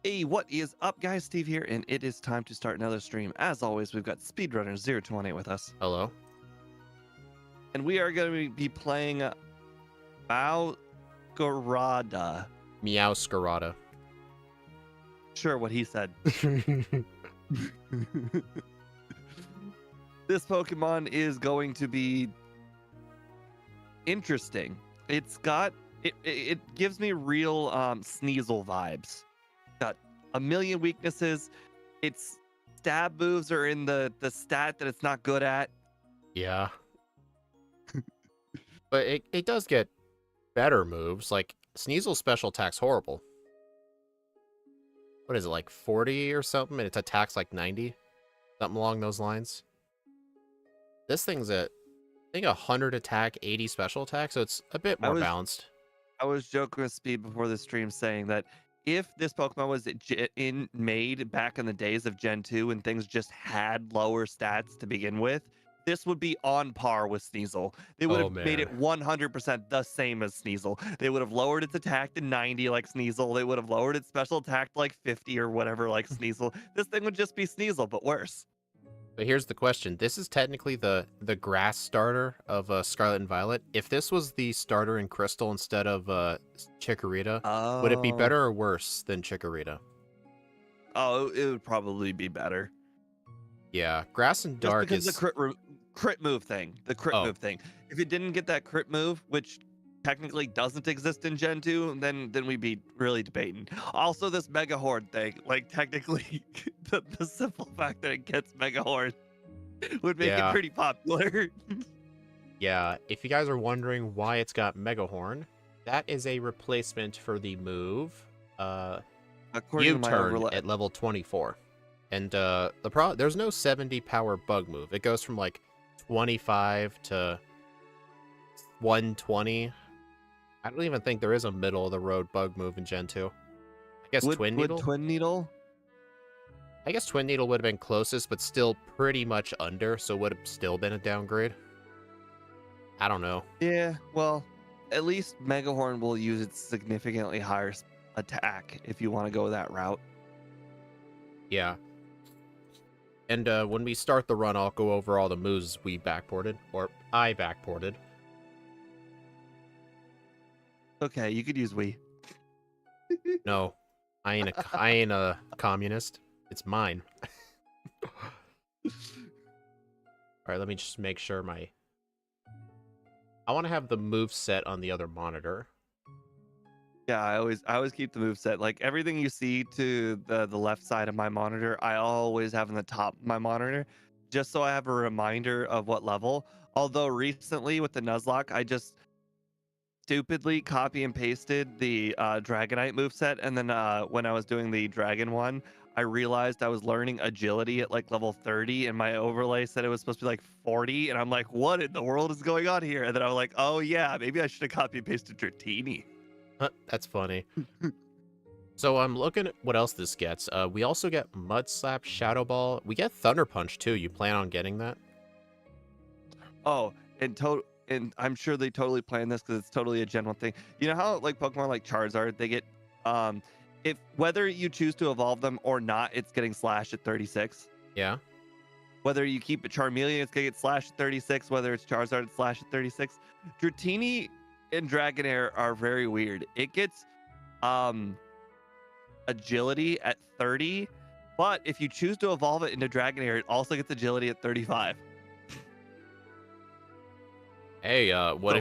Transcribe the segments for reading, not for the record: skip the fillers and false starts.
Hey, what is up, guys? Steve here, and it is time to start another stream. As always, we've got Speedrunner0218 with us, Hello. and we are going to be playing Meowscarada. Meowscarada. Sure, what he said. This Pokemon is going to be interesting. It gives me real Sneasel vibes. Got a million weaknesses. Its stab moves are in the stat that it's not good at. Yeah. But it does get better moves. Like, Sneasel's special attack's horrible. What is it, like 40 or something? And its attack's like 90? Something along those lines. This thing's at, I think, 100 attack, 80 special attack, so it's a bit more balanced. I was joking with Speed before the stream saying that if this Pokemon was made back in the days of Gen 2 and things just had lower stats to begin with, this would be on par with Sneasel. They would have made it 100% the same as Sneasel. They would have lowered its attack to 90 like Sneasel. They would have lowered its special attack to like 50 or whatever like Sneasel. This thing would just be Sneasel, but worse. But here's the question. This is technically the grass starter of Scarlet and Violet. If this was the starter in Crystal instead of Chikorita, would it be better or worse than Chikorita? Oh, it would probably be better. Yeah, Grass and Dark is the crit move thing. The crit move thing. If it didn't get that crit move, which technically doesn't exist in Gen 2, then we'd be really debating. Also, this Mega Horde thing, like technically, the simple fact that it gets Mega Horde would make it pretty popular. Yeah, if you guys are wondering why it's got Mega Horn, that is a replacement for the move U-turn at level 24. And there's no 70 power bug move. It goes from like 25 to 120. I don't even think there is a middle of the road bug move in Gen 2. I guess Twin Needle? Twin Needle? I guess Twin Needle would have been closest, but still pretty much under, so it would have still been a downgrade. I don't know. Yeah, well, at least Mega Horn will use its significantly higher attack if you want to go that route. Yeah. And when we start the run, I'll go over all the moves we backported, or I backported. Okay, you could use Wii. No, I ain't a communist. It's mine. All right, let me just make sure I want to have the move set on the other monitor. Yeah, I always keep the move set. Like everything you see to the left side of my monitor, I always have in the top of my monitor, just so I have a reminder of what level. Although recently with the Nuzlocke, I just stupidly copy and pasted the Dragonite moveset, and then when I was doing the Dragon one, I realized I was learning agility at like level 30, and my overlay said it was supposed to be like 40, and I'm like, what in the world is going on here? And then I was like, oh yeah, maybe I should have copy and pasted Dratini. That's funny. So I'm looking at what else this gets. We also get Mud Slap, Shadow Ball. We get Thunder Punch too. You plan on getting that? Oh, and I'm sure they totally plan this because it's totally a general thing. You know how like Pokemon like Charizard, they get if whether you choose to evolve them or not, it's getting slashed at 36. Yeah. Whether you keep it Charmeleon, it's gonna get slashed at 36. Whether it's Charizard, it's slashed at 36. Dratini and Dragonair are very weird. It gets agility at 30, but if you choose to evolve it into Dragonair, it also gets agility at 35. Hey, what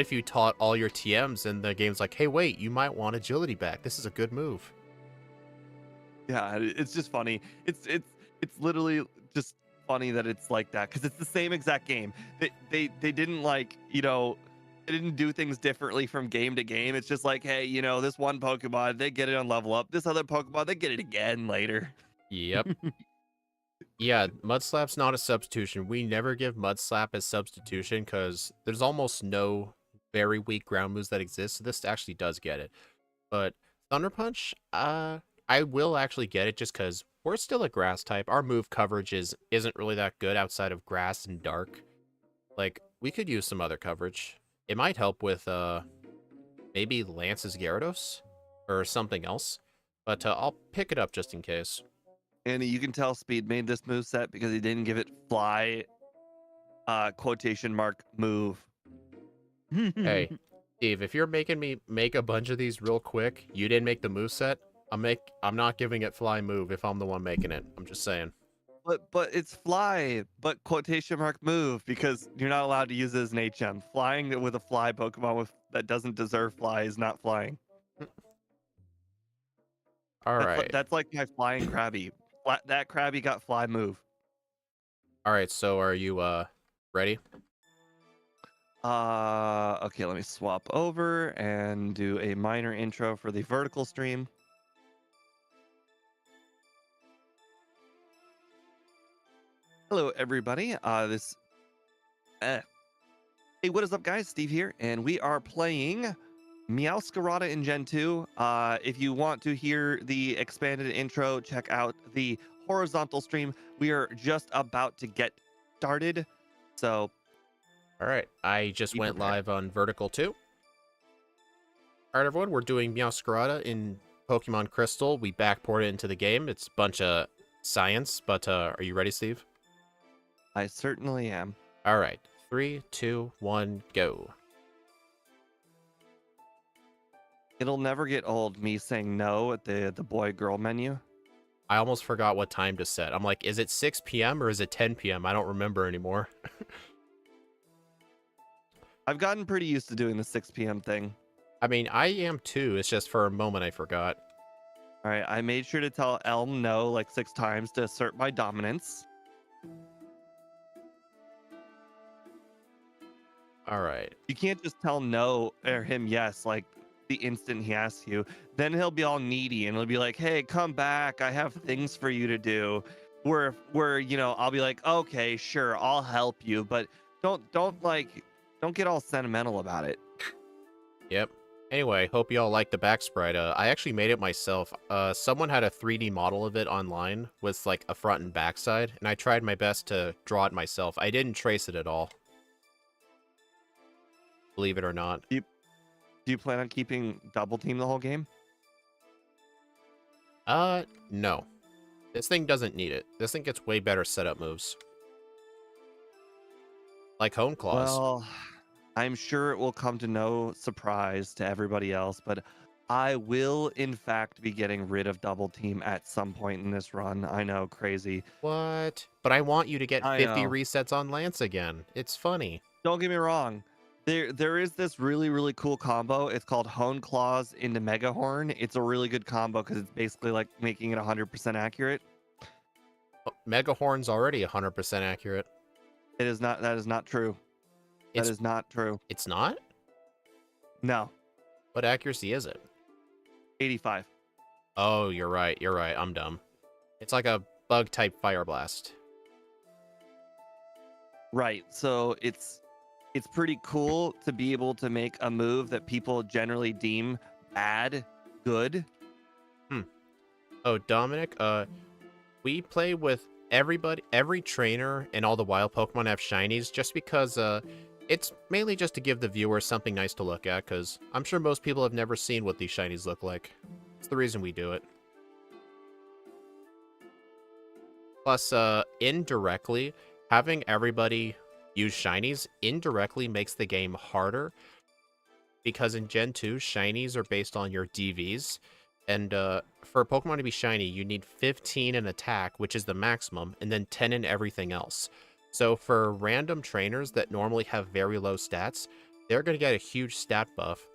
if you taught all your TMs and the game's like, hey, wait, you might want agility back. This is a good move. Yeah, it's just funny. It's literally just funny that it's like that because it's the same exact game. They didn't like, you know, they didn't do things differently from game to game. It's just like, hey, you know, this one Pokemon, they get it on level up. This other Pokemon, they get it again later. Yep. Yeah, Mud Slap's not a substitution. We never give Mud Slap as substitution because there's almost no very weak ground moves that exist. So this actually does get it. But Thunder Punch, I will actually get it just because we're still a grass type. Our move coverage isn't really that good outside of grass and dark. Like, we could use some other coverage. It might help with maybe Lance's Gyarados or something else. but I'll pick it up just in case. And you can tell Speed made this move set because he didn't give it fly quotation mark move. Hey, Steve, if you're making me make a bunch of these real quick, you didn't make the move set. I'm not giving it fly move if I'm the one making it. I'm just saying. But it's fly, but quotation mark move because you're not allowed to use it as an HM. Flying with a fly Pokemon that doesn't deserve fly is not flying. All That's right. that's like my flying Krabby. That Krabby got fly move. All right, so are you ready? Okay, let me swap over and do a minor intro for the vertical stream. Hello, everybody. Hey, what is up, guys? Steve here, and we are playing Meowscarada in Gen 2. If you want to hear the expanded intro, check out the horizontal stream. We are just about to get started, so All right, I just be went prepared. live on Vertical 2. All right, everyone, we're doing Meowscarada in Pokemon Crystal. We backport it into the game. It's a bunch of science, but are you ready, Steve? I certainly am. All right, 3, 2, 1, go. It'll never get old me saying no at the boy-girl menu. I almost forgot what time to set. I'm like, is it 6 p.m. or is it 10 p.m.? I don't remember anymore. I've gotten pretty used to doing the 6 p.m. thing. I mean, I am too. It's just for a moment I forgot. All right, I made sure to tell Elm no like 6 times to assert my dominance. All right. You can't just tell no or him yes like the instant he asks you. Then he'll be all needy and he'll be like, "Hey, come back. I have things for you to do." Where I'll be like, "Okay, sure, I'll help you, but don't get all sentimental about it." Yep. Anyway, hope you all like the back sprite. I actually made it myself. Someone had a 3D model of it online with like a front and back side, and I tried my best to draw it myself. I didn't trace it at all. Believe it or not. Do you plan on keeping double team the whole game? No. This thing doesn't need it. This thing gets way better setup moves. Like Hone Claws. Well, I'm sure it will come to no surprise to everybody else, but I will, in fact, be getting rid of double team at some point in this run. I know, crazy. What? But I want you to get I 50 know. resets on Lance again. It's funny. Don't get me wrong. There is this really, really cool combo. It's called Hone Claws into Mega Horn. It's a really good combo because it's basically like making it 100% accurate. Mega Horn's already 100% accurate. It is not. That is not true. That It's is not true. It's not? No. What accuracy is it? 85. Oh, you're right. You're right. I'm dumb. It's like a bug type Fire Blast. Right. So it's pretty cool to be able to make a move that people generally deem bad good. Oh, Dominic, we play with everybody, every trainer and all the wild Pokemon have shinies just because it's mainly just to give the viewer something nice to look at, because I'm sure most people have never seen what these shinies look like. It's the reason we do it. Plus, indirectly, having everybody use shinies indirectly makes the game harder, because in Gen 2, shinies are based on your DVs, and for a Pokemon to be shiny, you need 15 in attack, which is the maximum, and then 10 in everything else. So for random trainers that normally have very low stats, they're going to get a huge stat buff.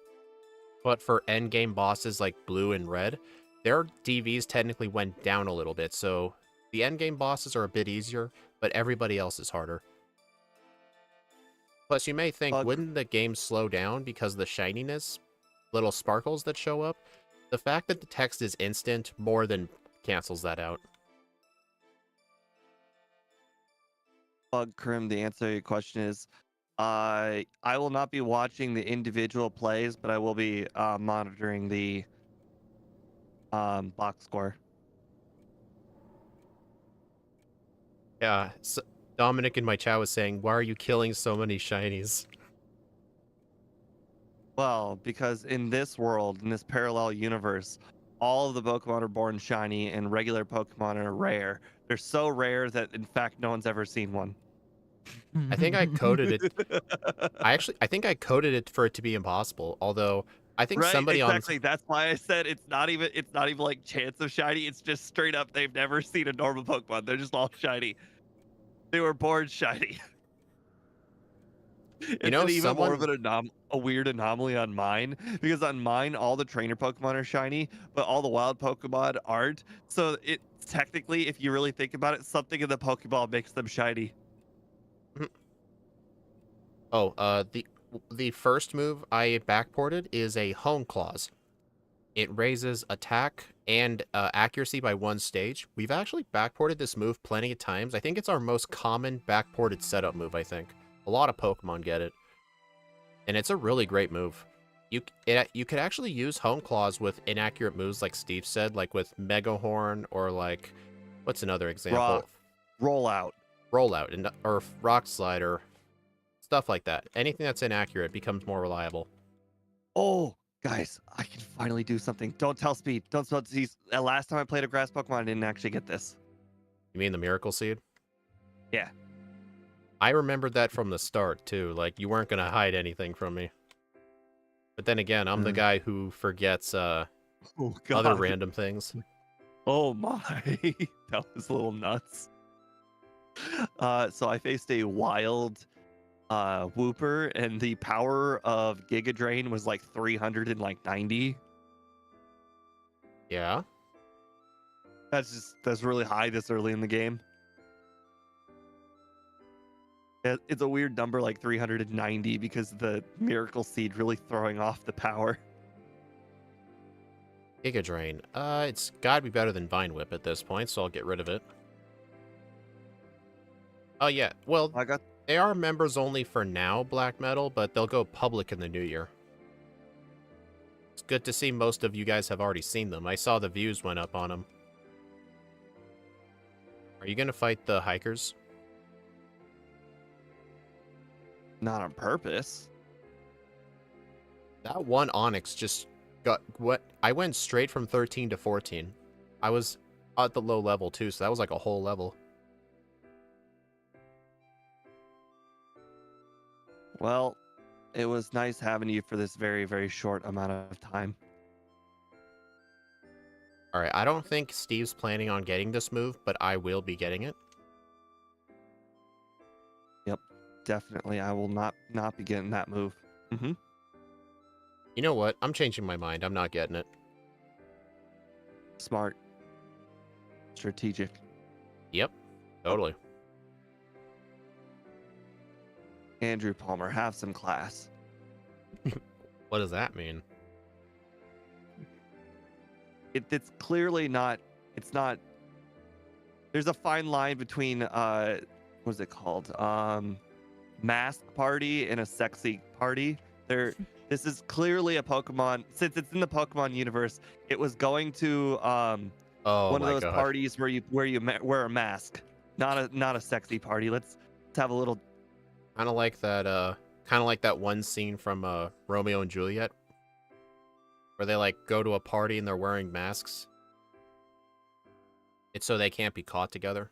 But for endgame bosses like Blue and Red, their DVs technically went down a little bit, so the endgame bosses are a bit easier, but everybody else is harder. Plus, you may think, wouldn't the game slow down because of the shininess, little sparkles that show up? The fact that the text is instant more than cancels that out. Bug Crim, the answer to your question is I will not be watching the individual plays, but I will be monitoring the box score. Yeah, so Dominic in my chat was saying, why are you killing so many shinies? Well, because in this world, in this parallel universe, all of the Pokemon are born shiny, and regular Pokemon are rare. They're so rare that, in fact, no one's ever seen one. I think I coded it. I think I coded it for it to be impossible. Although I think Right, somebody on exactly. That's why I said it's not even like chance of shiny. It's just straight up they've never seen a normal Pokemon. They're just all shiny. They were born shiny. you It's know an even more of someone a weird anomaly on mine because on mine all the trainer Pokemon are shiny, but all the wild Pokemon aren't. So it technically, if you really think about it, something in the Pokeball makes them shiny. oh the first move I backported is a Hone Claws. It raises attack and accuracy by 1 stage. We've actually backported this move plenty of times. I think it's our most common backported setup move, I think. A lot of Pokemon get it. And it's a really great move. You could actually use Hone Claws with inaccurate moves like Steve said, like with Mega Horn or like, what's another example? Rock, roll out. Rollout and or Rock Slide or stuff like that. Anything that's inaccurate becomes more reliable. Oh, guys, I can finally do something. Don't tell Speed. Don't tell Speed. Last time I played a grass Pokemon, I didn't actually get this. You mean the Miracle Seed? Yeah. I remembered that from the start too. Like you weren't gonna hide anything from me. But then again, I'm the guy who forgets Oh other God. random things. Oh my. That was a little nuts. So I faced a wild Wooper, and the power of Giga Drain was like 390. Yeah. That's really high this early in the game. It's a weird number, like 390, because the Miracle Seed really throwing off the power. Giga Drain. It's gotta be better than Vine Whip at this point, so I'll get rid of it. Oh yeah, well, I got they are members only for now, Black Metal, but they'll go public in the new year. It's good to see most of you guys have already seen them. I saw the views went up on them. Are you gonna fight the hikers? not on purpose. That one Onyx just got what I went straight from 13 to 14. I was at the low level too, so that was like a whole level. Well, it was nice having you for this very, very short amount of time. Alright, I don't think Steve's planning on getting this move, but I will be getting it. Yep, definitely. I will not be getting that move. Mm-hmm. You know what? I'm changing my mind. I'm not getting it. Smart. Strategic. Yep, totally. Andrew Palmer, have some class. What does that mean? It's clearly not. It's not. There's a fine line between what's it called? Mask party and a sexy party. This is clearly a Pokemon. Since it's in the Pokemon universe, it was going to Oh one of my those god. parties where you wear a mask, not a sexy party. Let's have a little. Kind of like that one scene from Romeo and Juliet where they like go to a party and they're wearing masks. It's so they can't be caught together.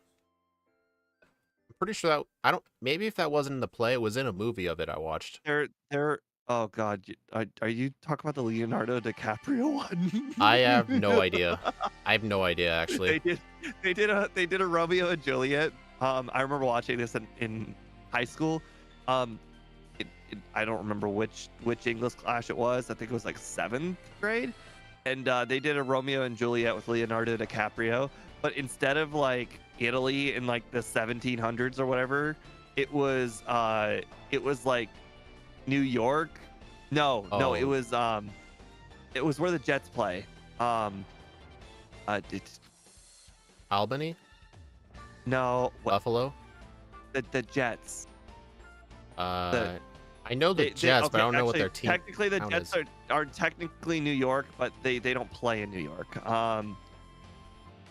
I'm pretty sure that maybe if that wasn't in the play, it was in a movie of it I watched. They're. Oh God, are you talking about the Leonardo DiCaprio one? I have no idea. I have no idea actually. They did a Romeo and Juliet. I remember watching this in high school. I don't remember which English class it was. I think it was like 7th grade, and they did a Romeo and Juliet with Leonardo DiCaprio. But instead of like Italy in like the 1700s or whatever, it was like New York. No, it was where the Jets play. Albany? No, Buffalo? the Jets. I know the Jets, but I don't know what their team. Technically, the Jets are technically New York, but they don't play in New York.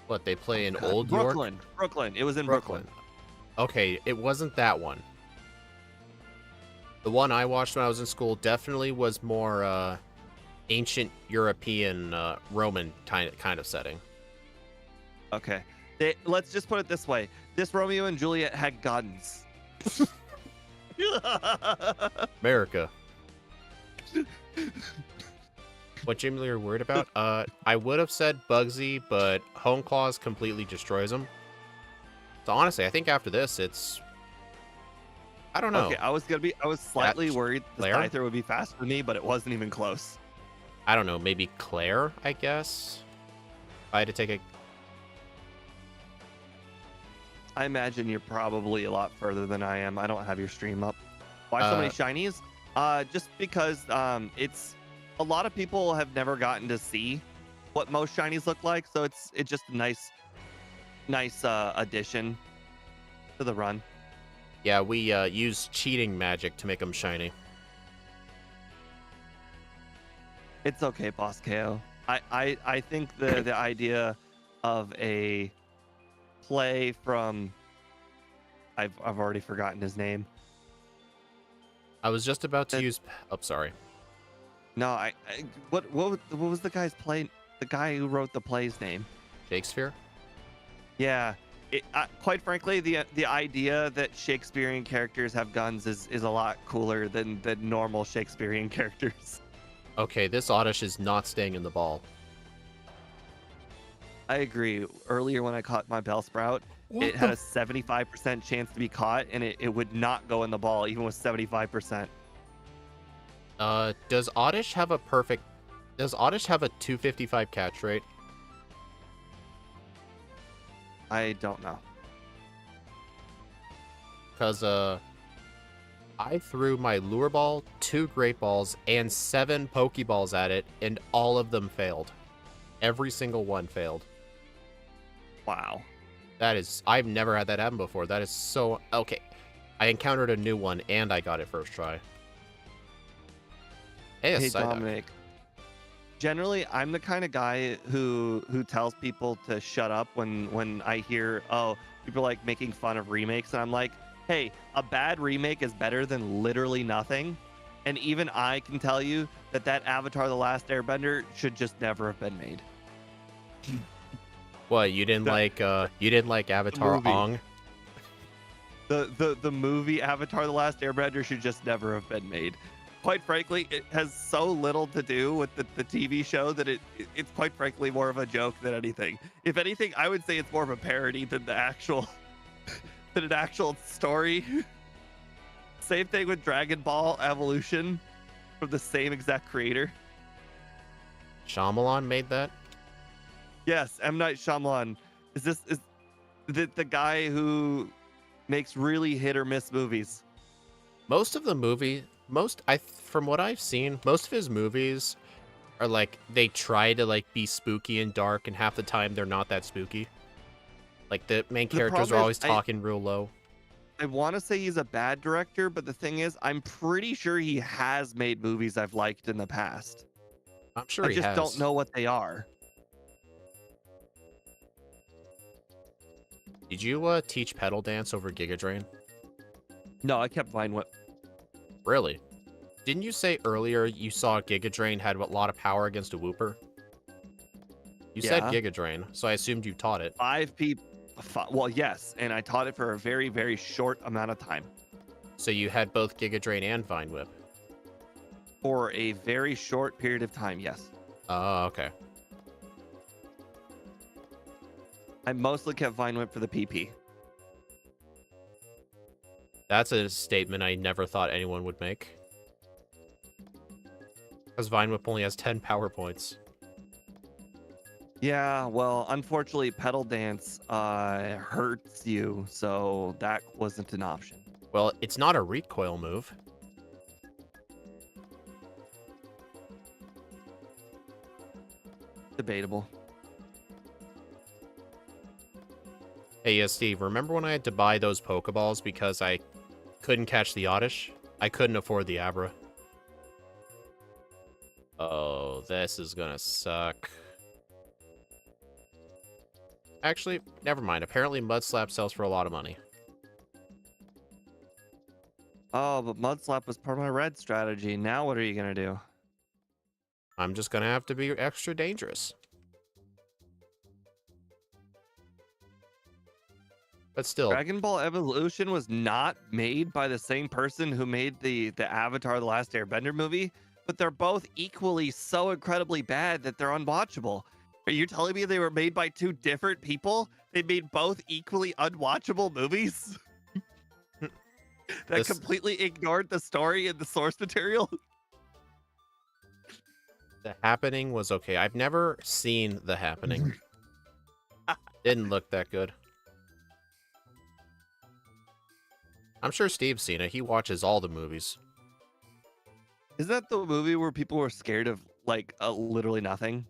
What they play in Old York? Brooklyn. It was in Brooklyn. Okay, it wasn't that one. The one I watched when I was in school definitely was more ancient European Roman kind of setting. Okay. Let's just put it this way. This Romeo and Juliet had guns. America. What Jimmy you're worried about? I would have said Bugsy, but Home Claws completely destroys him. So honestly, I think after this, it's... I don't know. Okay, I was slightly worried the Claire? Scyther would be faster than me, but it wasn't even close. I don't know, maybe Claire, I guess? If I had to take a... I imagine you're probably a lot further than I am. I don't have your stream up. Why so many shinies? Just because it's a lot of people have never gotten to see what most shinies look like, so it's just a nice addition to the run. Yeah, we use cheating magic to make them shiny. It's okay, Boss KO. I think the idea of a play from I've already forgotten his name. I was just about to use... Oh, sorry. No, what was the guy's play? The guy who wrote the play's name? Shakespeare? Yeah. Quite frankly, the idea that Shakespearean characters have guns is a lot cooler than normal Shakespearean characters. Okay, this Oddish is not staying in the ball. I agree. Earlier when I caught my Bellsprout, it had a 75% chance to be caught, and it would not go in the ball, even with 75%. Does Oddish have a 255 catch rate? I don't know. Because, I threw my Lure Ball, 2 Great Balls, and 7 Pokeballs at it, and all of them failed. Every single one failed. Wow. That is... I've never had that happen before. That is so... Okay. I encountered a new one, and I got it first try. Hey, Dominic. Generally, I'm the kind of guy who tells people to shut up when I hear, oh, people like making fun of remakes, and I'm like, hey, a bad remake is better than literally nothing. And even I can tell you that Avatar: The Last Airbender should just never have been made. What, you didn't like Avatar Ong? The movie Avatar: The Last Airbender should just never have been made. Quite frankly, it has so little to do with the TV show that it's quite frankly more of a joke than anything. If anything, I would say it's more of a parody than the actual than an actual story. Same thing with Dragon Ball Evolution from the same exact creator. Shyamalan made that? Yes, M. Night Shyamalan. Is the guy who makes really hit or miss movies? From what I've seen, most of his movies are like, they try to like be spooky and dark, and half the time they're not that spooky. Like the main characters are always talking real low. I want to say he's a bad director, but the thing is, I'm pretty sure he has made movies I've liked in the past. I'm sure he has. I just don't know what they are. Did you teach pedal dance over Giga Drain? No, I kept Vine Whip. Really? Didn't you say earlier you saw Giga Drain had a lot of power against a Wooper? You said Giga Drain, so I assumed you taught it. 5 people. Well, yes, and I taught it for a very, very short amount of time. So you had both Giga Drain and Vine Whip? For a very short period of time, yes. Oh, okay. I mostly kept Vine Whip for the PP. That's a statement I never thought anyone would make. Because Vine Whip only has 10 power points. Yeah, well, unfortunately, pedal dance hurts you, so that wasn't an option. Well, it's not a recoil move. Debatable. Hey, yeah, Steve, remember when I had to buy those pokeballs because I couldn't catch the Oddish? I couldn't afford the Abra. Oh, this is gonna suck. Actually, never mind. Apparently Mud Slap sells for a lot of money. Oh, but Mud Slap was part of my red strategy. Now what are you going to do? I'm just gonna have to be extra dangerous. But still, Dragon Ball Evolution was not made by the same person who made the Avatar: The Last Airbender movie, but they're both equally so incredibly bad that they're unwatchable. Are you telling me they were made by two different people? They made both equally unwatchable movies that this completely ignored the story and the source material? The Happening was okay. I've never seen The Happening. Didn't look that good. I'm sure Steve's seen it. He watches all the movies. Is that the movie where people were scared of like literally nothing?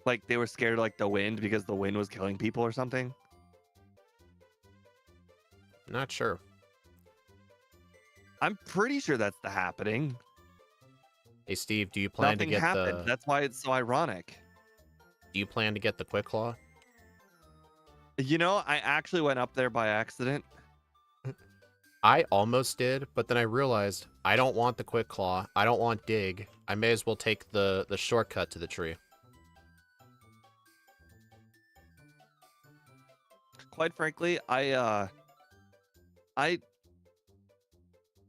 Like they were scared of like the wind because the wind was killing people or something? Not sure. I'm pretty sure that's The Happening. Hey Steve, do you plan Nothing to get happened. the That's why it's so ironic. do you plan to get the Quick Claw? You know, I actually went up there by accident. I almost did, but then I realized I don't want the Quick Claw. I don't want Dig. I may as well take the shortcut to the tree. Quite frankly, I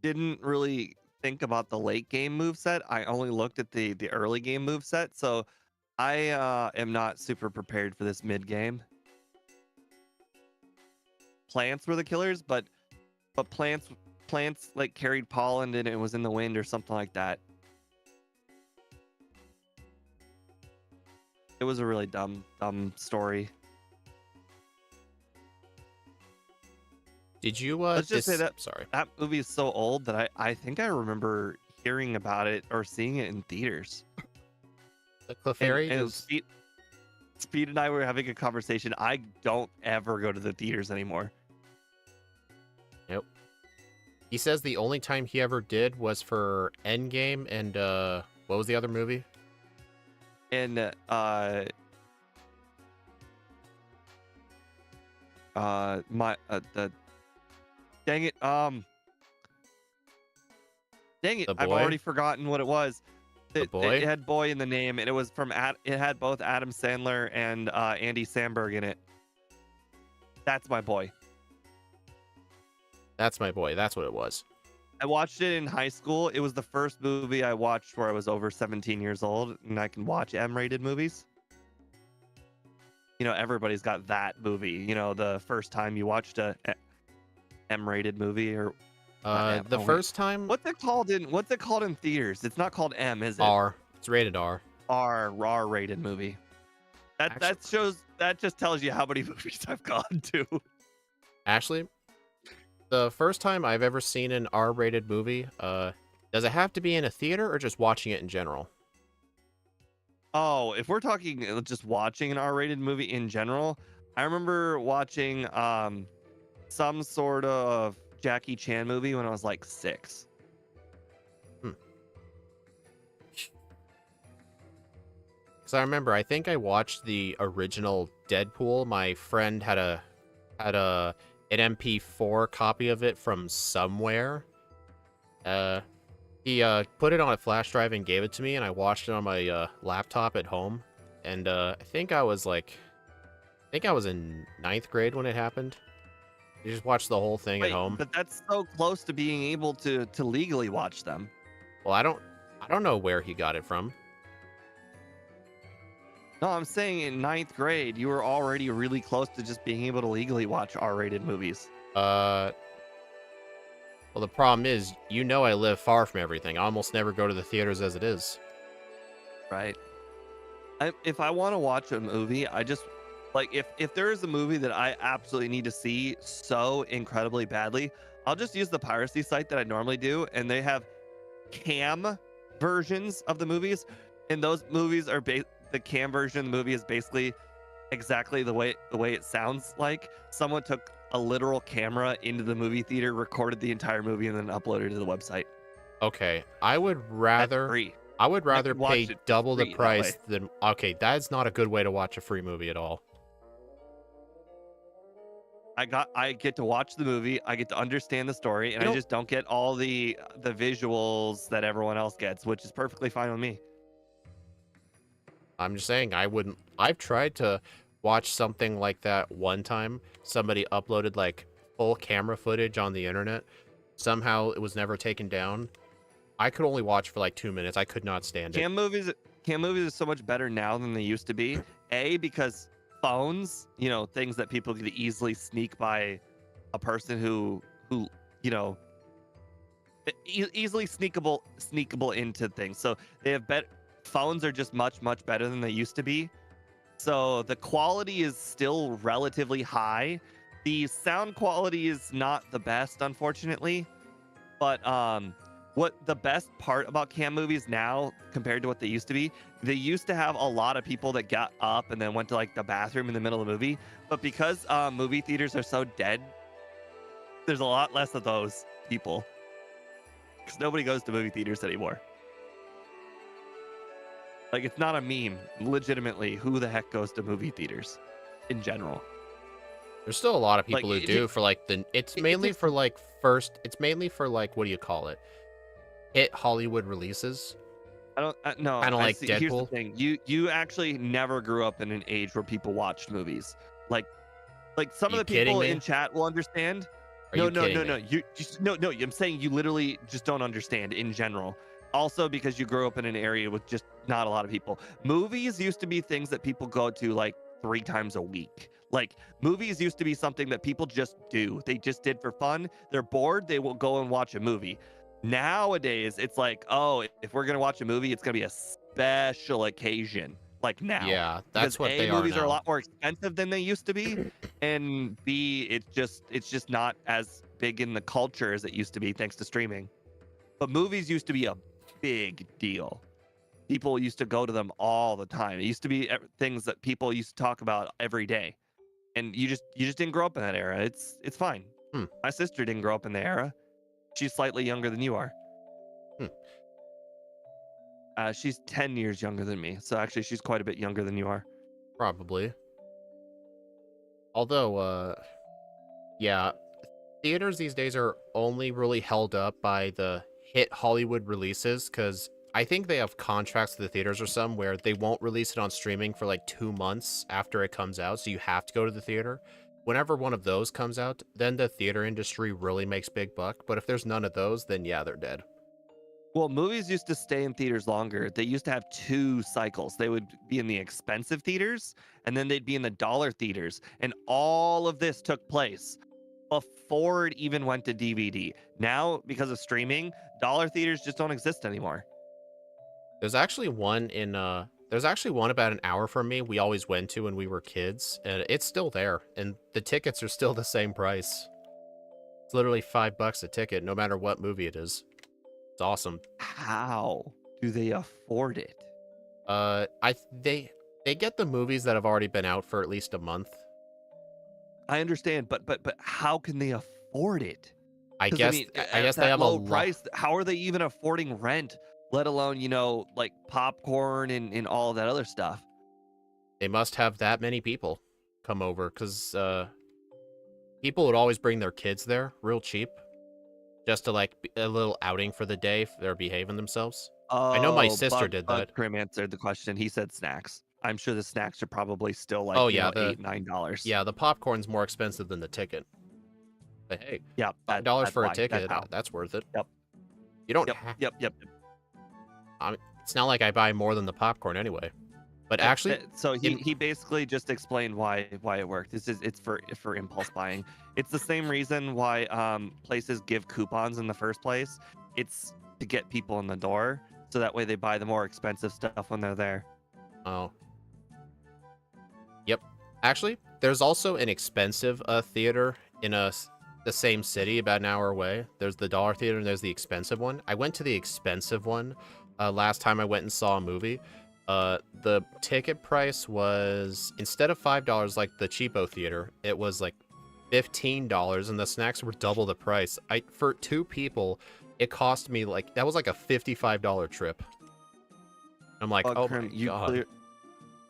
didn't really think about the late game moveset. I only looked at the early game moveset, so I am not super prepared for this mid game. Plants were the killers, but plants like carried pollen and it was in the wind or something like that. It was a really dumb story. Did you Let's just say that sorry. that movie is so old that I think I remember hearing about it or seeing it in theaters. The Clefairy And just Speed and I were having a conversation. I don't ever go to the theaters anymore. Nope. He says the only time he ever did was for Endgame and what was the other movie? And the dang it The I've Boy? already forgotten what it was. The Boy? It had boy in the name, and it was from it had both Adam Sandler and Andy Samberg in it. That's my boy. That's my boy. That's what it was. I watched it in high school. It was the first movie I watched where I was over 17 years old, and I can watch M-rated movies. You know, everybody's got that movie. You know, the first time you watched a M-rated movie or The first time what's it called in theaters? It's not called M, is it? R. It's rated R. R-rated movie. That just tells you how many movies I've gone to. Actually, the first time I've ever seen an R-rated movie, does it have to be in a theater or just watching it in general? Oh, if we're talking just watching an R-rated movie in general, I remember watching some sort of Jackie Chan movie when I was like 6. Because I remember, I think I watched the original Deadpool. My friend had an MP4 copy of it from somewhere. He put it on a flash drive and gave it to me, and I watched it on my laptop at home. And I think I was in 9th grade when it happened. You just watched the whole thing at home. But that's so close to being able to legally watch them. Well, I don't know where he got it from. No, I'm saying in 9th grade, you were already really close to just being able to legally watch R-rated movies. Well, the problem is, I live far from everything. I almost never go to the theaters as it is. Right. If I want to watch a movie, I just like if there is a movie that I absolutely need to see so incredibly badly, I'll just use the piracy site that I normally do, and they have cam versions of the movies, and those movies are the cam version of the movie is basically exactly the way it sounds like. Someone took a literal camera into the movie theater, recorded the entire movie, and then uploaded it to the website. Okay, I would rather pay double the price than okay, that's not a good way to watch a free movie at all. I get to watch the movie, I get to understand the story, and You I know, just don't get all the visuals that everyone else gets, which is perfectly fine with me. I'm just saying I wouldn't. I've tried to watch something like that one time. Somebody uploaded like full camera footage on the internet. Somehow it was never taken down. I could only watch for like 2 minutes. I could not stand it. Cam movies cam movies are so much better now than they used to be. A, because phones, things that people could easily sneak by a person who, you know, easily sneakable into things. So they have better phones are just much better than they used to be. So the quality is still relatively high. The sound quality is not the best, unfortunately. But what the best part about cam movies now compared to what they used to be, they used to have a lot of people that got up and then went to like the bathroom in the middle of the movie. But because movie theaters are so dead, there's a lot less of those people because nobody goes to movie theaters anymore. Like it's not a meme. Legitimately, who the heck goes to movie theaters in general? There's still a lot of Like people who do for like the. It's it mainly just for like first. It's mainly for like, what do you call it? Hit Hollywood releases. I don't no, Kind of I like see. Here's the Deadpool. thing. You actually never grew up in an age where people watched movies. Like some Are of you the kidding people me? in chat will understand. Are No, you no, kidding no, no. me? You just no. I'm saying you literally just don't understand in general. Also because you grew up in an area with just not a lot of people. Movies used to be things that people go to like 3 times a week. Like movies used to be something that people just do. They just did for fun. They're bored, they will go and watch a movie. Nowadays, it's like, oh, if we're gonna watch a movie, it's gonna be a special occasion. Like now, Yeah, because that's what A, they are movies are a now. lot more expensive than they used to be, and B, it's just not as big in the culture as it used to be thanks to streaming. But movies used to be a big deal. People used to go to them all the time. It used to be things that people used to talk about every day. And you just didn't grow up in that era. It's fine. Hmm. My sister didn't grow up in the era. She's slightly younger than you are. Hmm. She's 10 years younger than me. So actually she's quite a bit younger than you are. Probably. Although, yeah, theaters these days are only really held up by the hit Hollywood releases because I think they have contracts with the theaters or some where they won't release it on streaming for like 2 months after it comes out, so you have to go to the theater. Whenever one of those comes out, then the theater industry really makes big buck. But if there's none of those, then yeah, they're dead. Well, movies used to stay in theaters longer. They used to have 2 cycles. They would be in the expensive theaters and then they'd be in the dollar theaters. And all of this took place before it even went to DVD. Now, because of streaming, dollar theaters just don't exist anymore. There's actually one about an hour from me we always went to when we were kids, and it's still there, and the tickets are still the same price. It's literally $5 a ticket, no matter what movie it is. It's awesome. How do they afford it? They get the movies that have already been out for at least a month. I understand, but how can they afford it? I Because I guess mean, I at guess they that have a low lot. price, how are they even affording rent, let alone, like popcorn and all of that other stuff? They must have that many people come over because people would always bring their kids there real cheap just to like a little outing for the day if they're behaving themselves. I know my Oh, sister did Bug that. Crim answered the question. He said snacks. I'm sure the snacks are probably still Oh like, yeah, $8, $9. the popcorn's more expensive than the ticket. But hey, Yep, $5 that's for a why. That's ticket, how. that's worth it. Yep, You don't yep, have. yep, yep. I mean, it's not like I buy more than the popcorn anyway. But Uh, actually, So he in he basically just explained why it worked. It's for impulse buying. It's the same reason why places give coupons in the first place. It's to get people in the door, so that way they buy the more expensive stuff when they're there. oh, yep. Actually, there's also an expensive theater in the same city, about an hour away. There's the dollar theater and there's the expensive one. I went to the expensive one last time I went and saw a movie. The ticket price was, instead of $5 like the cheapo theater, it was like $15, and the snacks were double the price. For 2 people, it cost me like, that was like a $55 trip. I'm like, Bug oh my Crim, god.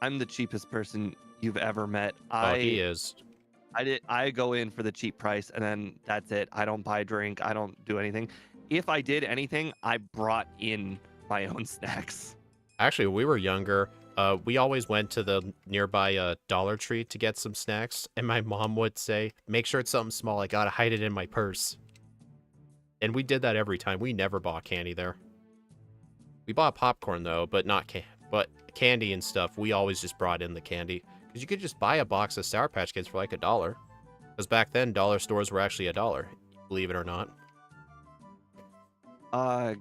I'm the cheapest person you've ever met. Oh, he is. I go in for the cheap price and then that's it. I don't buy a drink. I don't do anything. If I did anything, I brought in my own snacks. Actually, when we were younger, we always went to the nearby Dollar Tree to get some snacks, and my mom would say, "Make sure it's something small. I gotta hide it in my purse." And we did that every time. We never bought candy there. We bought popcorn though, but not but candy and stuff. We always just brought in the candy because you could just buy a box of Sour Patch Kids for like $1. Because back then, dollar stores were actually $1, believe it or not.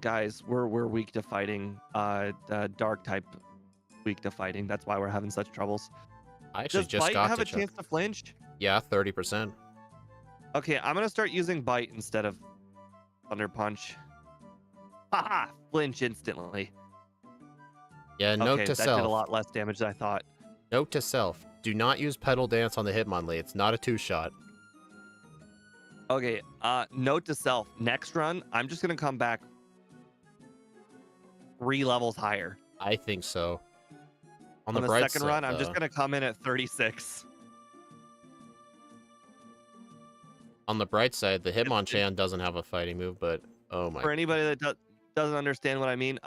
Guys, we're weak to fighting. Dark type weak to fighting. That's why we're having such troubles. I actually Does just Bite got have to a Chuck. chance to flinch? Yeah, 30%. Okay, I'm gonna start using Bite instead of Thunder Punch. Haha! Flinch instantly. Yeah, note Okay, to that self. did a lot less damage than I thought. Note to self. Do not use Pedal Dance on the Hitmonlee. It's not a 2-shot. Okay, note to self. Next run, I'm just gonna come back 3 levels higher. I think so. On On the the bright second side, run, I'm just gonna come in at 36. On the bright side, the Hitmonchan doesn't have a fighting move, but oh my. For anybody that doesn't understand what I mean,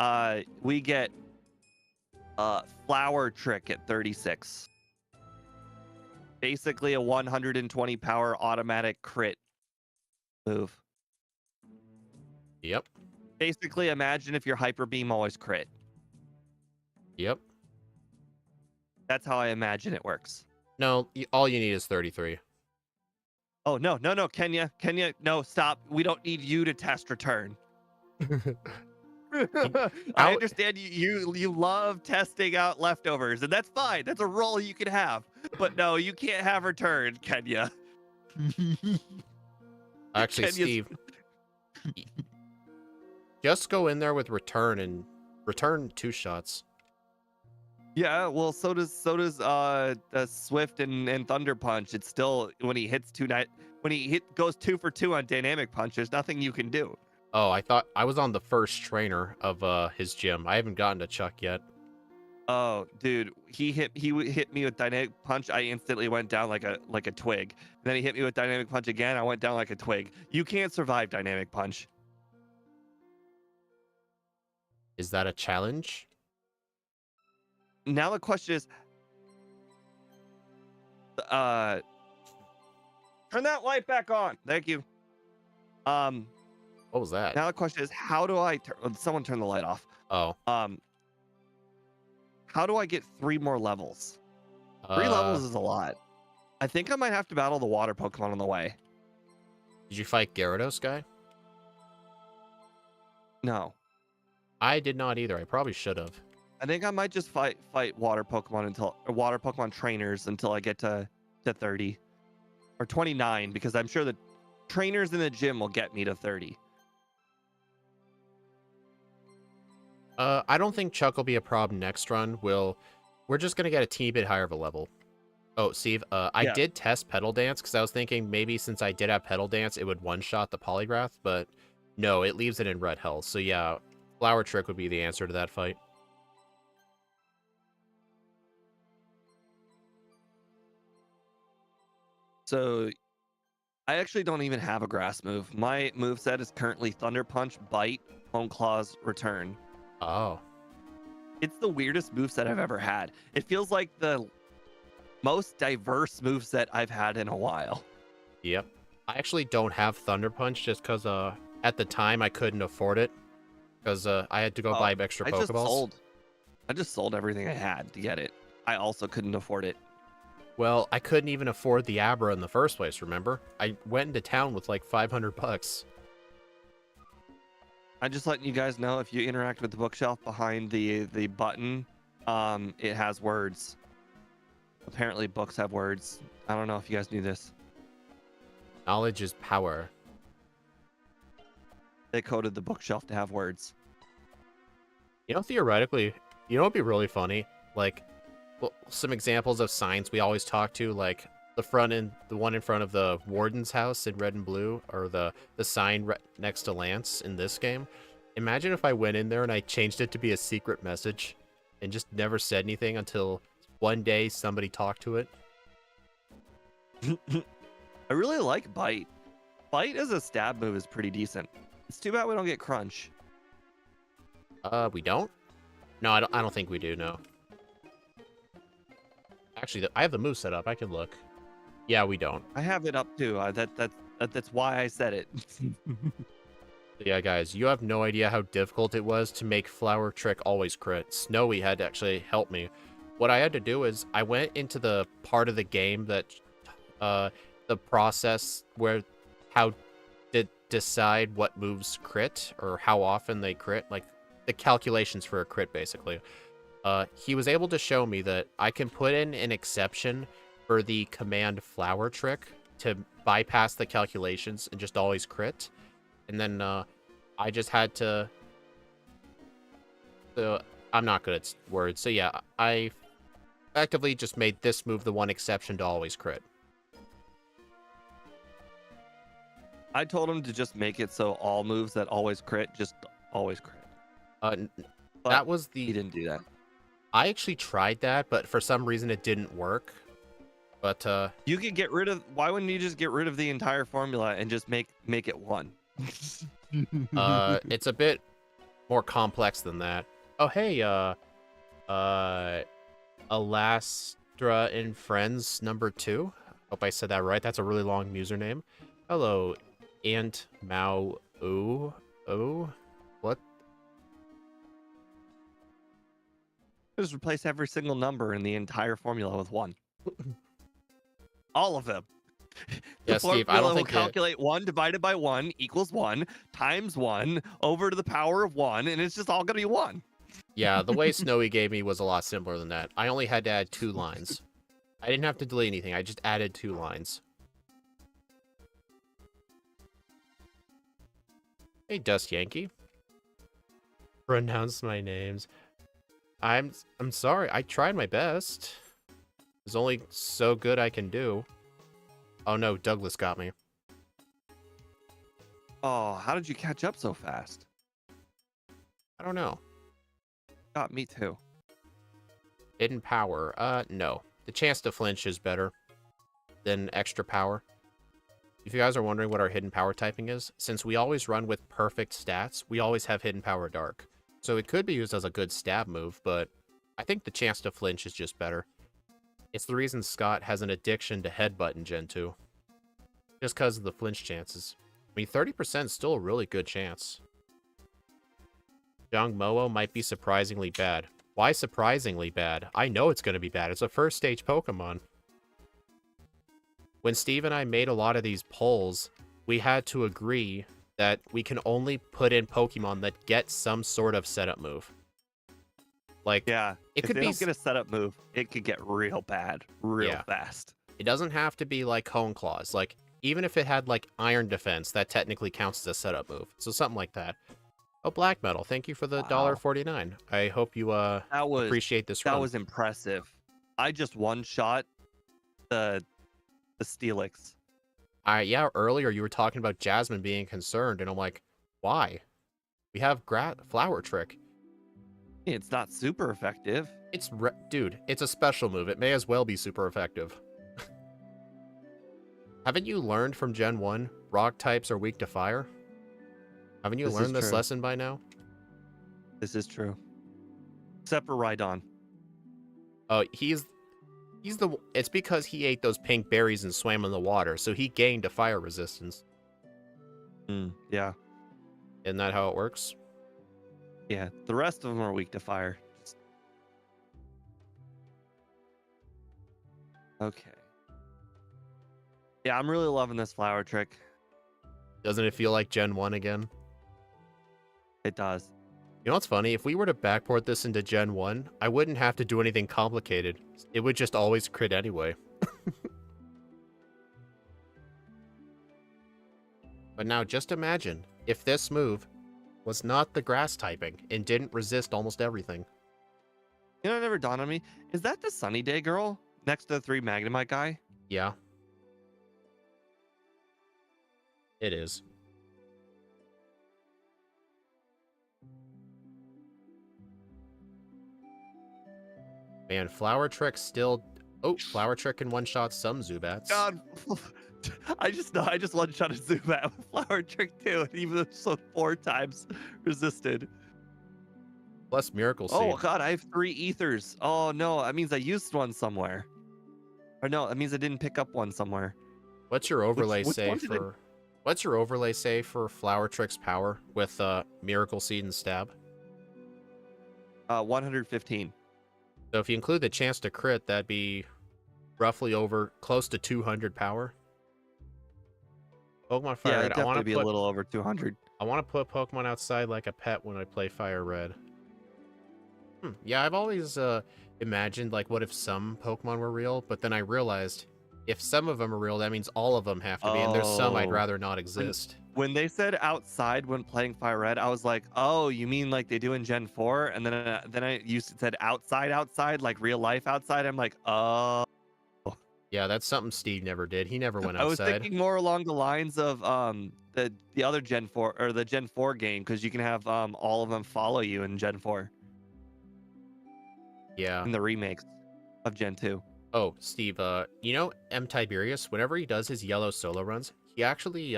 we get Flower Trick at 36. Basically a 120 power automatic crit move. Yep. Basically, imagine if your Hyper Beam always crit. Yep. That's how I imagine it works. No, all you need is 33. Oh, no, Kenya, no, stop. We don't need you to test return. I understand you love testing out leftovers, and that's fine. That's a role you can have. But no, you can't have return, Kenya. Actually, Steve, just go in there with return and return 2 shots. Yeah, well, so does Swift and Thunder Punch. It's still when he hits goes 2 for 2 on Dynamic Punch. There's nothing you can do. Oh, I thought I was on the first trainer of his gym. I haven't gotten to Chuck yet. Oh, dude, he hit me with Dynamic Punch. I instantly went down like a twig. And then he hit me with Dynamic Punch again. I went down like a twig. You can't survive Dynamic Punch. Is that a challenge? Now the question is, turn that light back on. Thank you. What was that? Now the question is, how do I someone turn the light off? Oh. How do I get 3 more levels? 3 levels is a lot. I think I might have to battle the water Pokemon on the way. Did you fight Gyarados guy? No. I did not either. I probably should have. I think I might just fight water Pokemon trainers until I get to 30 or 29, because I'm sure the trainers in the gym will get me to 30. I don't think Chuck will be a problem next run. We're just gonna get a teeny bit higher of a level. Oh, Steve, I did test Pedal Dance because I was thinking maybe since I did have Pedal Dance, it would one-shot the Polygraph, but no, it leaves it in red health. So yeah, Flower Trick would be the answer to that fight. So I actually don't even have a grass move. My move set is currently Thunder Punch, Bite, Hone Claws, Return. Oh. It's the weirdest move set I've ever had. It feels like the most diverse move set I've had in a while. Yep. I actually don't have Thunder Punch just because at the time I couldn't afford it because I had to go buy extra Pokeballs. I just sold everything I had to get it. I also couldn't afford it. Well, I couldn't even afford the Abra in the first place, remember? I went into town with like $500. I'm just letting you guys know, if you interact with the bookshelf behind the button, it has words. Apparently books have words. I don't know if you guys knew this. Knowledge is power. They coded the bookshelf to have words. You know, theoretically, you know what'd be really funny? Like, well, some examples of signs we always talk to, like the one in front of the warden's house in red and blue, or the sign next to Lance in this game. Imagine if I went in there and I changed it to be a secret message and just never said anything until one day somebody talked to it. I really like Bite. Bite as a stab move is pretty decent. It's too bad we don't get Crunch. We don't? No, I don't think we do, no. Actually, I have the move set up. I can look. Yeah, we don't. I have it up too. That's why I said it. Yeah, guys, you have no idea how difficult it was to make Flower Trick always crit. Snowy had to actually help me. What I had to do is I went into the part of the game that the process where how to decide what moves crit or how often they crit, like the calculations for a crit, basically. He was able to show me that I can put in an exception for the command Flower Trick to bypass the calculations and just always crit. And then I just had to... So I'm not good at words. So yeah, I effectively just made this move the one exception to always crit. I told him to just make it so all moves that always crit, just always crit. But That was he the... didn't do that. I actually tried that, but for some reason it didn't work. But You could get rid of... Why wouldn't you just get rid of the entire formula and just make it one? it's a bit more complex than that. Oh, hey, Alastra and Friends #2. Hope I said that right. That's a really long username. Hello, Aunt Mao. Oh, what? Just replace every single number in the entire formula with one. All of them. Yeah, The Steve, I formula don't will think calculate 1 divided by 1 equals 1 times 1 over to the power of 1, and it's just all going to be 1. Yeah, the way Snowy gave me was a lot simpler than that. I only had to add 2 lines. I didn't have to delete anything. I just added 2 lines. Hey, Dust Yankee. Pronounce my names. I'm sorry. I tried my best. There's only so good I can do. Oh no, Douglas got me. Oh, how did you catch up so fast? I don't know. Got me too. Hidden power. No. The chance to flinch is better than extra power. If you guys are wondering what our hidden power typing is, since we always run with perfect stats, we always have hidden power dark. So it could be used as a good stab move, but I think the chance to flinch is just better. It's the reason Scott has an addiction to headbutt in Gen 2. Just because of the flinch chances. I mean, 30% is still a really good chance. Jong Moo might be surprisingly bad. Why surprisingly bad? I know it's going to be bad. It's a first stage Pokemon. When Steve and I made a lot of these polls, we had to agree that we can only put in Pokemon that get some sort of setup move. Like, Yeah, it if could they be... don't get a setup move, it could get real bad real Yeah. fast. It doesn't have to be like Cone Claws. Like, even if it had like Iron Defense, that technically counts as a setup move. So something like that. Oh, Black Metal, thank you for the Wow. $1.49. I hope you appreciate this run. That was impressive. I just one-shot the Steelix. Yeah, earlier you were talking about Jasmine being concerned, and I'm like, why? We have Flower Trick. It's not super effective. Dude, it's a special move. It may as well be super effective. Haven't you learned from Gen 1? Rock types are weak to fire? Haven't you learned this lesson by now? This is true. Except for Rhydon. Oh, it's because he ate those pink berries and swam in the water, so he gained a fire resistance. Yeah. Isn't that how it works? Yeah, the rest of them are weak to fire. Okay. Yeah, I'm really loving this Flower Trick. Doesn't it feel like Gen 1 again? It does. You know what's funny? If we were to backport this into Gen 1, I wouldn't have to do anything complicated. It would just always crit anyway. But now just imagine if this move was not the grass typing and didn't resist almost everything. You know, it never dawned on me. Is that the Sunny Day girl next to the 3 Magnemite guy? Yeah. It is. Man, Flower Trick still... Oh, Flower Trick can one-shot some Zubats. God, I just know I just one shot a Zubat with Flower Trick too, and even so 4 times resisted. Plus Miracle Oh Seed. god, I have 3 ethers. Oh no, that means I used one somewhere. Or no, that mean I didn't pick up one somewhere. What's your Which overlay which say one did for what's your overlay say for Flower Trick's power with Miracle Seed and Stab? 115. So if you include the chance to crit, that'd be roughly over close to 200 power. Pokemon Fire Yeah, Red. it'd definitely be a little over 200. I want to put Pokemon outside like a pet when I play Fire Red. Yeah, I've always imagined like what if some Pokemon were real, but then I realized if some of them are real, that means all of them have to be, and there's some I'd Oh. rather not When exist. when they said outside when playing Fire Red, I was like, "Oh, you mean like they do in Gen 4?" And then I used said outside, like real life outside. I'm like, "Oh." Yeah, that's something Steve never did. He never went I was outside. thinking more along the lines of the other Gen 4 or the Gen 4 game because you can have all of them follow you in Gen 4 Yeah. in the remakes of Gen 2. Oh, Steve, you know M. Tiberius, whenever he does his yellow solo runs, he actually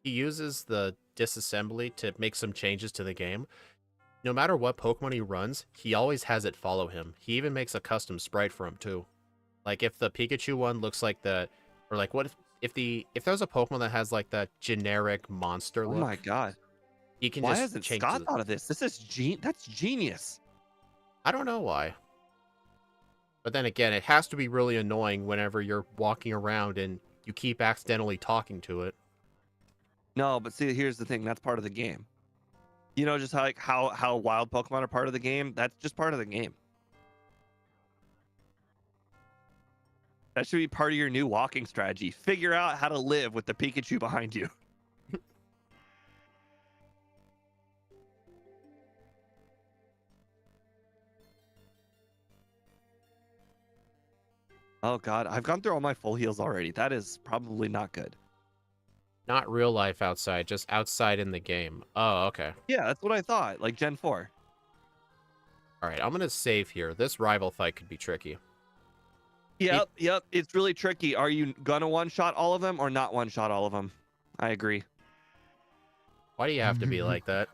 he uses the disassembly to make some changes to the game. No matter what Pokemon he runs, he always has it follow him. He even makes a custom sprite for him too. Like if the Pikachu one looks like that, or like what if there's a Pokemon that has like that generic monster Oh my look, god. he can Why just hasn't change Scott the. thought of this? That's genius. I don't know why. But then again, it has to be really annoying whenever you're walking around and you keep accidentally talking to it. No, but see, here's the thing. That's part of the game. You know, just how wild Pokemon are part of the game. That's just part of the game. That should be part of your new walking strategy. Figure out how to live with the Pikachu behind you. Oh god, I've gone through all my full heals already. That is probably not good. Not real life outside, just outside in the game. Oh, okay. Yeah, that's what I thought. Like Gen 4. All right, I'm going to save here. This rival fight could be tricky. Yep. It's really tricky. Are you gonna one shot all of them or not one shot all of them? I agree. Why do you have to be like that?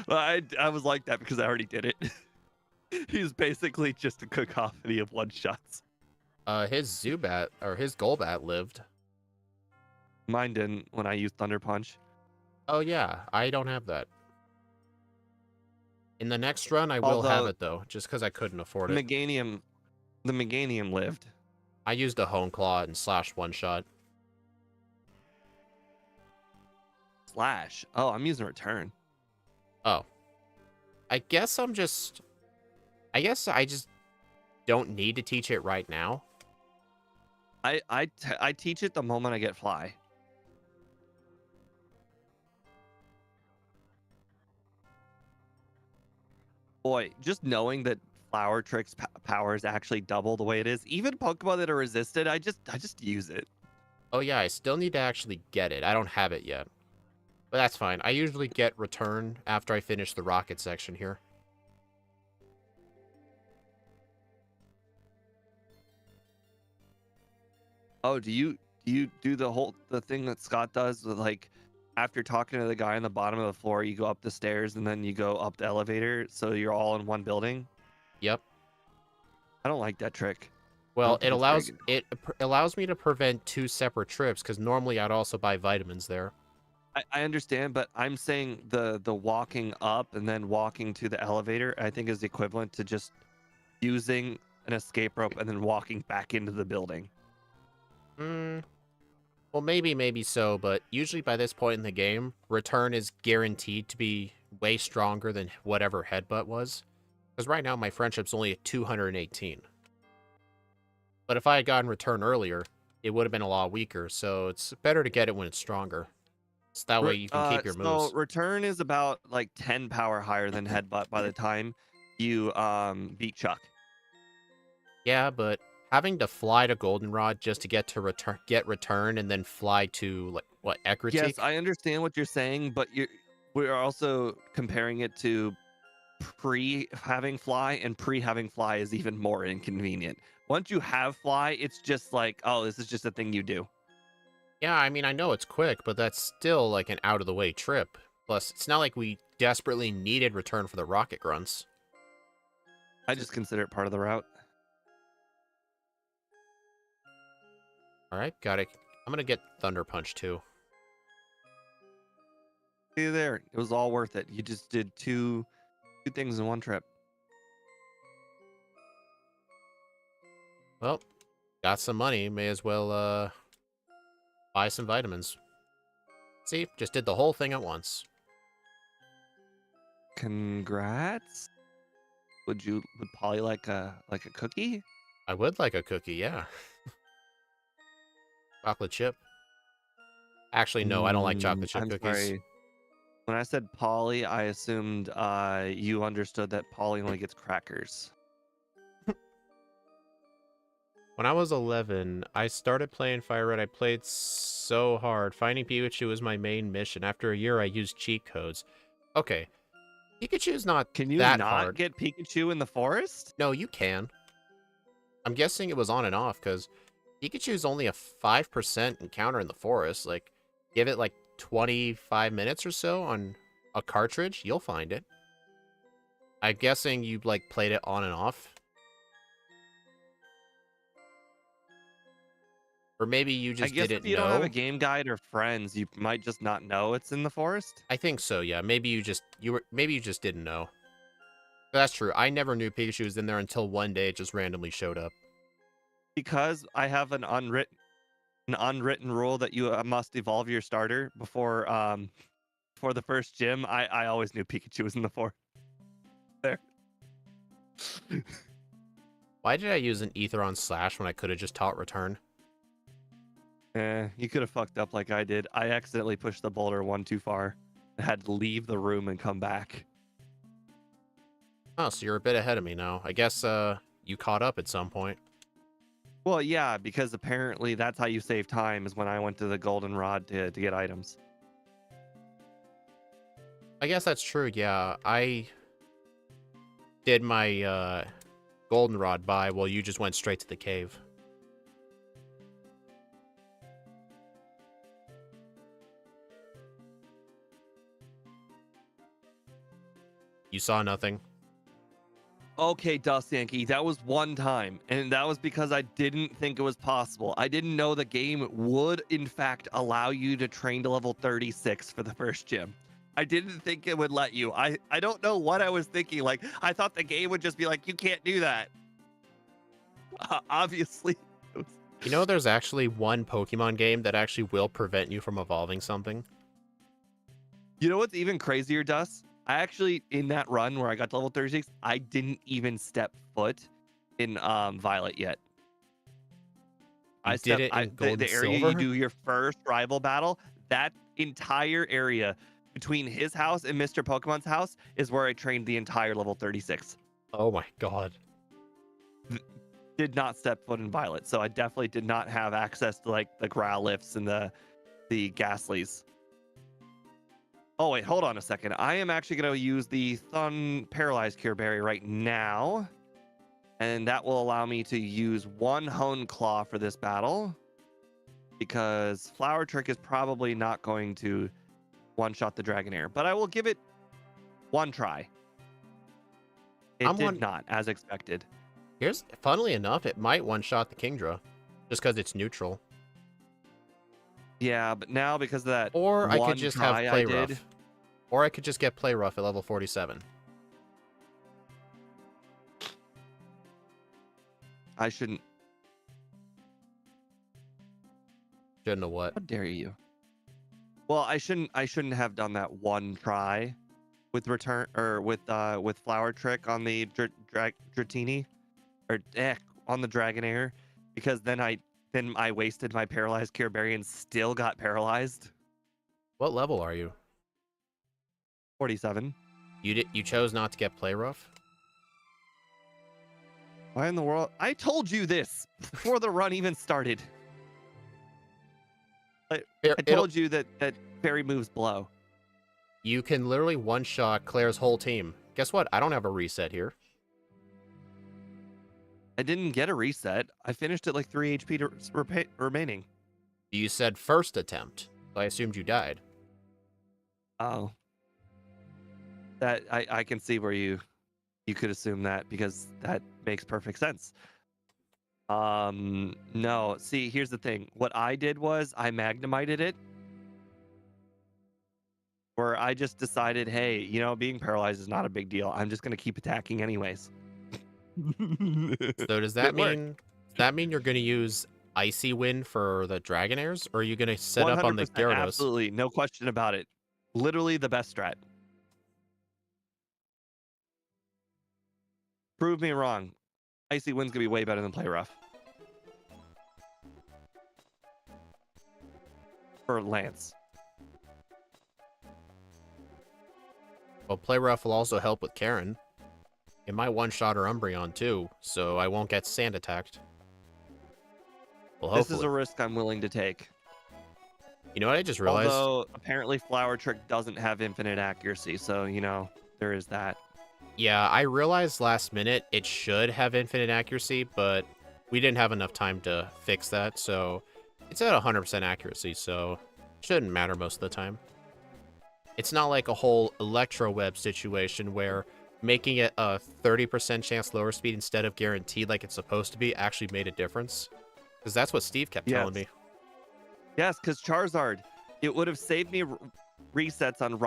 Well, I was like that because I already did it. He's basically just a cacophony of one shots. His Zubat, or his Golbat lived. Mine didn't when I used Thunder Punch. Oh, yeah, I don't have that. In the next run, I will have Although it, though, just because I couldn't afford the it. Meganium lived. I used a Hone Claw and slash one-shot. Slash. Oh, I'm using return. Oh. I guess I just don't need to teach it right now. I teach it the moment I get fly. Boy, just knowing that Flower Trick's power is actually double the way it is, even Pokemon that are resisted, I just use it. Oh, yeah, I still need to actually get it. I don't have it yet. But that's fine. I usually get return after I finish the rocket section here. Oh, do you do the thing that Scott does with like after talking to the guy on the bottom of the floor, you go up the stairs and then you go up the elevator so you're all in one building? Yep. I don't like that trick. I Well, don't think it's very good. it allows me to prevent 2 separate trips because normally I'd also buy vitamins there. I understand, but I'm saying the walking up and then walking to the elevator, I think is equivalent to just using an escape rope and then walking back into the building. Well, maybe so, but usually by this point in the game, return is guaranteed to be way stronger than whatever headbutt was. Because right now my friendship's only at 218. But if I had gotten return earlier, it would have been a lot weaker, so it's better to get it when it's stronger. So that way you can keep your So moves. return is about like 10 power higher than headbutt by the time you beat Chuck. Yeah, but having to fly to Goldenrod just to get return and then fly to like what Yes, Ekritik? I understand what you're saying, but we're also comparing it to pre having fly, and pre having fly is even more inconvenient. Once you have fly, it's just like, oh, this is just a thing you do. Yeah, I mean, I know it's quick, but that's still like an out of the way trip. Plus, it's not like we desperately needed return for the rocket grunts. I just consider it part of the route. All right, got it. I'm gonna get Thunder Punch too. See you there. It was all worth it. You just did two things in one trip. Well, got some money. May as well buy some vitamins. See, just did the whole thing at once. Congrats. Would Polly like a cookie? I would like a cookie, yeah. Chocolate chip. Actually, no, I don't like chocolate chip I'm cookies. sorry. When I said Polly, I assumed you understood that Polly only gets crackers. When I was 11, I started playing Fire Red. I played so hard. Finding Pikachu was my main mission. After a year, I used cheat codes. Okay, Pikachu's not Can you that not hard. get Pikachu in the forest? No, you can. I'm guessing it was on and off, because Pikachu's only a 5% encounter in the forest. Like, give it like 25 minutes or so on a cartridge, you'll find it. I'm guessing you like played it on and off. Or maybe you I just guess didn't if you don't have a know. game guide or friends, you might just not know it's in the forest. I think so, yeah. Maybe you just didn't know. That's true. I never knew Pikachu was in there until one day it just randomly showed up. Because I have an unwritten rule that you must evolve your starter before the first gym. I always knew Pikachu was in the forest. There. Why did I use an Aetheron Slash when I could have just taught Return? You could have fucked up like I did. I accidentally pushed the boulder one too far. I had to leave the room and come back. Oh, so you're a bit ahead of me now. I guess you caught up at some point. Well, yeah, because apparently that's how you save time is when I went to the goldenrod to get items. I guess that's true, yeah. I did my goldenrod by while you just went straight to the cave. You saw nothing? Okay, Dust Yankee, that was one time, and that was because I didn't think it was possible. I didn't know the game would, in fact, allow you to train to level 36 for the first gym. I didn't think it would let you. I don't know what I was thinking. Like, I thought the game would just be like, you can't do that. Obviously. You know, there's actually one Pokemon game that actually will prevent you from evolving something. You know what's even crazier, Dust? I actually, in that run where I got to level 36, I didn't even step foot in Violet yet. You did it in Gold and the area you Silver? do your first rival battle, that entire area between his house and Mr. Pokemon's house is where I trained the entire level 36. Oh my god. Did not step foot in Violet, so I definitely did not have access to like the Growlithes and the Ghastlies. Oh wait, hold on a second. I am actually going to use the Paralyzed Cure Berry right now, and that will allow me to use one Hone Claw for this battle, because Flower Trick is probably not going to one-shot the Dragonair, but I will give it one try. It did not, as expected. Funnily enough, it might one-shot the Kingdra, just because it's neutral. Yeah, but now because of that or I one could just try have Play I did, Rough. Or I could just get Play Rough at level 47. I shouldn't. Shouldn't know what. How dare you? Well, I shouldn't have done that one try with return or with Flower Trick on the Dratini or on the Dragonair, because then I wasted my Paralyzed Cure Berry and still got paralyzed. What level are you? 47. You chose not to get Play Rough? Why in the world? I told you this before the run even started. I told you that fairy moves blow. You can literally one-shot Claire's whole team. Guess what? I don't have a reset here. I didn't get a reset. I finished at like 3 HP remaining. You said first attempt, so I assumed you died. Oh, that I can see where you could assume that because that makes perfect sense. No. See, here's the thing. What I did was I magnemited it, where I just decided, hey, being paralyzed is not a big deal. I'm just gonna keep attacking anyways. So does It that worked. mean you're gonna use Icy Wind for the Dragonairs, or are you gonna set up on the 100%, Gyarados? absolutely, no question about it. Literally the best strat. Prove me wrong. Icy Wind's gonna be way better than Play Rough for Lance. Well, Play Rough will also help with Karen. It might one-shot her Umbreon too, so I won't get sand attacked. Well, This is hopefully. a risk I'm willing to take. You know what I just realized? Although apparently Flower Trick doesn't have infinite accuracy, so there is that. Yeah, I realized last minute it should have infinite accuracy, but we didn't have enough time to fix that, so it's at 100% accuracy, so it shouldn't matter most of the time. It's not like a whole Electro Web situation where making it a 30% chance lower speed instead of guaranteed like it's supposed to be actually made a difference. Because that's what Steve kept Yes. telling me. Yes, because Charizard, it would have saved me resets on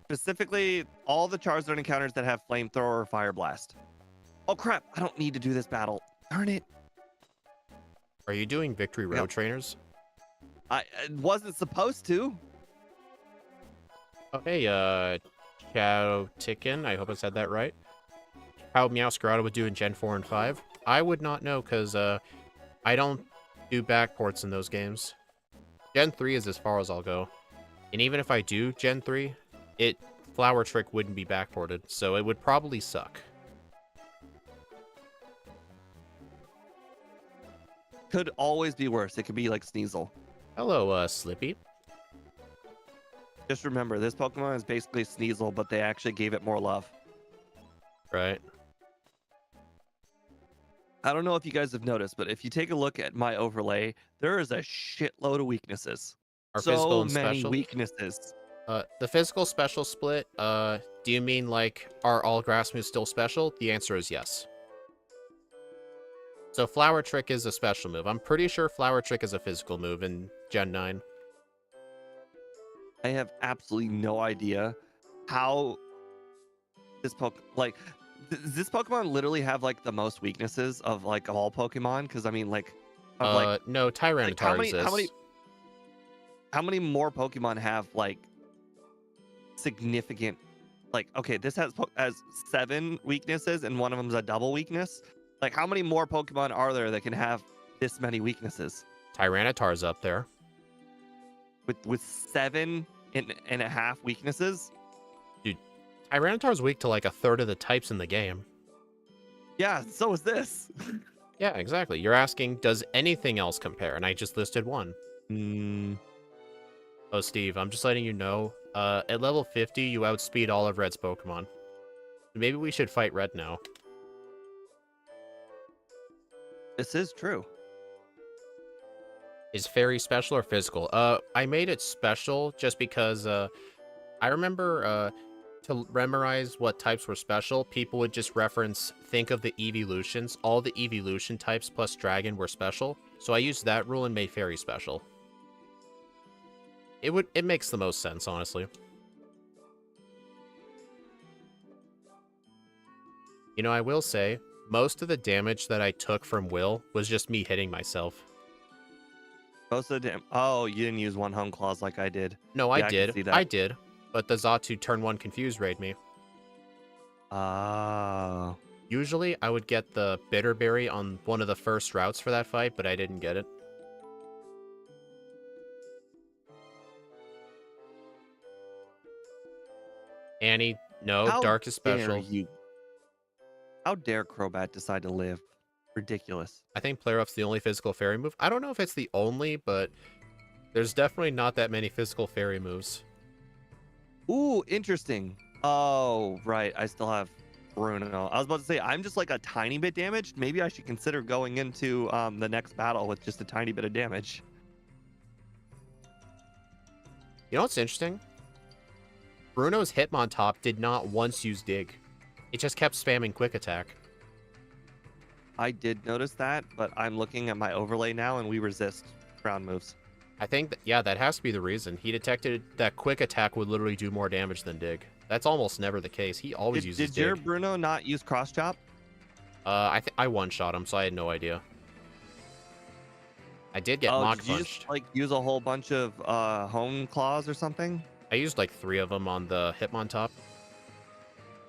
specifically all the Charizard encounters that have Flamethrower or Fire Blast. Oh crap, I don't need to do this battle. Darn it. Are you doing Victory Road Trainers? I wasn't supposed to. Oh, hey, Chow Ticken. I hope I said that right. How Meowscarada would do in Gen 4 and 5? I would not know, because I don't do backports in those games. Gen 3 is as far as I'll go. And even if I do Gen 3, Flower Trick wouldn't be backported, so it would probably suck. Could always be worse. It could be like Sneasel. Hello, Slippy. Just remember, this Pokemon is basically Sneasel, but they actually gave it more love. Right. I don't know if you guys have noticed, but if you take a look at my overlay, there is a shitload of weaknesses. Our physical So and many special? weaknesses. The physical special split, do you mean like, are all grass moves still special? The answer is yes. So Flower Trick is a special move. I'm pretty sure Flower Trick is a physical move in Gen 9. I have absolutely no idea how this does this Pokemon literally have like the most weaknesses of like all Pokemon? Because I mean, No, Tyranitar how exists. many more Pokemon have like significant, like, okay, this has 7 weaknesses and one of them's a double weakness. Like, how many more Pokemon are there that can have this many weaknesses Tyranitar's up there. with 7.5 weaknesses? Dude, Tyranitar's weak to like a third of the types in the game. Yeah, so is this. Yeah, exactly. You're asking, does anything else compare? And I just listed one. Oh, Steve, I'm just letting you know, at level 50, you outspeed all of Red's Pokemon. Maybe we should fight Red now. This is true. Is Fairy special or physical? I made it special just because, I remember, to memorize what types were special, people would just reference, think of the evolutions. All the evolution types plus Dragon were special. So I used that rule and made Fairy special. It makes the most sense, honestly. You know, I will say, most of the damage that I took from Will was just me hitting myself. Most of the damn. Oh, you didn't use one home clause like I did. No, I Yeah, I can did. see that. I did. But the Zatu turn 1 confused raid me. Oh. Usually, I would get the Bitterberry on one of the first routes for that fight, but I didn't get it. Annie, no, How Dark is special. How dare Crobat decide to live? Ridiculous. I think Play Rough's the only physical fairy move. I don't know if it's the only, but there's definitely not that many physical fairy moves. Ooh, interesting. Oh, right. I still have Bruno. I was about to say I'm just like a tiny bit damaged. Maybe I should consider going into the next battle with just a tiny bit of damage. You know what's interesting? Bruno's Hitmontop did not once use Dig. It just kept spamming Quick Attack. I did notice that, but I'm looking at my overlay now and we resist ground moves. I think, yeah, that has to be the reason. He detected that Quick Attack would literally do more damage than Dig. That's almost never the case. He always uses Dig. Did your Bruno not use Cross Chop? I one-shot him, so I had no idea. I did get Mach Did you Punched. just, like, use a whole bunch of Hone Claws or something? I used like 3 of them on the Hitmontop.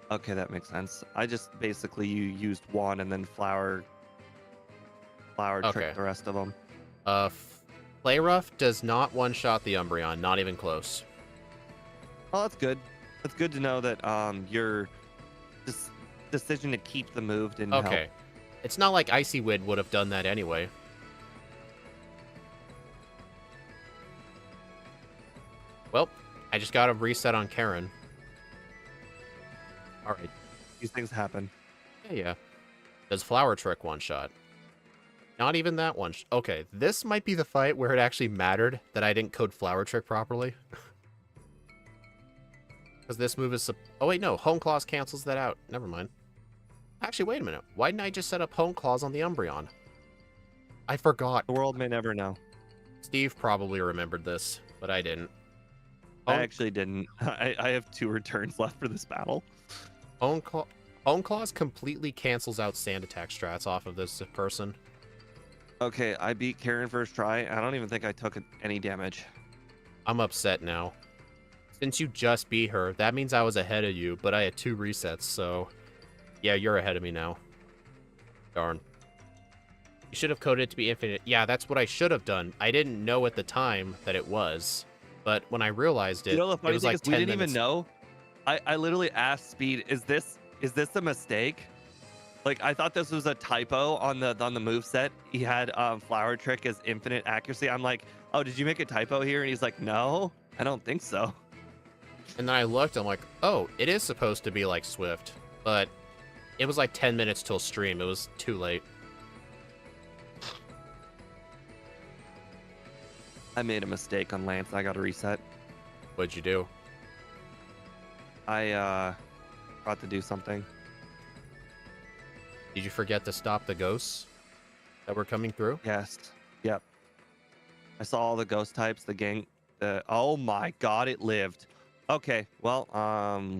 Okay, that makes sense. I just basically used one and then flower tricked the rest of them. Play Rough does not one-shot the Umbreon, not even close. Oh, that's good. That's good to know that your decision to keep the move didn't help. Okay. It's not like Icy Wind would have done that anyway. Well, I just got a reset on Karen. Alright. These things happen. Yeah. Does Flower Trick one-shot? Not even that one. Okay, this might be the fight where it actually mattered that I didn't code Flower Trick properly. Because this move is... Oh, wait, no. Hone Claws cancels that out. Never mind. Actually, wait a minute. Why didn't I just set up Hone Claws on the Umbreon? I forgot. The world may never know. Steve probably remembered this, but I didn't. I actually didn't. I have 2 returns left for this battle. Hone Claws completely cancels out Sand Attack strats off of this person. Okay, I beat Karen first try. I don't even think I took any damage. I'm upset now. Since you just beat her, that means I was ahead of you, but I had 2 resets, so... Yeah, you're ahead of me now. Darn. You should have coded it to be infinite. Yeah, that's what I should have done. I didn't know at the time that it was. But when I realized it, you know, the funny it was thing like is 10 we didn't minutes. even know. I literally asked Speed, is this a mistake? Like, I thought this was a typo on the moveset. He had Flower Trick as infinite accuracy. I'm like, oh, did you make a typo here? And he's like, no, I don't think so. And then I looked, I'm like, oh, it is supposed to be like Swift. But it was like 10 minutes till stream. It was too late. I made a mistake on Lance. I got to reset. What'd you do? I forgot to do something. Did you forget to stop the ghosts that were coming through? Yes. Yep. I saw all the ghost types, the gang. Oh my god, it lived. Okay, well,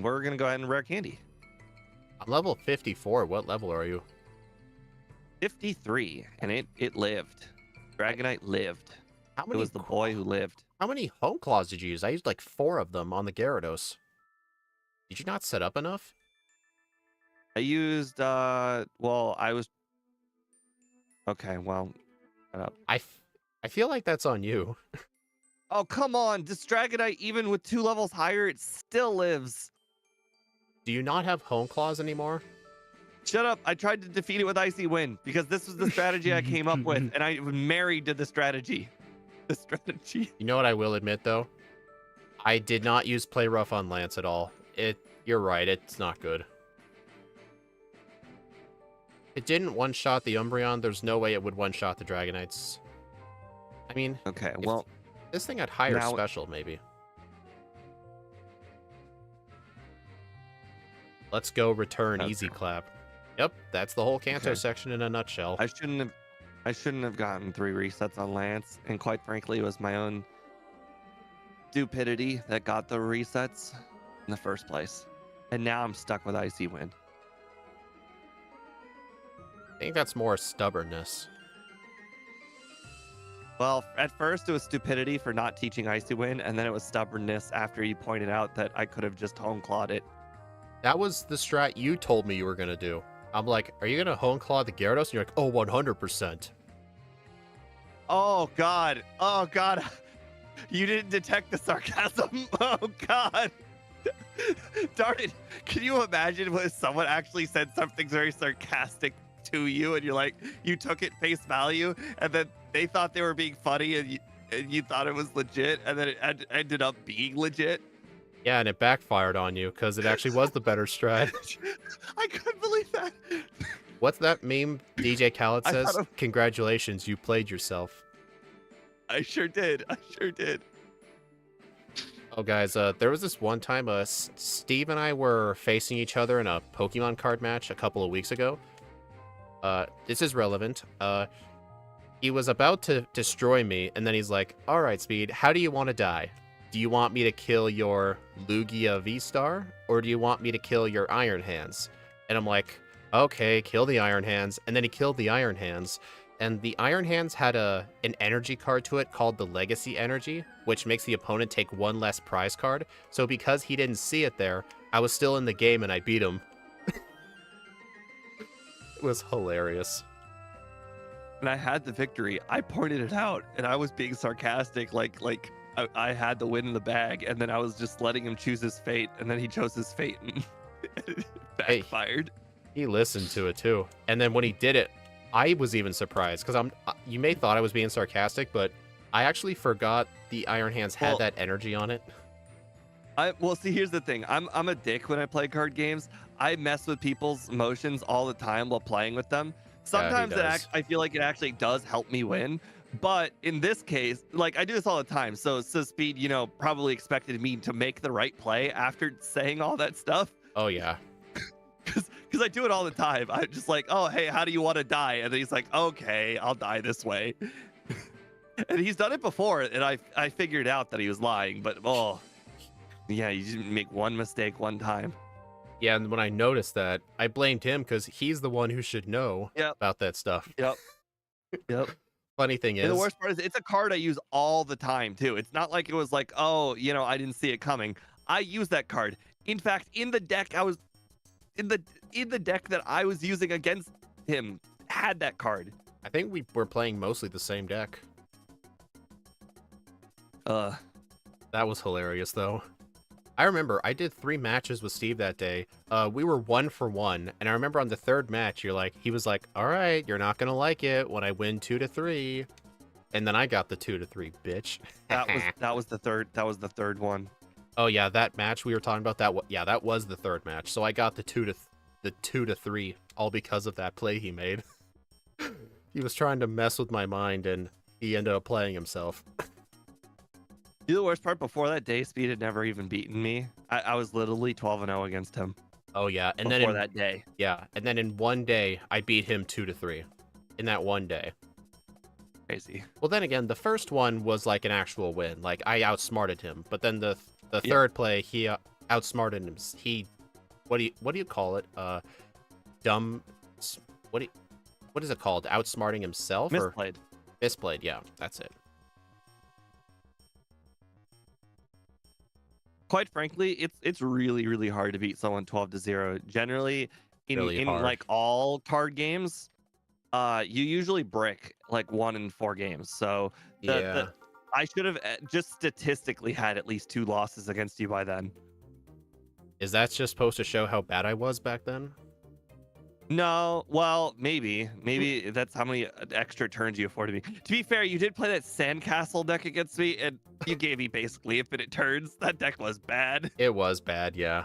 we're gonna go ahead and rare candy. I'm level 54. What level are you? 53, and it lived. Dragonite lived. How It many? was the boy who lived. How many Hone Claws did you use? I used like 4 of them on the Gyarados. Did you not set up enough? I used well, I was okay, well, shut up. I feel like that's on you. Oh, come on. This Dragonite, even with 2 levels higher, it still lives. Do you not have Hone Claws anymore? Shut up. I tried to defeat it with Icy Wind because this was the strategy I came up with, and I was married to the strategy. The strategy. You know what I will admit, though? I did not use Play Rough on Lance at all. You're right, it's not good. It didn't one-shot the Umbreon, there's no way it would one-shot the Dragonites. I mean... Okay, well... This thing had higher special, maybe. Let's go return Easy Clap. Yep, that's the whole Kanto section in a nutshell. I shouldn't have gotten 3 resets on Lance, and quite frankly, it was my own stupidity that got the resets in the first place. And now I'm stuck with Icy Wind. I think that's more stubbornness. Well, at first it was stupidity for not teaching Icy Wind, and then it was stubbornness after you pointed out that I could have just Hone Clawed it. That was the strat you told me you were going to do. I'm like, are you going to Hone Claw the Gyarados? And you're like, oh, 100%. Oh, God. Oh, God. You didn't detect the sarcasm. Oh, God. Darn it. Can you imagine when someone actually said something very sarcastic to you and you're like, you took it face value and then they thought they were being funny and you thought it was legit and then it ended up being legit? Yeah, and it backfired on you because it actually was the better strat. I couldn't believe that. What's that meme DJ Khaled I thought says? Congratulations, you played yourself. I sure did. I sure did. Oh, guys, there was this one time Steve and I were facing each other in a Pokemon card match a couple of weeks ago. This is relevant. He was about to destroy me, and then he's like, all right, Speed, how do you want to die? Do you want me to kill your Lugia V-Star, or do you want me to kill your Iron Hands? And I'm like, okay, kill the Iron Hands. And then he killed the Iron Hands, and the Iron Hands had an energy card to it called the Legacy Energy, which makes the opponent take one less prize card. So because he didn't see it there, I was still in the game and I beat him. It was hilarious. And I had the victory. I pointed it out, and I was being sarcastic, like I had the win in the bag, and then I was just letting him choose his fate, and then he chose his fate, and it backfired. Hey, he listened to it too, and then when he did it, I was even surprised because you may thought I was being sarcastic, but I actually forgot the Iron Hands had that energy on it. Well, see, here's the thing. I'm a dick when I play card games. I mess with people's emotions all the time while playing with them. Sometimes I feel like it actually does help me win. But in this case, like I do this all the time. So Speed, probably expected me to make the right play after saying all that stuff. Oh yeah. Because I do it all the time. I'm just like, oh, hey, how do you want to die? And then he's like, okay, I'll die this way. And he's done it before, and I figured out that he was lying. But yeah, you didn't make one mistake one time. Yeah, and when I noticed that, I blamed him because he's the one who should know about that stuff. Yep. Funny thing is, and the worst part is it's a card I use all the time too. It's not like it was like, oh, I didn't see it coming. I use that card. In fact, in the deck in the deck that I was using against him had that card. I think we were playing mostly the same deck. That was hilarious though. I remember I did 3 matches with Steve that day. We were 1 for 1, and I remember on the 3rd match, he was like, all right, you're not gonna like it when I win 2-3. And then I got the 2-3, bitch. that was the third one. Oh yeah, that match we were talking about, that was the 3rd match. So I got the 2-3, all because of that play he made. He was trying to mess with my mind, and he ended up playing himself. The worst part, before that day, Speed had never even beaten me. I was literally 12-0 against him. Oh yeah, and before that day. Yeah, and then in one day, I beat him 2-3. In that one day. Crazy. Well, then again, the first one was like an actual win. Like I outsmarted him, but then the third play, he outsmarted him. What do you call it? Dumb. What is it called? Outsmarting himself? Misplayed. Misplayed. Yeah, that's it. Quite frankly, it's really, really hard to beat someone 12-0. Generally, in like all card games, you usually brick like 1 in 4 games. So I should have just statistically had at least 2 losses against you by then. Is that just supposed to show how bad I was back then? No, well, maybe that's how many extra turns you afforded me. To be fair, you did play that Sandcastle deck against me, and you gave me basically infinite turns. That deck was bad. It was bad, yeah.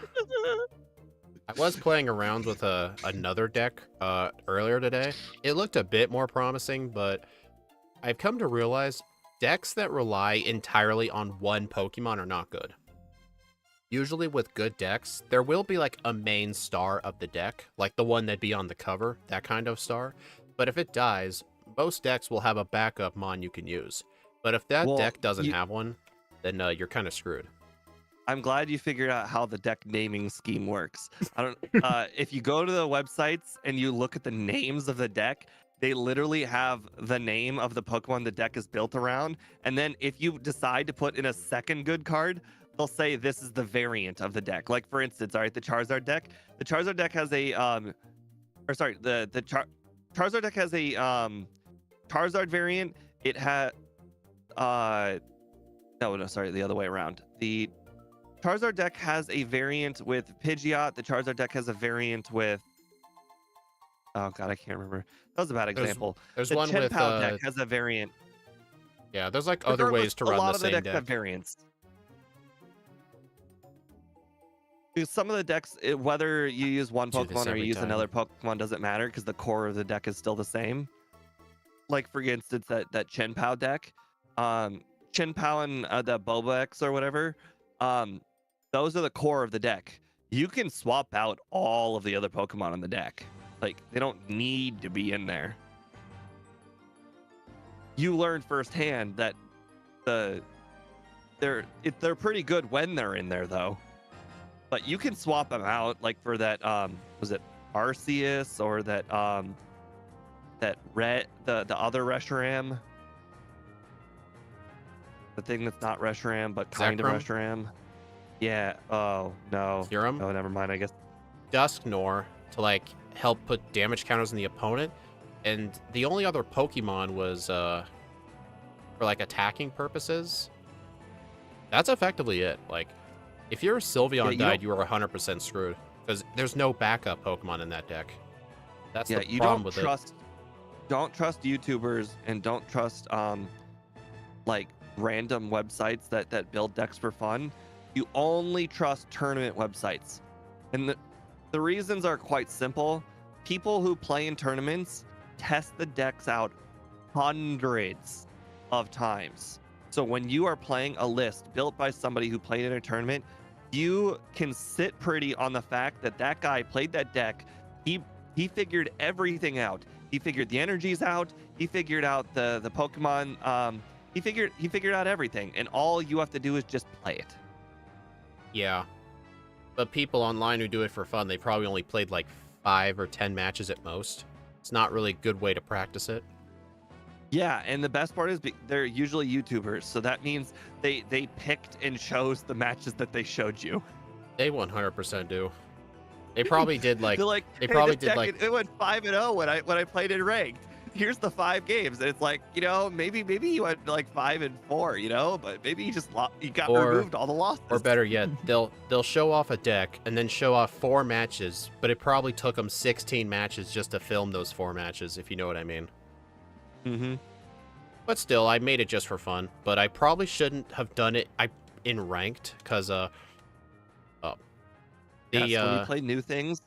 I was playing around with another deck earlier today. It looked a bit more promising, but I've come to realize decks that rely entirely on one Pokemon are not good. Usually with good decks, there will be like a main star of the deck, like the one that'd be on the cover, that kind of star. But if it dies, most decks will have a backup mon you can use. But if that deck doesn't have one, then you're kind of screwed. I'm glad you figured out how the deck naming scheme works. I don't. If you go to the websites and you look at the names of the deck, they literally have the name of the Pokemon the deck is built around. And then if you decide to put in a second good card, they'll say this is the variant of the deck. Like for instance, all right, the Charizard deck. The Charizard deck has a Charizard deck has a Charizard variant. It had no, sorry, the other way around. The Charizard deck has a variant with Pidgeot. The Charizard deck has a variant with oh god, I can't remember. That was a bad example. There's the one Chen with Pao deck has a variant. Yeah, there's like other ways to run the same deck. Have variants. Because some of the decks, whether you use one Do this Pokemon or you every use time. another Pokemon doesn't matter because the core of the deck is still the same. Like for instance, that Chenpao deck, um, Chenpao and the Boba or whatever, um, those are the core of the deck. You can swap out all of the other Pokemon on the deck. Like they don't need to be in there. You learn firsthand that the they're pretty good when they're in there though. But you can swap them out, like for that was it Arceus or that red the other Reshiram, the thing that's not Reshiram but kind of Zekrom, Reshiram. Yeah. Oh no. Kyurem, Oh, never mind. I guess. Dusknoir to like help put damage counters on the opponent, and the only other Pokemon was for like attacking purposes. That's effectively it. Like, if your Yeah. Sylveon You died, don't. you were 100% screwed because there's no backup Pokemon in that deck. That's Yeah. the You problem don't with it. trust. Don't trust YouTubers and don't trust like random websites that build decks for fun. You only trust tournament websites. And the reasons are quite simple. People who play in tournaments test the decks out hundreds of times. So when you are playing a list built by somebody who played in a tournament, you can sit pretty on the fact that that guy played that deck. He figured everything out. He figured the energies out. He figured out the Pokemon. He figured out everything, and all you have to do is just play it. Yeah, but people online who do it for fun, they probably only played like 5 or 10 matches at most. It's not really a good way to practice it. Yeah, and the best part is they're usually YouTubers, so that means they picked and chose the matches that they showed you. They 100% do. They probably did like They're like, they hey, probably this did deck like it went 5-0 when I played in ranked. Here's the 5 games, and it's like, maybe you went like 5-4, but maybe you got or removed all the losses. or better yet, they'll show off a deck and then show off 4 matches, but it probably took them 16 matches just to film those 4 matches, if you know what I mean. Mm-hmm. But still, I made it just for fun. But I probably shouldn't have done it in ranked, because Yes, the when you play new things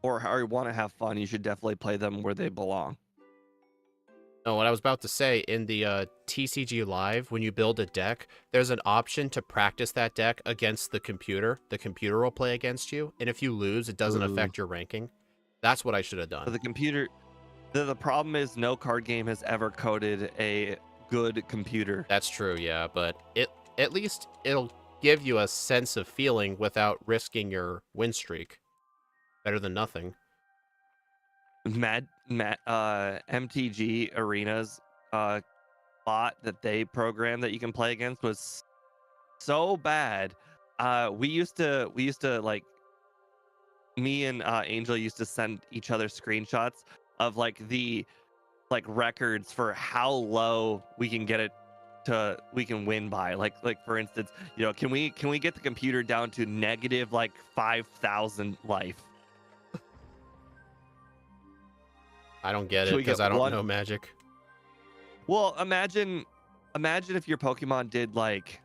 or how you want to have fun, you should definitely play them where they belong. no, what I was about to say, in the TCG Live, when you build a deck, there's an option to practice that deck against the computer. The computer will play against you, and if you lose, it doesn't Ooh. affect your ranking. That's what I should have So done. the computer, the problem is no card game has ever coded a good computer. That's true, yeah, but at least it'll give you a sense of feeling without risking your win streak. Better than nothing. MTG Arena's bot that they programmed that you can play against was so bad. We used to like me and Angel used to send each other screenshots of like the like records for how low we can get it to we can win by. Like for instance, can we get the computer down to negative like 5,000 life? I don't get Can it we because get I don't one? know Magic. Well, imagine if your Pokemon did like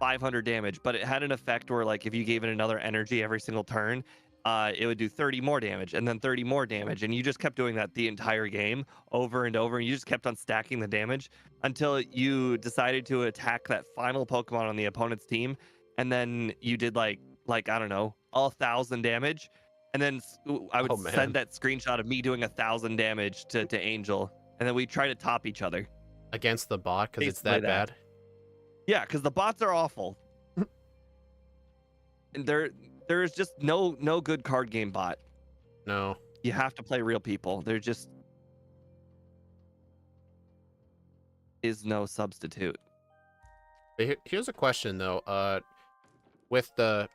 500 damage, but it had an effect where like if you gave it another energy every single turn, it would do 30 more damage and then 30 more damage, and you just kept doing that the entire game over and over, and you just kept on stacking the damage until you decided to attack that final Pokemon on the opponent's team, and then you did like I don't know 1,000 damage, and then I would Oh send man. that screenshot of me doing 1,000 damage to Angel, and then we try to top each other. Against the bot because it's Basically that that. bad? Yeah, because the bots are awful. And there's just no good card game bot. No. You have to play real people. There just is no substitute. But here's a question though. With the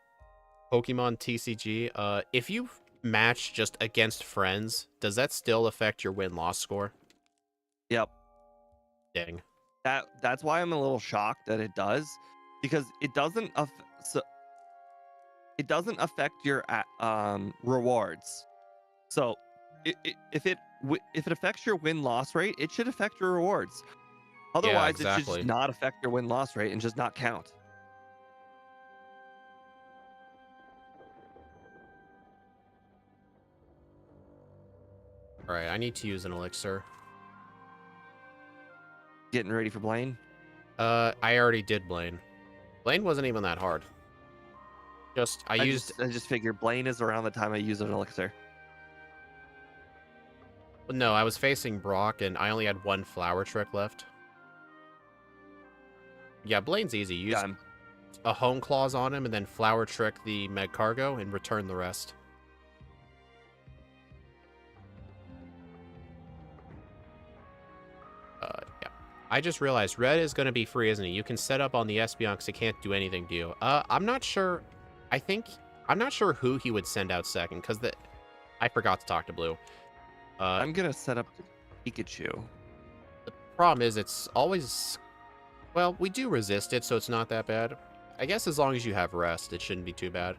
Pokemon TCG, if you match just against friends, does that still affect your win-loss score? Yep. Dang. That's why I'm a little shocked that it does, because it doesn't affect your rewards. So if it affects your win loss rate, it should affect your rewards. Yeah, Otherwise, it should just exactly. not affect your win loss rate and just not count. Alright, I need to use an elixir. Getting ready for Blaine. I already did Blaine. Blaine wasn't even that hard. I used... I just figured Blaine is around the time I use an elixir. No, I was facing Brock, and I only had one flower trick left. Yeah, Blaine's easy. Use a home clause on him, and then flower trick the Meg Cargo, and return the rest. Yeah. I just realized red is going to be free, isn't it? You can set up on the Espeon because it can't do anything to you. I'm not sure. I'm not sure who he would send out second because I forgot to talk to Blue. I'm gonna set up Pikachu. The problem is it's always, well, we do resist it, so it's not that bad. I guess as long as you have rest, it shouldn't be too bad.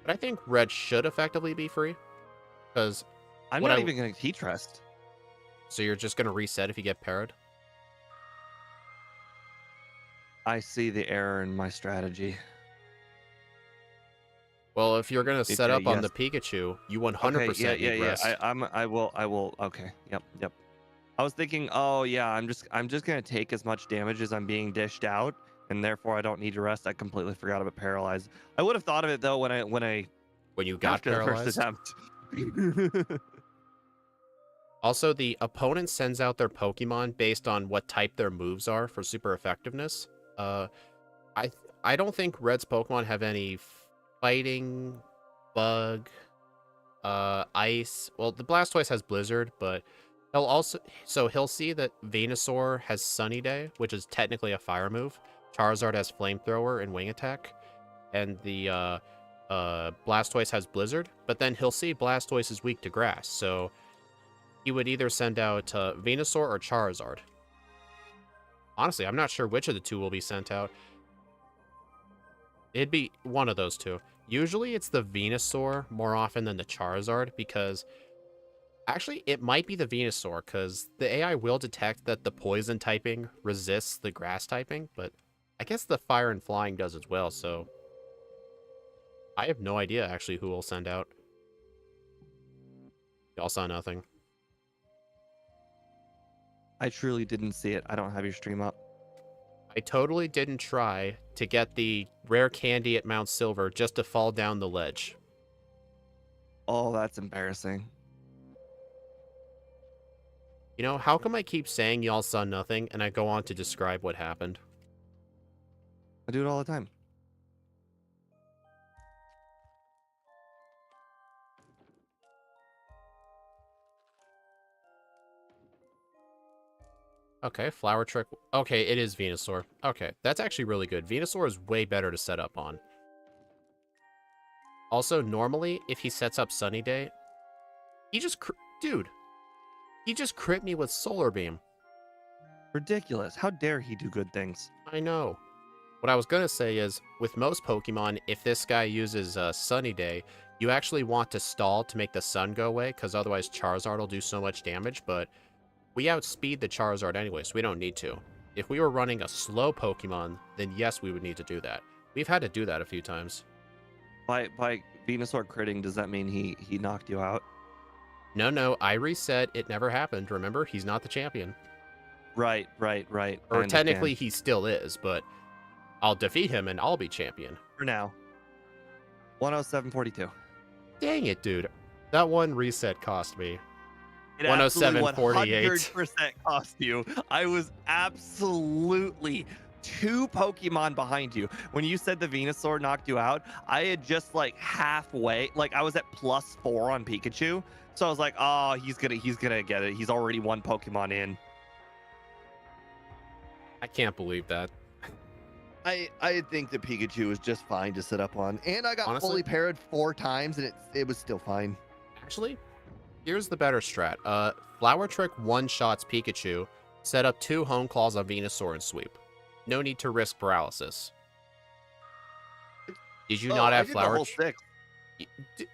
But I think red should effectively be free because I'm not even gonna teach rest. So you're just gonna reset if you get parried? I see the error in my strategy. Well, if you're gonna set up on the Pikachu, you 100% need rest. I will. Okay. Yep. I was thinking, oh yeah, I'm just gonna take as much damage as I'm being dished out, and therefore I don't need to rest. I completely forgot about paralyzed. I would have thought of it though when you got paralyzed. The first attempt. Also, the opponent sends out their Pokemon based on what type their moves are for super effectiveness. I don't think Red's Pokemon have any fighting, bug, ice. Well, the Blastoise has Blizzard, but he'll see that Venusaur has Sunny Day, which is technically a fire move. Charizard has Flamethrower and Wing Attack, and the Blastoise has Blizzard. But then he'll see Blastoise is weak to Grass, so he would either send out Venusaur or Charizard. Honestly, I'm not sure which of the two will be sent out. It'd be one of those two. Usually it's the Venusaur more often than the Charizard because... Actually, it might be the Venusaur because the AI will detect that the poison typing resists the grass typing, but I guess the fire and flying does as well, so... I have no idea actually who will send out. Y'all saw nothing. I truly didn't see it. I don't have your stream up. I totally didn't try to get the rare candy at Mount Silver just to fall down the ledge. Oh, that's embarrassing. You know, how come I keep saying y'all saw nothing and I go on to describe what happened? I do it all the time. Okay, Flower Trick. Okay, it is Venusaur. Okay, that's actually really good. Venusaur is way better to set up on. Also, normally, if he sets up Sunny Day, he just... Dude, he just crit me with Solar Beam. Ridiculous. How dare he do good things? I know. What I was going to say is, with most Pokemon, if this guy uses Sunny Day, you actually want to stall to make the sun go away, because otherwise Charizard will do so much damage, but we outspeed the Charizard anyway, so we don't need to. If we were running a slow Pokemon, then yes, we would need to do that. We've had to do that a few times. By Venusaur critting, does that mean he knocked you out? No, I reset. It never happened. Remember, he's not the champion. Right. Or technically he still is, but I'll defeat him and I'll be champion. For now. 107.42. Dang it, dude. That one reset cost me. It 107.48. 100% cost you. I was absolutely 2 Pokemon behind you. When you said the Venusaur knocked you out, I had just like halfway, like I was at +4 on Pikachu. So I was like, oh, he's gonna get it. He's already 1 Pokemon in. I can't believe that. I think that Pikachu was just fine to sit up on. And I got Honestly, fully parried 4 times and it was still fine. Actually, here's the better strat. Flower Trick one-shots Pikachu, set up 2 Home Claws on Venusaur and sweep. No need to risk paralysis. Did you not have Flower Trick?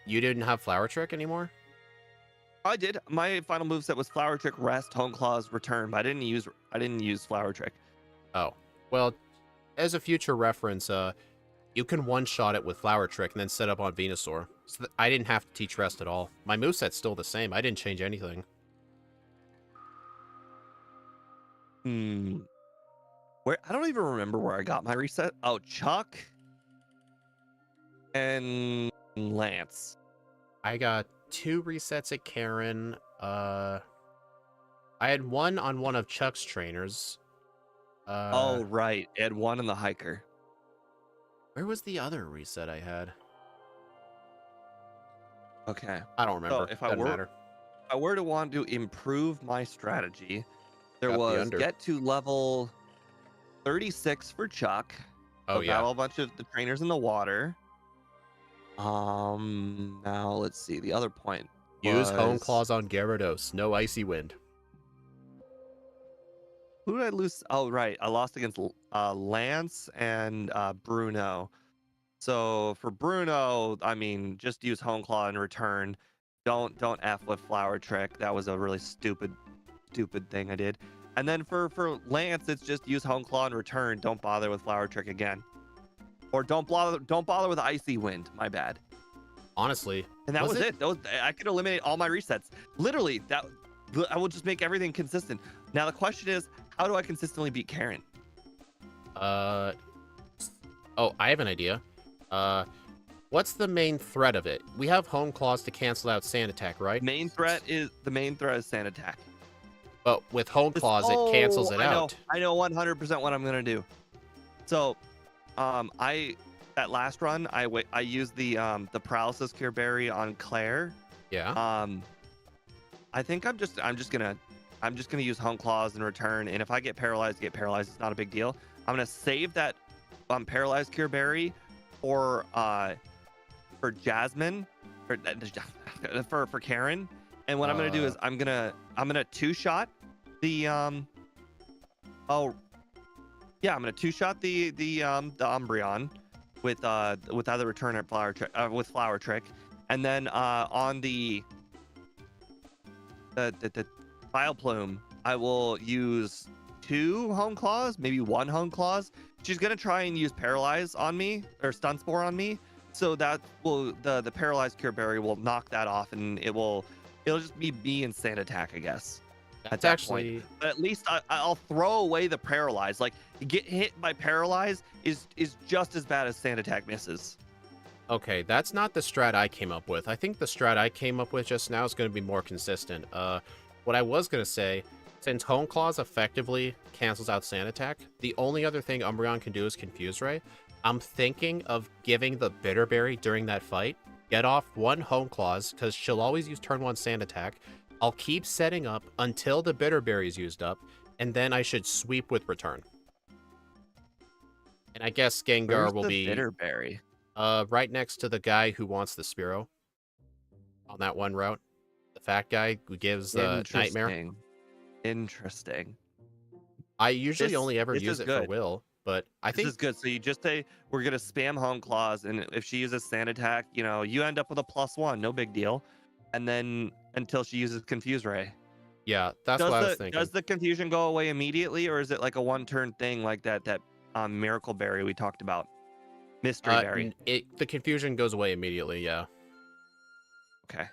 You didn't have Flower Trick anymore? I did. My final moveset was Flower Trick, Rest, Home Claws, Return, but I didn't use Flower Trick. Oh. Well, as a future reference, you can one-shot it with Flower Trick and then set up on Venusaur. So I didn't have to teach rest at all. My moveset's still the same. I didn't change anything. Hmm. Where I don't even remember where I got my reset. Oh, Chuck and Lance. I got 2 resets at Karen. I had one on one of Chuck's trainers. Oh, right. Ed one and the hiker. Where was the other reset I had? Okay. I don't So remember. if Doesn't matter. I were to want to improve my strategy, there Got the was under. get to level 36 for Chuck. Oh So yeah. battle a bunch of the trainers in the water. Now let's see. The other point Use Hone was Claws on Gyarados. No Icy Wind. who did I lose? Oh, right. I lost against Lance and Bruno. So for Bruno, I mean, just use Hone Claw in return. Don't F with Flower Trick. That was a really stupid thing I did. And then for Lance, it's just use Hone Claw in return. Don't bother with Flower Trick again. Or don't bother with Icy Wind. My bad. Honestly, And that was it. I could eliminate all my resets. Literally, that I will just make everything consistent. Now the question is, how do I consistently beat Karen? Oh, I have an idea. What's the main threat of it? We have Hone Claws to cancel out Sand Attack, right? The main threat is Sand Attack. But with Hone Claws, it cancels it out. I know 100% what I'm gonna do. So, that last run, I used the paralysis cure berry on Claire. Yeah. I think I'm just gonna use Home Claws in return, and if I get paralyzed, It's not a big deal. I'm gonna save that paralyzed cure berry for Jasmine for Karen. And what I'm gonna do is I'm gonna two-shot the oh yeah, I'm gonna two-shot the Umbreon with either return or with Flower Trick, and then on the File Plume, I will use 2 Home Claws, maybe 1 Home Claws. She's gonna try and use Paralyze on me or Stun Spore on me, so that will the Paralyzed Cure Berry will knock that off, and it'll just be me and Sand Attack, I guess. At that point, but at least I'll throw away the Paralyze. Like, get hit by Paralyze is just as bad as Sand Attack misses. Okay, that's not the strat I came up with. I think the strat I came up with just now is going to be more consistent. What I was going to say, since Hone Claws effectively cancels out Sand Attack, the only other thing Umbreon can do is Confuse Ray. I'm thinking of giving the Bitter Berry during that fight. Get off 1 Hone Claws, because she'll always use turn 1 Sand Attack. I'll keep setting up until the Bitter Berry is used up, and then I should sweep with Return. And I guess Gengar will be Bitter Berry? right next to the guy who wants the Spearow on that one route. The fat guy who gives Nightmare. Interesting. I usually only ever use it for Will, but I think this is good. So you just say we're gonna spam Home Claws, and if she uses Sand Attack, you end up with a +1, no big deal. And then until she uses Confuse Ray. Yeah, that's what I was thinking. Does the confusion go away immediately, or is it like a one-turn thing like that Miracle Berry we talked about? Mystery Berry. The confusion goes away immediately, yeah. Okay.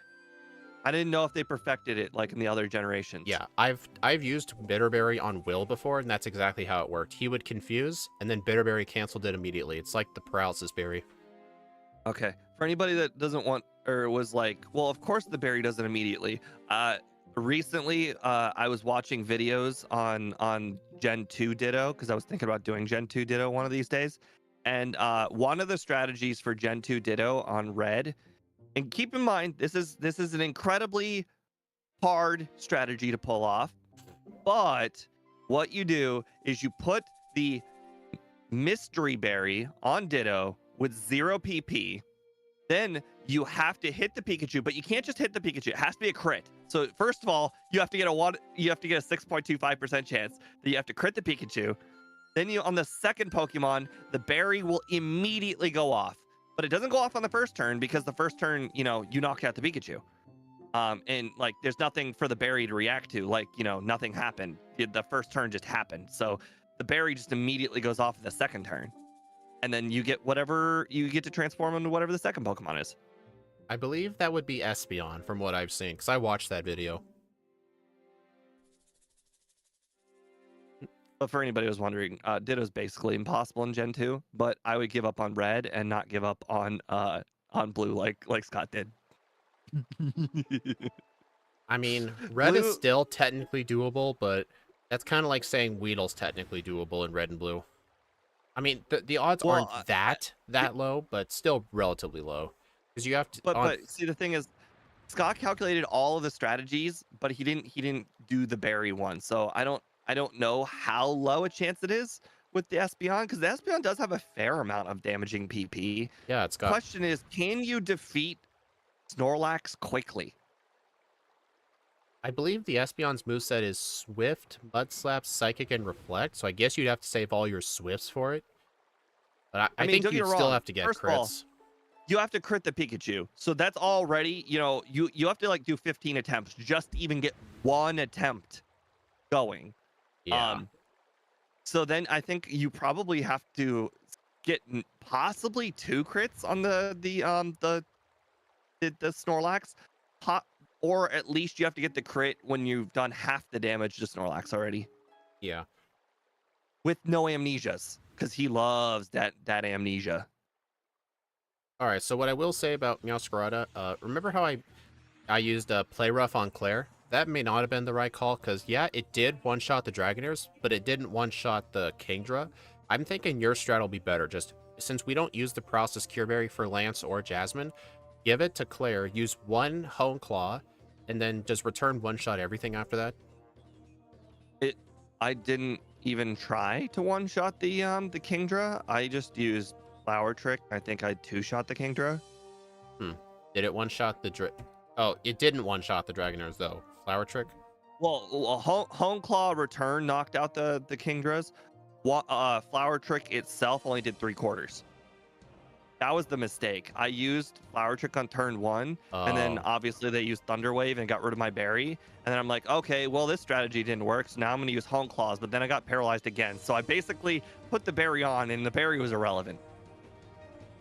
I didn't know if they perfected it like in the other generations. Yeah, I've used Bitterberry on Will before, and that's exactly how it worked. He would confuse, and then Bitterberry canceled it immediately. It's like the Paralysis Berry. Okay. For anybody that doesn't want or was like, well, of course the berry does it immediately. Recently, I was watching videos on Gen 2 Ditto because I was thinking about doing Gen 2 Ditto one of these days. And one of the strategies for Gen 2 Ditto on Red, and keep in mind, this is an incredibly hard strategy to pull off. But what you do is you put the Mystery Berry on Ditto with 0 PP. Then you have to hit the Pikachu, but you can't just hit the Pikachu. It has to be a crit. So first of all, you have to get a 6.25% chance that you have to crit the Pikachu. Then on the second Pokemon, the berry will immediately go off. But it doesn't go off on the first turn because the first turn, you knock out the Pikachu. And like there's nothing for the berry to react to. Like, nothing happened. The first turn just happened. So the berry just immediately goes off the second turn. And then you get to transform into whatever the second Pokemon is. I believe that would be Espeon from what I've seen, because I watched that video. But for anybody who's wondering, Ditto's basically impossible in Gen 2, but I would give up on red and not give up on blue like Scott did. I mean, red is Blue, still technically doable, but that's kind of like saying Weedle's technically doable in red and blue. I mean, the odds well, aren't I, that low, but still relatively low. Because you have to on but see the thing is, Scott calculated all of the strategies, but he didn't do the berry one. So I don't know how low a chance it is with the Espeon because the Espeon does have a fair amount of damaging PP. yeah, it's got. Question is, can you defeat Snorlax quickly? I believe the Espeon's moveset is Swift, Mud Slap, Psychic, and Reflect. So I guess you'd have to save all your Swifts for it. But I I mean, think don't get you'd me still wrong. have to get First of all, crits. you have to crit the Pikachu. So that's already, you have to like do 15 attempts just to even get one attempt going. Yeah, Um, so then I think you probably have to get possibly two crits on the Snorlax, po- or at least you have to get the crit when you've done half the damage to Snorlax already yeah. with no amnesias because he loves that amnesia. All right. So what I will say about Meowscarada, remember how I used Play Rough on Claire? That may not have been the right call because yeah, it did one shot the Dragonairs, but it didn't one shot the Kingdra. I'm thinking your strat will be better. Just since we don't use the Paralysis Cure Berry for Lance or Jasmine, give it to Claire. Use one Hone Claw, and then just return one shot everything after that. It I didn't even try to one shot the Kingdra. I just used Flower Trick. I think I two shot the Kingdra. Hmm. Did it one shot the Oh, it didn't one shot the Dragonairs though. Flower Trick. Well, Hone Claw return knocked out the Kingdras. Flower Trick itself only did three quarters. That was the mistake. I used Flower Trick on turn one, and then Oh. obviously they used Thunder Wave and got rid of my berry. And then I'm like, okay, well, this strategy didn't work, so now I'm going to use Hone Claws, but then I got paralyzed again. So I basically put the berry on, and the berry was irrelevant.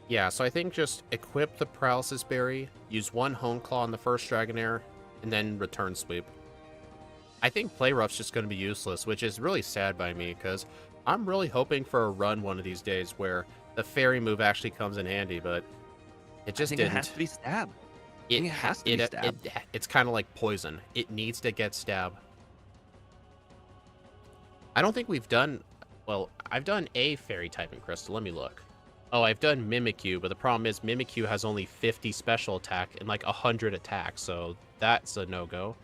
Yeah, so I think just equip the Paralysis Berry, use one Hone Claw on the first Dragonair, and then return sweep. I think Play Rough's just going to be useless, which is really sad by me, because I'm really hoping for a run one of these days where the Fairy move actually comes in handy, but it I just think it didn't. has to be Stab. I It, think it has to be Stab. it's kind of like poison. It needs to get Stab. I don't think we've done... Well, I've done a Fairy type in Crystal. Let me look. Oh, I've done Mimikyu, but the problem is Mimikyu has only 50 special attack and like 100 attack, so that's a no-go.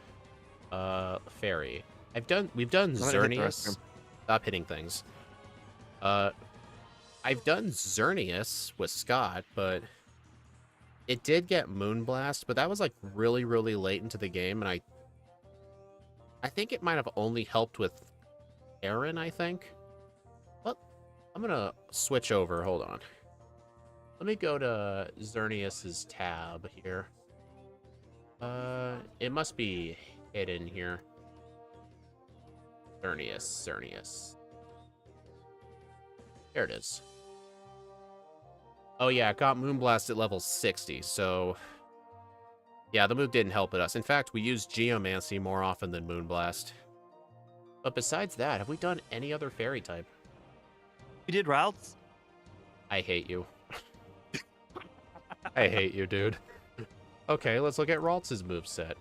Fairy. We've done I'm gonna hit the restroom. Xerneas. Stop hitting things. I've done Xerneas with Scott, but it did get Moonblast, but that was like really, really late into the game, and I think it might have only helped with Aaron, I think. But I'm gonna switch over. Hold on. Let me go to Xerneas's tab here. It must be hidden here. Xerneas. There it is. Oh yeah, it got Moonblast at level 60, so... Yeah, the move didn't help us. In fact, we use Geomancy more often than Moonblast. But besides that, have we done any other Fairy type? You did routes? I hate you. I hate you, dude. Okay, let's look at Ralts' moveset.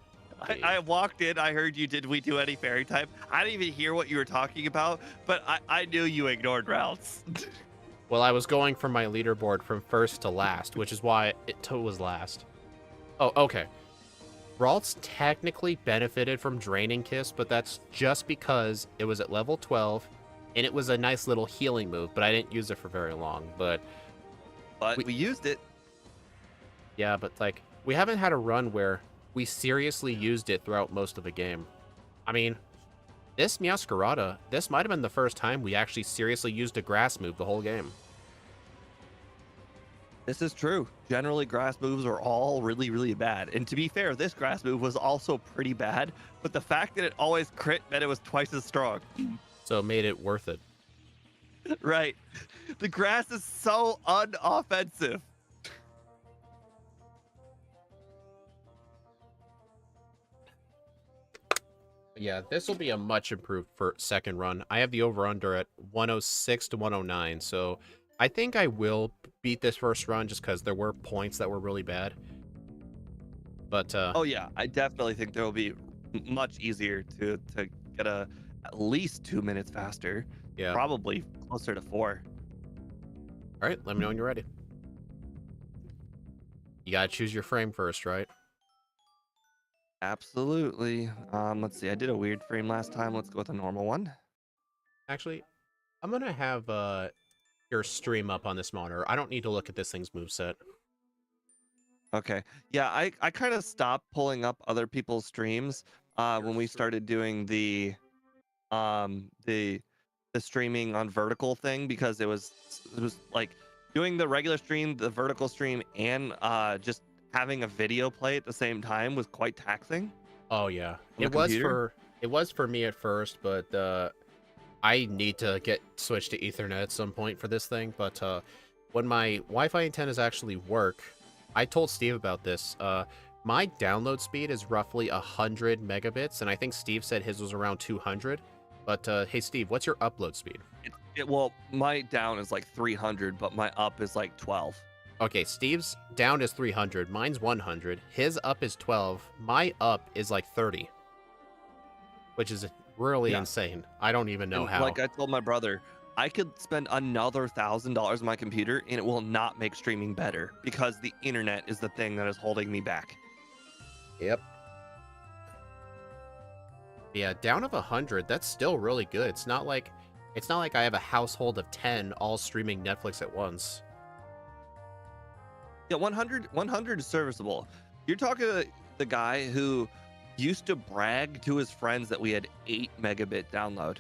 I walked in, I heard you, did we do any fairy type? I didn't even hear what you were talking about, but I knew you ignored routes. Well, I was going from my leaderboard from first to last, which is why it was last. Oh, okay. Ralts technically benefited from Draining Kiss, but that's just because it was at level 12, and it was a nice little healing move, but I didn't use it for very long. But we used it. Yeah, but like, we haven't had a run where we seriously used it throughout most of the game. I mean, this Meowscarada, this might have been the first time we actually seriously used a grass move the whole game. This is true. Generally, grass moves are all really, really bad. And to be fair, this grass move was also pretty bad, but the fact that it always crit meant it was twice as strong. So it made it worth it. Right. The grass is so unoffensive. Yeah, this will be a much improved for second run. I have the over-under at 106 to 109, so I think I will beat this first run just because there were points that were really bad. But, Oh yeah, I definitely think there will be much easier to get at least 2 minutes faster, yeah. probably closer to 4. All right, let me know when you're ready. You gotta choose your frame first, right? Absolutely. Let's see. I did a weird frame last time. Let's go with a normal one. Actually, I'm gonna have your stream up on this monitor. I don't need to look at this thing's moveset. Okay. Yeah, I kind of stopped pulling up other people's streams when we started doing um the the streaming on vertical thing because it was like doing the regular stream, the vertical stream, and just having a video play at the same time was quite taxing Oh yeah, on the computer. it was for me at first, but I need to get switched to Ethernet at some point for this thing. But when my Wi-Fi antennas actually work, I told Steve about this. My download speed is roughly 100 megabits, and I think Steve said his was around 200. But hey, Steve, what's your upload speed? Well, my down is like 300, but my up is like 12. Okay, Steve's down is 300, mine's 100, his up is 12, my up is like 30, which is really Yeah. insane. I don't even know And how. like I told my brother, I could spend another $1,000 on my computer and it will not make streaming better because the internet is the thing that is holding me back. Yep. Yeah, down of 100, that's still really good. It's not like I have a household of 10 all streaming Netflix at once. Yeah, 100 is serviceable. You're talking to the guy who used to brag to his friends that we had 8 megabit download.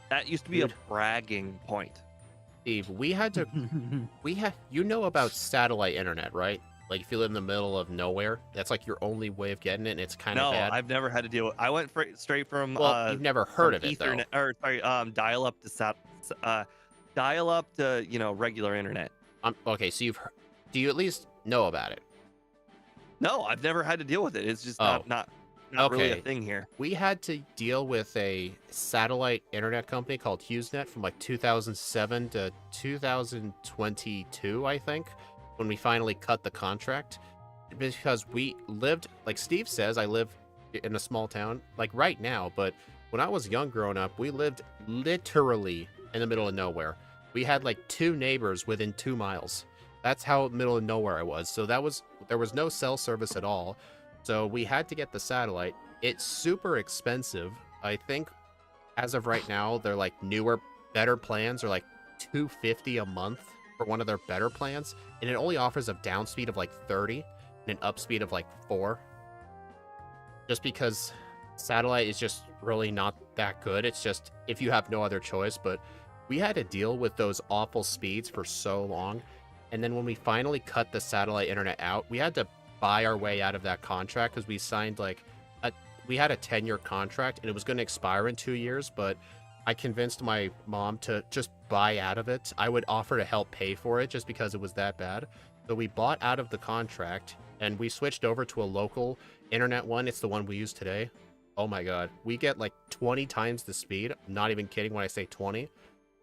That used to be Dude. a bragging point. Steve, you know about satellite internet, right? Like if you live in the middle of nowhere, that's like your only way of getting it, and it's kind of No, bad. I've never had to deal with. I went straight from Well, you've never heard of it though. Ethernet or sorry, dial up to dial up to regular internet. Okay, so do you at least know about it? No, I've never had to deal with it. It's just Oh, not really a okay. thing here. We had to deal with a satellite internet company called HughesNet from like 2007 to 2022, I think, when we finally cut the contract. Because we lived, like Steve says, I live in a small town, like right now, but when I was young growing up, we lived literally in the middle of nowhere. We had like 2 neighbors within 2 miles. That's how middle of nowhere I was. So there was no cell service at all. So we had to get the satellite. It's super expensive. I think as of right now, they're like newer, better plans are like $250 a month for one of their better plans, and it only offers a down speed of like 30 and an up speed of like 4. Just because satellite is just really not that good. It's just if you have no other choice. But we had to deal with those awful speeds for so long. And then when we finally cut the satellite internet out, we had to buy our way out of that contract because we signed we had a 10-year contract and it was going to expire in 2 years, but I convinced my mom to just buy out of it. I would offer to help pay for it just because it was that bad. So we bought out of the contract and we switched over to a local internet one. It's the one we use today. Oh my God. We get like 20 times the speed. I'm not even kidding when I say 20.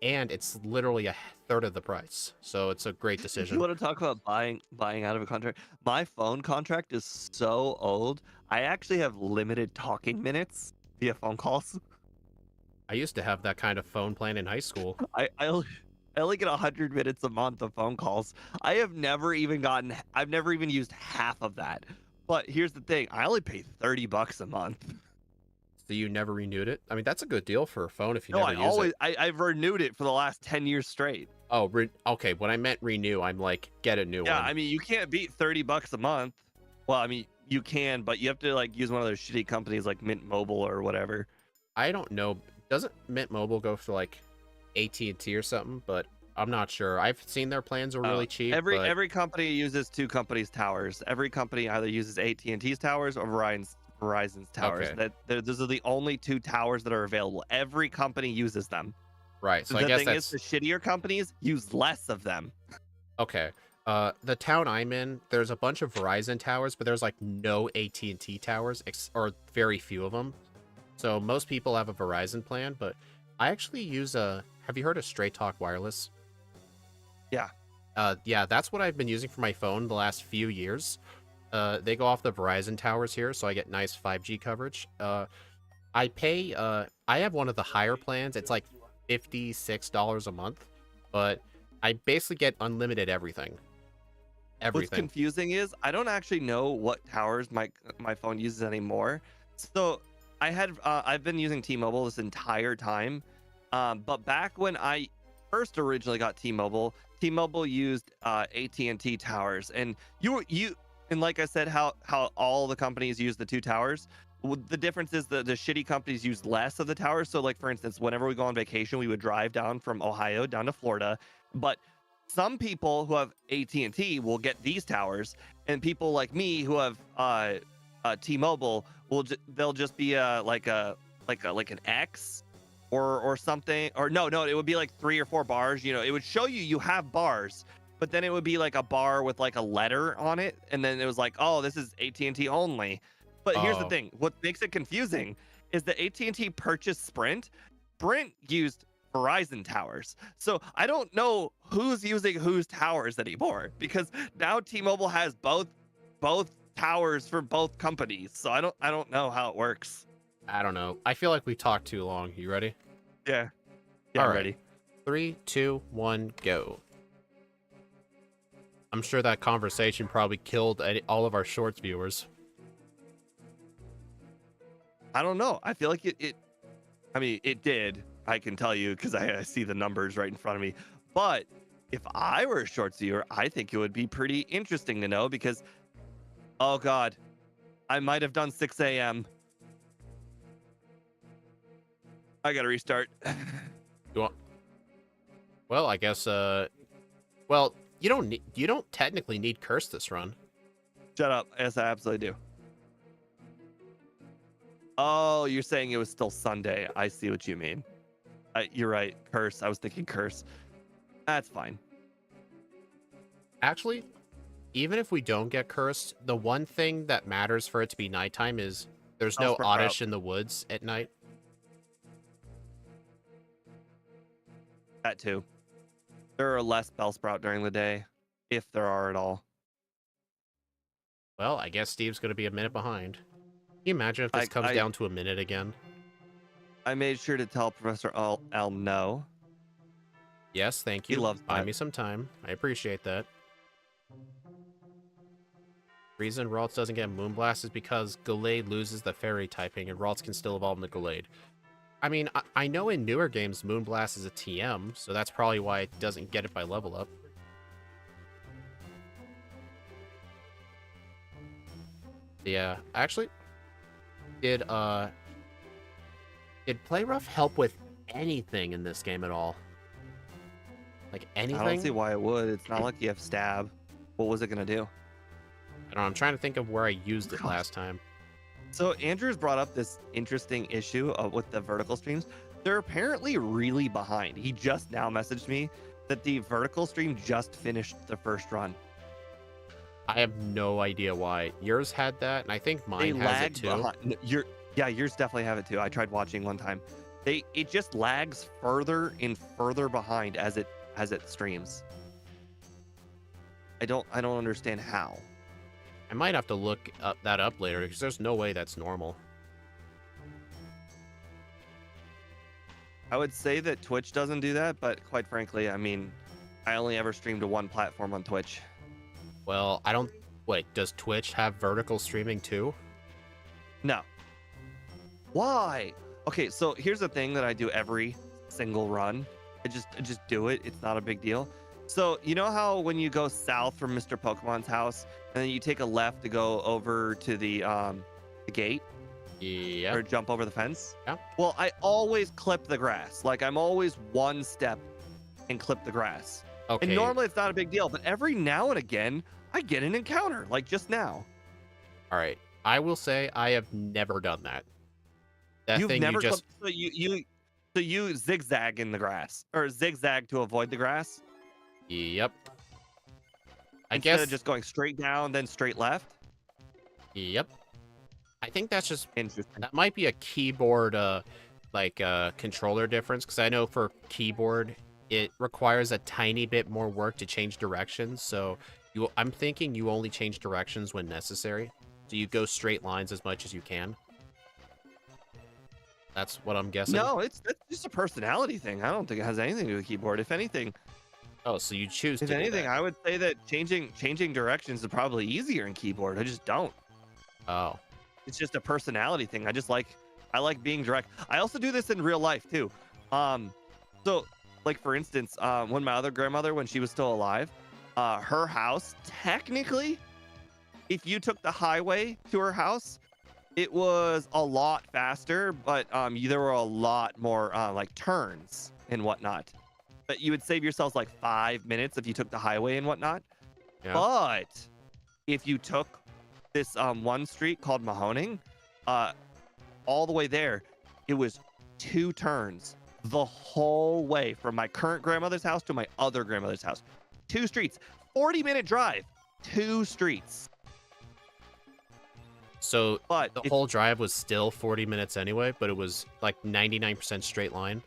And it's literally a third of the price. So it's a great decision. You want to talk about buying out of a contract? My phone contract is so old. I actually have limited talking minutes via phone calls. I used to have that kind of phone plan in high school. I only get 100 minutes a month of phone calls. I've never even used half of that. But here's the thing, I only pay $30 a month. So you never renewed it? I mean, that's a good deal for a phone if you No, never use it. I've renewed it for the last 10 years straight. Oh, okay. When I meant renew, I'm like, get a new one. Yeah, I mean, you can't beat $30 a month. Well, I mean, you can, but you have to like use one of those shitty companies like Mint Mobile or whatever. I don't know. Doesn't Mint Mobile go for like AT&T or something? But I'm not sure. I've seen their plans are really cheap. Every company uses two companies' towers. Every company either uses AT&T's towers or Verizon's towers. Okay. Those are the only 2 towers that are available. Every company uses them. Right. So The I guess thing that's is, the shittier companies use less of them. okay. The town I'm in, there's a bunch of Verizon towers, but there's like no AT&T towers, or very few of them. So most people have a Verizon plan, but I actually use a. Have you heard of Straight Talk Wireless? Yeah. Yeah, that's what I've been using for my phone the last few years. They go off the Verizon towers here, so I get nice 5G coverage. I pay. I have one of the higher plans. It's like $56 a month, but I basically get unlimited everything. What's Everything. confusing is I don't actually know what towers my phone uses anymore. So I've been using T-Mobile this entire time, but back when I first originally got T-Mobile used AT&T towers, and you and like I said, how all the companies use the two towers. The difference is the shitty companies use less of the towers. So like for instance, whenever we go on vacation, we would drive down from Ohio down to Florida, but some people who have AT&T will get these towers, and people like me who have T-Mobile they'll just be like an X or something, or no, it would be like 3 or 4 bars. It would show you have bars, but then it would be like a bar with like a letter on it, and then it was like, oh, this is AT&T only. But here's the Oh, thing: what makes it confusing is that AT&T purchased Sprint. Sprint used Verizon towers. So I don't know who's using whose towers anymore, because now T-Mobile has both towers for both companies. So I don't know how it works. I don't know. I feel like we talked too long. You ready? Yeah. Yeah, All I'm right. ready. 3, 2, 1, go. I'm sure that conversation probably killed all of our shorts viewers. I don't know. I feel like I mean, it did. I can tell you because I see the numbers right in front of me. But if I were a shorts viewer, I think it would be pretty interesting to know because, oh God, I might have done 6 a.m. I got to restart. You want? Well, I guess. Well, you don't technically need curse this run. Shut up. Yes, I absolutely do. Oh, you're saying it was still Sunday. I see what you mean. You're right. Curse. I was thinking curse. That's fine. Actually, even if we don't get cursed, the one thing that matters for it to be nighttime is there's I'll no sprout. oddish in the woods at night. That too. There are less Bellsprout during the day, if there are at all. Well, I guess Steve's going to be a minute behind. Can you imagine if this I comes I, down to a minute again? I made sure to tell Professor Elm no. Yes, thank He you. loves Buy that. me some time. I appreciate that. Reason Ralts doesn't get Moonblast is because Gallade loses the fairy typing and Ralts can still evolve into Gallade. I mean, I know in newer games Moonblast is a TM, so that's probably why it doesn't get it by level up. Yeah, actually, did Play Rough help with anything in this game at all? Like anything? I don't see why it would. It's not like you have stab. What was it gonna do? I don't know, I'm trying to think of where I used it last time. So Andrew's brought up this interesting issue with the vertical streams. They're apparently really behind. He just now messaged me that the vertical stream just finished the first run. I have no idea why. Yours had that, and I think mine has it lagged too. behind. Yours definitely have it too. I tried watching one time. It just lags further and further behind as it streams. I don't understand how. I might have to look that up later because there's no way that's normal. I would say that Twitch doesn't do that, but quite frankly, I mean, I only ever streamed to one platform on Twitch. Well, I don't... Wait, does Twitch have vertical streaming too? No. Why? Okay, so here's the thing that I do every single run. I just do it. It's not a big deal. So you know how when you go south from Mr. Pokemon's house and then you take a left to go over to the gate? Yeah. Or jump over the fence? Yeah. Well, I always clip the grass. Like I'm always one step and clip the grass. Okay. And normally it's not a big deal, but every now and again I get an encounter, like just now. All right. I will say I have never done that. You've thing never you just... clipped, so you zigzag in the grass or zigzag to avoid the grass? Yep. I Instead guess... of just going straight down, then straight left? Yep. I think that's just Interesting. that might be a keyboard controller difference, because I know for keyboard it requires a tiny bit more work to change directions. So I'm thinking you only change directions when necessary. So you go straight lines as much as you can. That's what I'm guessing. No, that's just a personality thing. I don't think it has anything to do with keyboard. Oh, so you choose If to do anything, that. I would say that changing directions is probably easier in keyboard. I just don't. Oh, It's just a personality thing. I like being direct. I also do this in real life too. Um, so like for instance, when my other grandmother, when she was still alive, her house technically, if you took the highway to her house, it was a lot faster, but there were a lot more like turns and whatnot. But you would save yourselves like 5 minutes if you took the highway and whatnot. yeah. But if you took this one street called Mahoning, uh, all the way there, it was 2 turns the whole way from my current grandmother's house to my other grandmother's house. 2 streets, 40-minute drive, 2 streets. So But the if whole drive was still 40 minutes anyway, but it was like 99% straight line.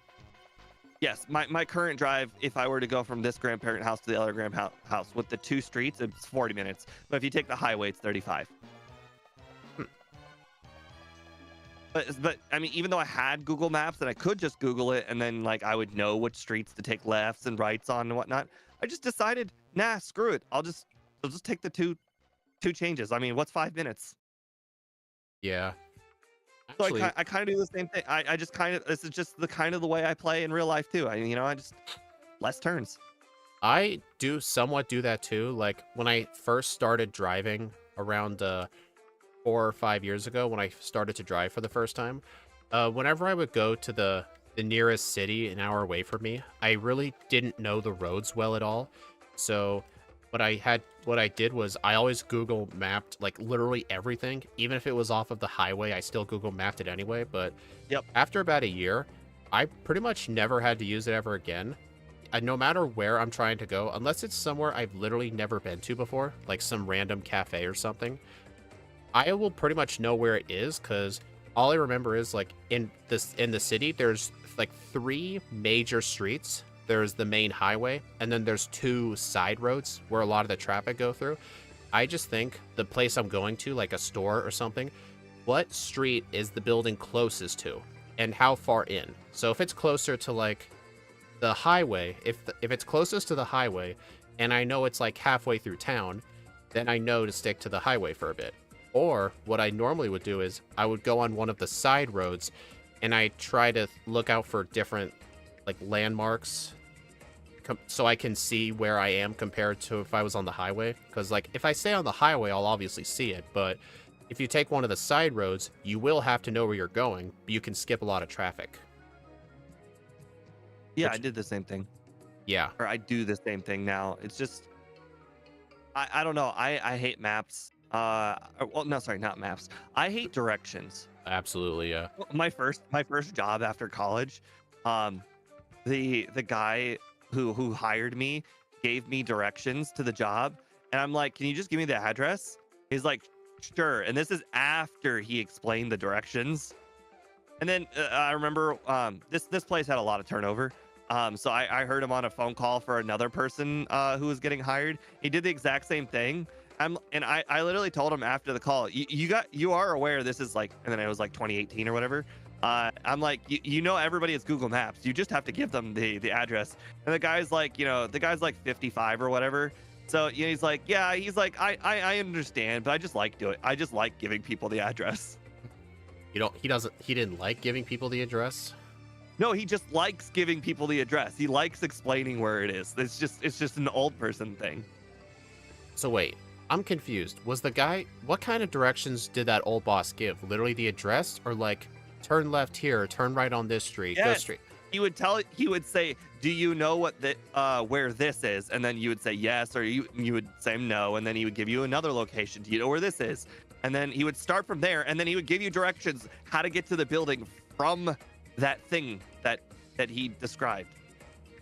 Yes, my current drive, if I were to go from this grandparent house to the other house with the 2 streets, it's 40 minutes. But if you take the highway, it's 35. Hmm. But I mean, even though I had Google Maps and I could just Google it and then like I would know which streets to take lefts and rights on and whatnot, I just decided, nah, screw it. I'll just take the two changes. I mean, what's 5 minutes? Yeah. So Actually, I kind of do the same thing. I just kind of this is just the kind of the way I play in real life too. I just less turns. I do somewhat do that too. Like when I first started driving around 4 or 5 years ago, when I started to drive for the first time, whenever I would go to the nearest city an hour away from me, I really didn't know the roads well at all. So what I did was I always Google mapped like literally everything. Even if it was off of the highway, I still Google mapped it anyway. But Yep. after about a year, I pretty much never had to use it ever again. No matter where I'm trying to go, unless it's somewhere I've literally never been to before, like some random cafe or something, I will pretty much know where it is, because all I remember is like in the city, there's like 3 major streets. There's the main highway, and then there's 2 side roads where a lot of the traffic go through. I just think the place I'm going to, like a store or something, what street is the building closest to, and how far in? So if it's closer to like the highway, if it's closest to the highway, and I know it's like halfway through town, then I know to stick to the highway for a bit. Or what I normally would do is I would go on one of the side roads, and I try to look out for different like landmarks, so I can see where I am compared to if I was on the highway. Because like if I stay on the highway, I'll obviously see it, but if you take one of the side roads, you will have to know where you're going, but you can skip a lot of traffic. Yeah, I Which, did the same thing. yeah, Or I do the same thing now. It's just I don't know. I hate maps. Well, no, sorry, not maps. I hate directions. absolutely, yeah. My first job after college, um, the guy who hired me gave me directions to the job, and I'm like, "Can you just give me the address?" He's like, "Sure." And this is after he explained the directions. And then I remember this place had a lot of turnover. So I heard him on a phone call for another person who was getting hired. He did the exact same thing. I literally told him after the call, you are aware this is like, and then it was like 2018 or whatever. I'm like, you know, everybody has Google Maps. You just have to give them the address. And the guy's like, the guy's like 55 or whatever. So he's like, yeah, he's like, I understand, but I just like giving people the address. He didn't like giving people the address. No, he just likes giving people the address. He likes explaining where it is. It's just an old person thing. So wait, I'm confused. What kind of directions did that old boss give? Literally the address, or like turn left here, turn right on this street, go Yes. straight? He would say, "Do you know where this is?" And then you would say yes, or you would say no, and then he would give you another location. Do you know where this is? And then he would start from there, and then he would give you directions how to get to the building from that thing that he described.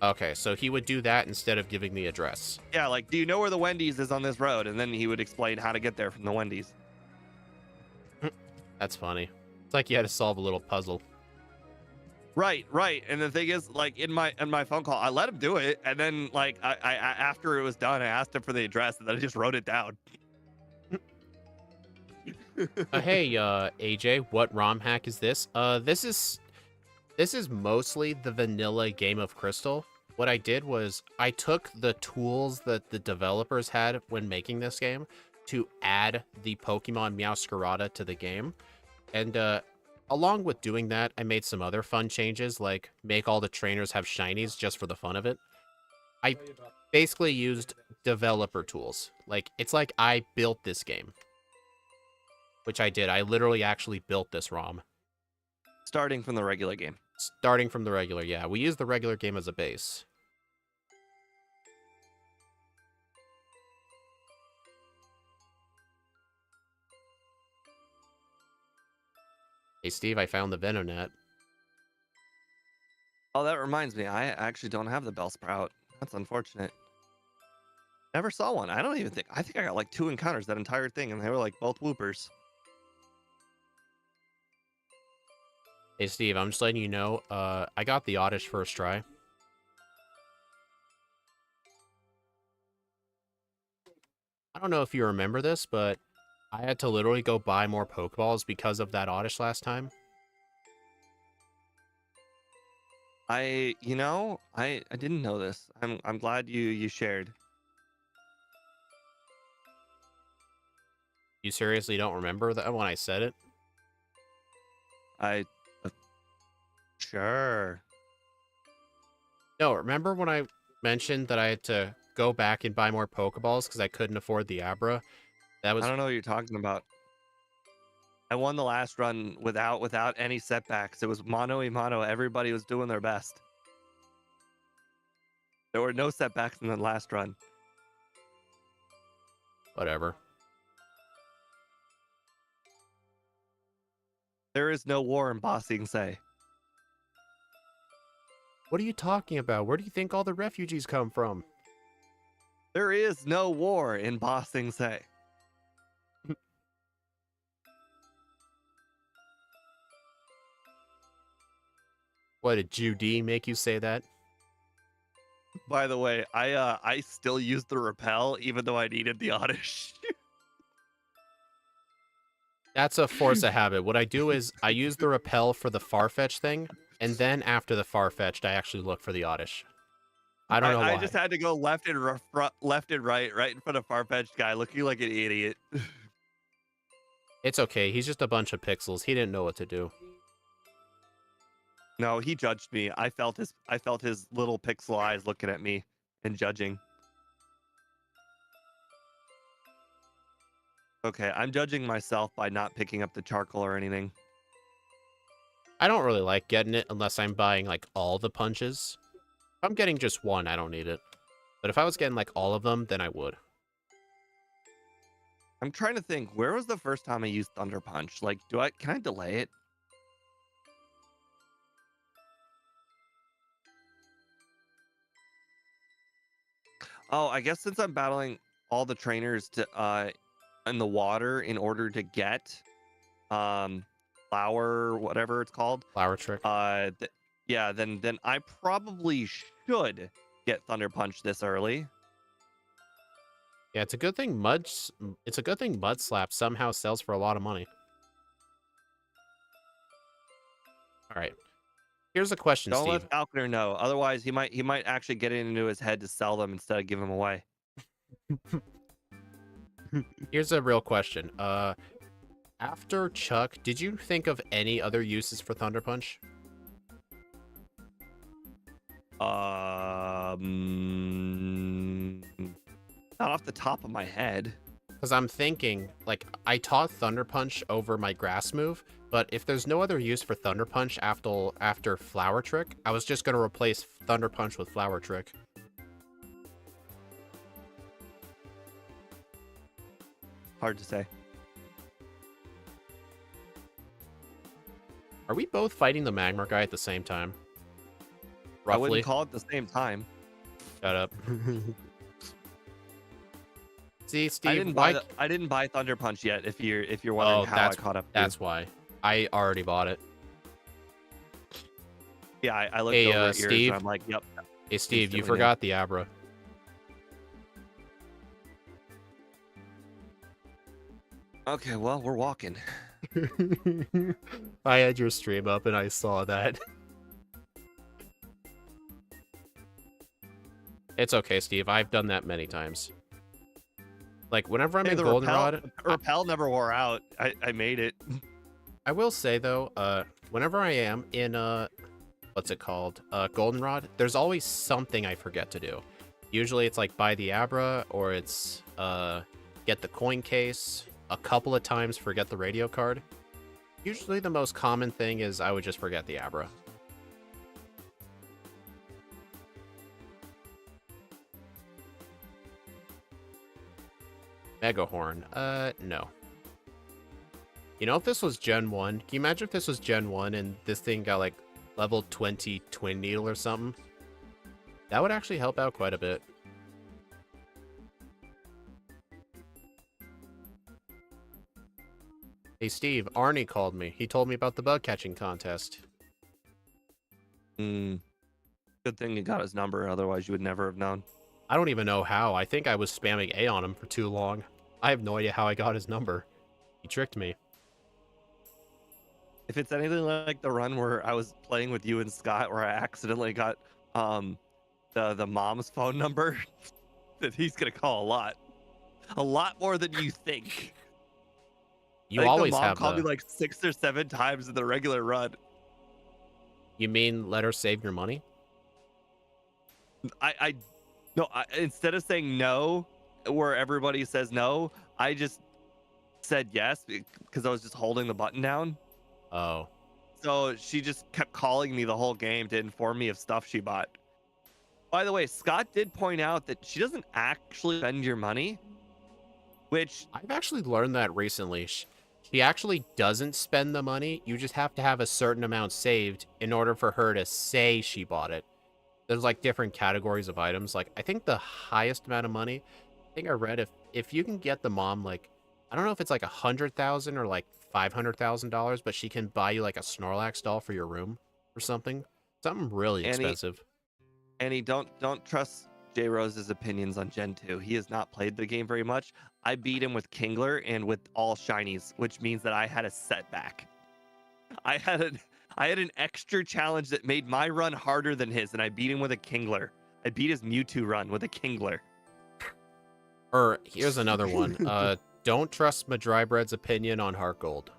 Okay, so he would do that instead of giving the address. Yeah, like, do you know where the Wendy's is on this road? And then he would explain how to get there from the Wendy's. That's funny. It's like you had to solve a little puzzle. Right, right. And the thing is, like in my phone call, I let him do it, and then like I after it was done, I asked him for the address, and then I just wrote it down. Hey, AJ, what ROM hack is this? This is mostly the vanilla Game of Crystal. What I did was I took the tools that the developers had when making this game to add the Pokemon Meowscarada to the game. And along with doing that, I made some other fun changes, like make all the trainers have shinies just for the fun of it. I basically used developer tools. Like, it's like I built this game. Which I did. I literally actually built this ROM. Starting from the regular game. Starting from the regular, yeah. We use the regular game as a base. Hey, Steve, I found the Venonet. Oh, that reminds me, I actually don't have the Bellsprout. That's unfortunate. Never saw one. I don't even think. I think I got like 2 encounters that entire thing, and they were like both whoopers. Hey, Steve, I'm just letting you know, I got the Oddish first try. I don't know if you remember this, but I had to literally go buy more Pokeballs because of that Oddish last time. I didn't know this. I'm glad you shared. You seriously don't remember that when I said it? I sure. No, remember when I mentioned that I had to go back and buy more Pokeballs because I couldn't afford the Abra? That was I don't know what you're talking about. I won the last run without any setbacks. It was mano a mano. Everybody was doing their best. There were no setbacks in the last run. whatever. There is no war in Bossing Say. What are you talking about? Where do you think all the refugees come from? There is no war in Bossing Say. What, did Judy make you say that? By the way, I still use the repel even though I needed the Oddish. That's a force of habit. What I do is I use the repel for the Farfetch thing, and then after the Farfetched, I actually look for the Oddish. I don't know why. I just had to go left and right in front of Farfetch'd guy, looking like an idiot. It's okay. He's just a bunch of pixels. He didn't know what to do. No, he judged me. I felt his little pixel eyes looking at me and judging. Okay, I'm judging myself by not picking up the charcoal or anything. I don't really like getting it unless I'm buying, like, all the punches. If I'm getting just one, I don't need it. But if I was getting, like, all of them, then I would. I'm trying to think, where was the first time I used Thunder Punch? Like, can I delay it? Oh, I guess since I'm battling all the trainers to in the water in order to get flower, whatever it's called. Flower trick. Yeah, then I probably should get Thunder Punch this early. Yeah, it's a good thing Mud Slap somehow sells for a lot of money. All right. Here's a question, Don't Steve. let Falconer know, otherwise he might actually get it into his head to sell them instead of give them away. Here's a real question. After Chuck, did you think of any other uses for Thunder Punch? Not off the top of my head. Because I'm thinking, like, I taught Thunder Punch over my grass move, but if there's no other use for Thunder Punch after Flower Trick, I was just going to replace Thunder Punch with Flower Trick. Hard to say. Are we both fighting the Magmar guy at the same time? Roughly. I wouldn't call it the same time. Shut up. See, Steve, why? I didn't buy Thunder Punch yet. If you're wondering Oh, how I caught up to you. that's why. I already bought it. Yeah, I looked Hey, over at yours Steve. and I'm like, yep. Hey, Steve, you Instantly knew. forgot the Abra. Okay, well, we're walking. I had your stream up and I saw that. It's okay, Steve. I've done that many times. Like, whenever I'm Hey, in the Goldenrod... repel never wore out. I made it. I will say, though, whenever I am in, what's it called? Goldenrod, there's always something I forget to do. Usually it's like buy the Abra, or it's, get the coin case. A couple of times forget the radio card. Usually the most common thing is I would just forget the Abra. Megahorn. No. You know, if this was Gen 1, can you imagine if this was Gen 1 and this thing got, like, level 20 Twin Needle or something? That would actually help out quite a bit. Hey, Steve, Arnie called me. He told me about the bug catching contest. Good thing you got his number, otherwise you would never have known. I don't even know how. I think I was spamming A on him for too long. I have no idea how I got his number. He tricked me. If it's anything like the run where I was playing with you and Scott, where I accidentally got the mom's phone number, that he's gonna call a lot more than you think. You I think always the mom have called me the... like 6 or 7 times in the regular run. You mean let her save your money? No, instead of saying no, where everybody says no, I just said yes because I was just holding the button down. Oh. So she just kept calling me the whole game to inform me of stuff she bought. By the way, Scott did point out that she doesn't actually spend your money, which I've actually learned that recently. She actually doesn't spend the money. You just have to have a certain amount saved in order for her to say she bought it. There's like different categories of items. Like, I think the highest amount of money, I think I read, if you can get the mom, like, I don't know if it's like 100,000 or like $500,000, but she can buy you like a Snorlax doll for your room or something. Something really expensive. Annie, don't trust J Rose's opinions on Gen 2. He has not played the game very much. I beat him with Kingler and with all shinies, which means that I had a setback. I had an extra challenge that made my run harder than his, and I beat him with a Kingler. I beat his Mewtwo run with a Kingler. Or here's another one. Don't trust Madrybread's opinion on Heart Gold.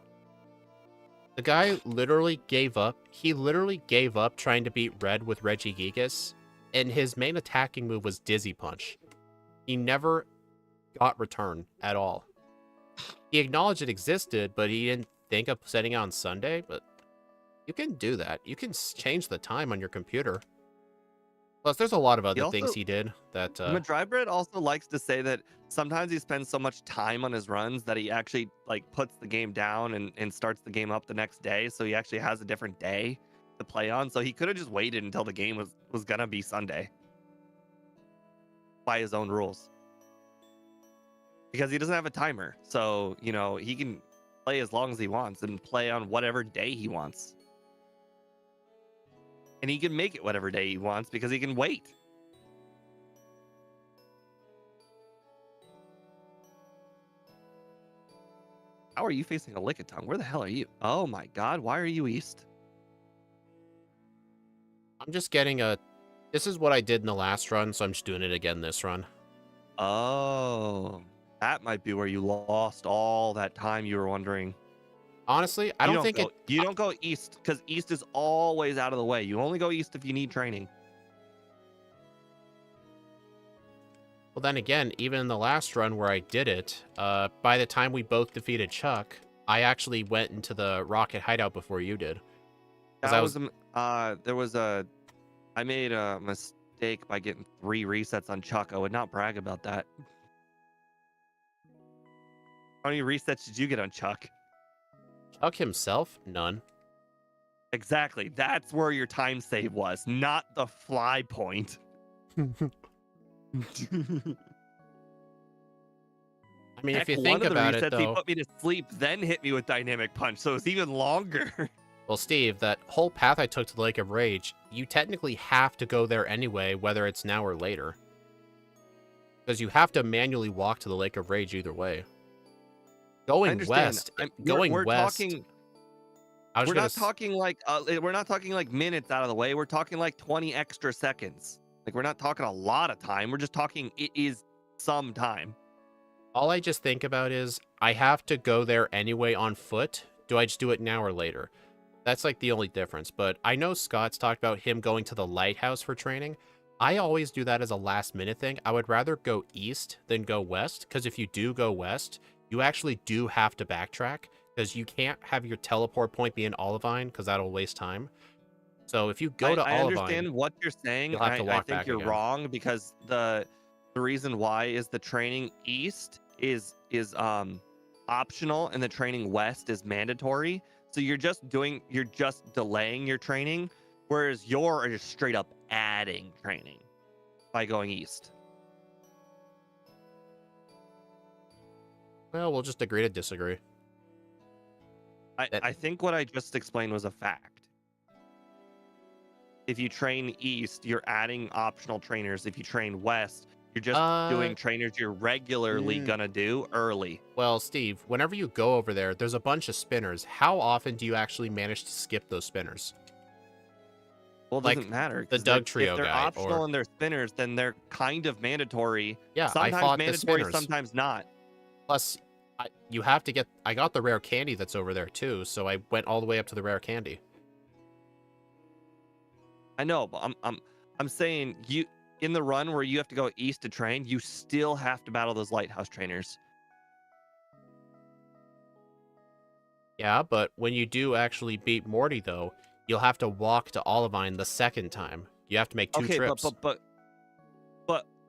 The guy literally gave up. He literally gave up trying to beat Red with Regigigas, and his main attacking move was Dizzy Punch. He never got return at all. He acknowledged it existed, but he didn't think of setting it on Sunday, but you can do that. You can change the time on your computer. Plus, there's a lot of other things he did that... Madrybread also likes to say that sometimes he spends so much time on his runs that he actually like puts the game down and starts the game up the next day, so he actually has a different day to play on. So he could have just waited until the game was gonna be Sunday by his own rules, because he doesn't have a timer. So, you know, he can play as long as he wants and play on whatever day he wants. And he can make it whatever day he wants because he can wait. How are you facing a Lickitung? Where the hell are you? Oh my god, why are you east? I'm just getting a... This is what I did in the last run, so I'm just doing it again this run. Oh, that might be where you lost all that time you were wondering. Honestly, I don't think you don't go east, because east is always out of the way. You only go east if you need training. Well, then again, even in the last run where I did it, by the time we both defeated Chuck, I actually went into the Rocket Hideout before you did. I made a mistake by getting 3 resets on Chuck. I would not brag about that. How many resets did you get on Chuck? Chuck himself? None. Exactly. That's where your time save was, not the fly point. I mean, if Heck, you one think of the about it, resets he though, put me to sleep, then hit me with dynamic punch, so it's even longer. well, Steve, that whole path I took to the Lake of Rage, you technically have to go there anyway, whether it's now or later. Because you have to manually walk to the Lake of Rage either way. I Going understand. west, We're talking. I was We're gonna, not talking like we're not talking like minutes out of the way. We're talking like 20 extra seconds. Like we're not talking a lot of time. We're just talking it is some time. all I just think about is, I have to go there anyway on foot. Do I just do it now or later? That's like the only difference. But I know Scott's talked about him going to the lighthouse for training. I always do that as a last minute thing. I would rather go east than go west, because if you do go west, you actually do have to backtrack, because you can't have your teleport point be in Olivine, because that'll waste time. So if you go to I Olivine, understand what you're saying. you'll have to I walk think back you're again. wrong because the reason why is the training east is optional and the training west is mandatory. So you're just delaying your training, whereas you're just straight up adding training by going east. Well, we'll just agree to disagree. That I think what I just explained was a fact. If you train east, you're adding optional trainers. If you train west, you're just uh doing trainers you're regularly mm, gonna do early. well, Steve, whenever you go over there's a bunch of spinners. How often do you actually manage to skip those spinners? Well, it Like doesn't matter the because Doug if Trio they're guy, or optional and they're spinners, then they're kind of mandatory. yeah, I Sometimes fought the mandatory, spinners. sometimes not. Plus, you have to get. I got the rare candy that's over there too, so I went all the way up to the rare candy. I know, but I'm saying you in the run where you have to go east to train, you still have to battle those lighthouse trainers. Yeah, but when you do actually beat Morty, though, you'll have to walk to Olivine the second time. You have to make 2 Okay, trips. but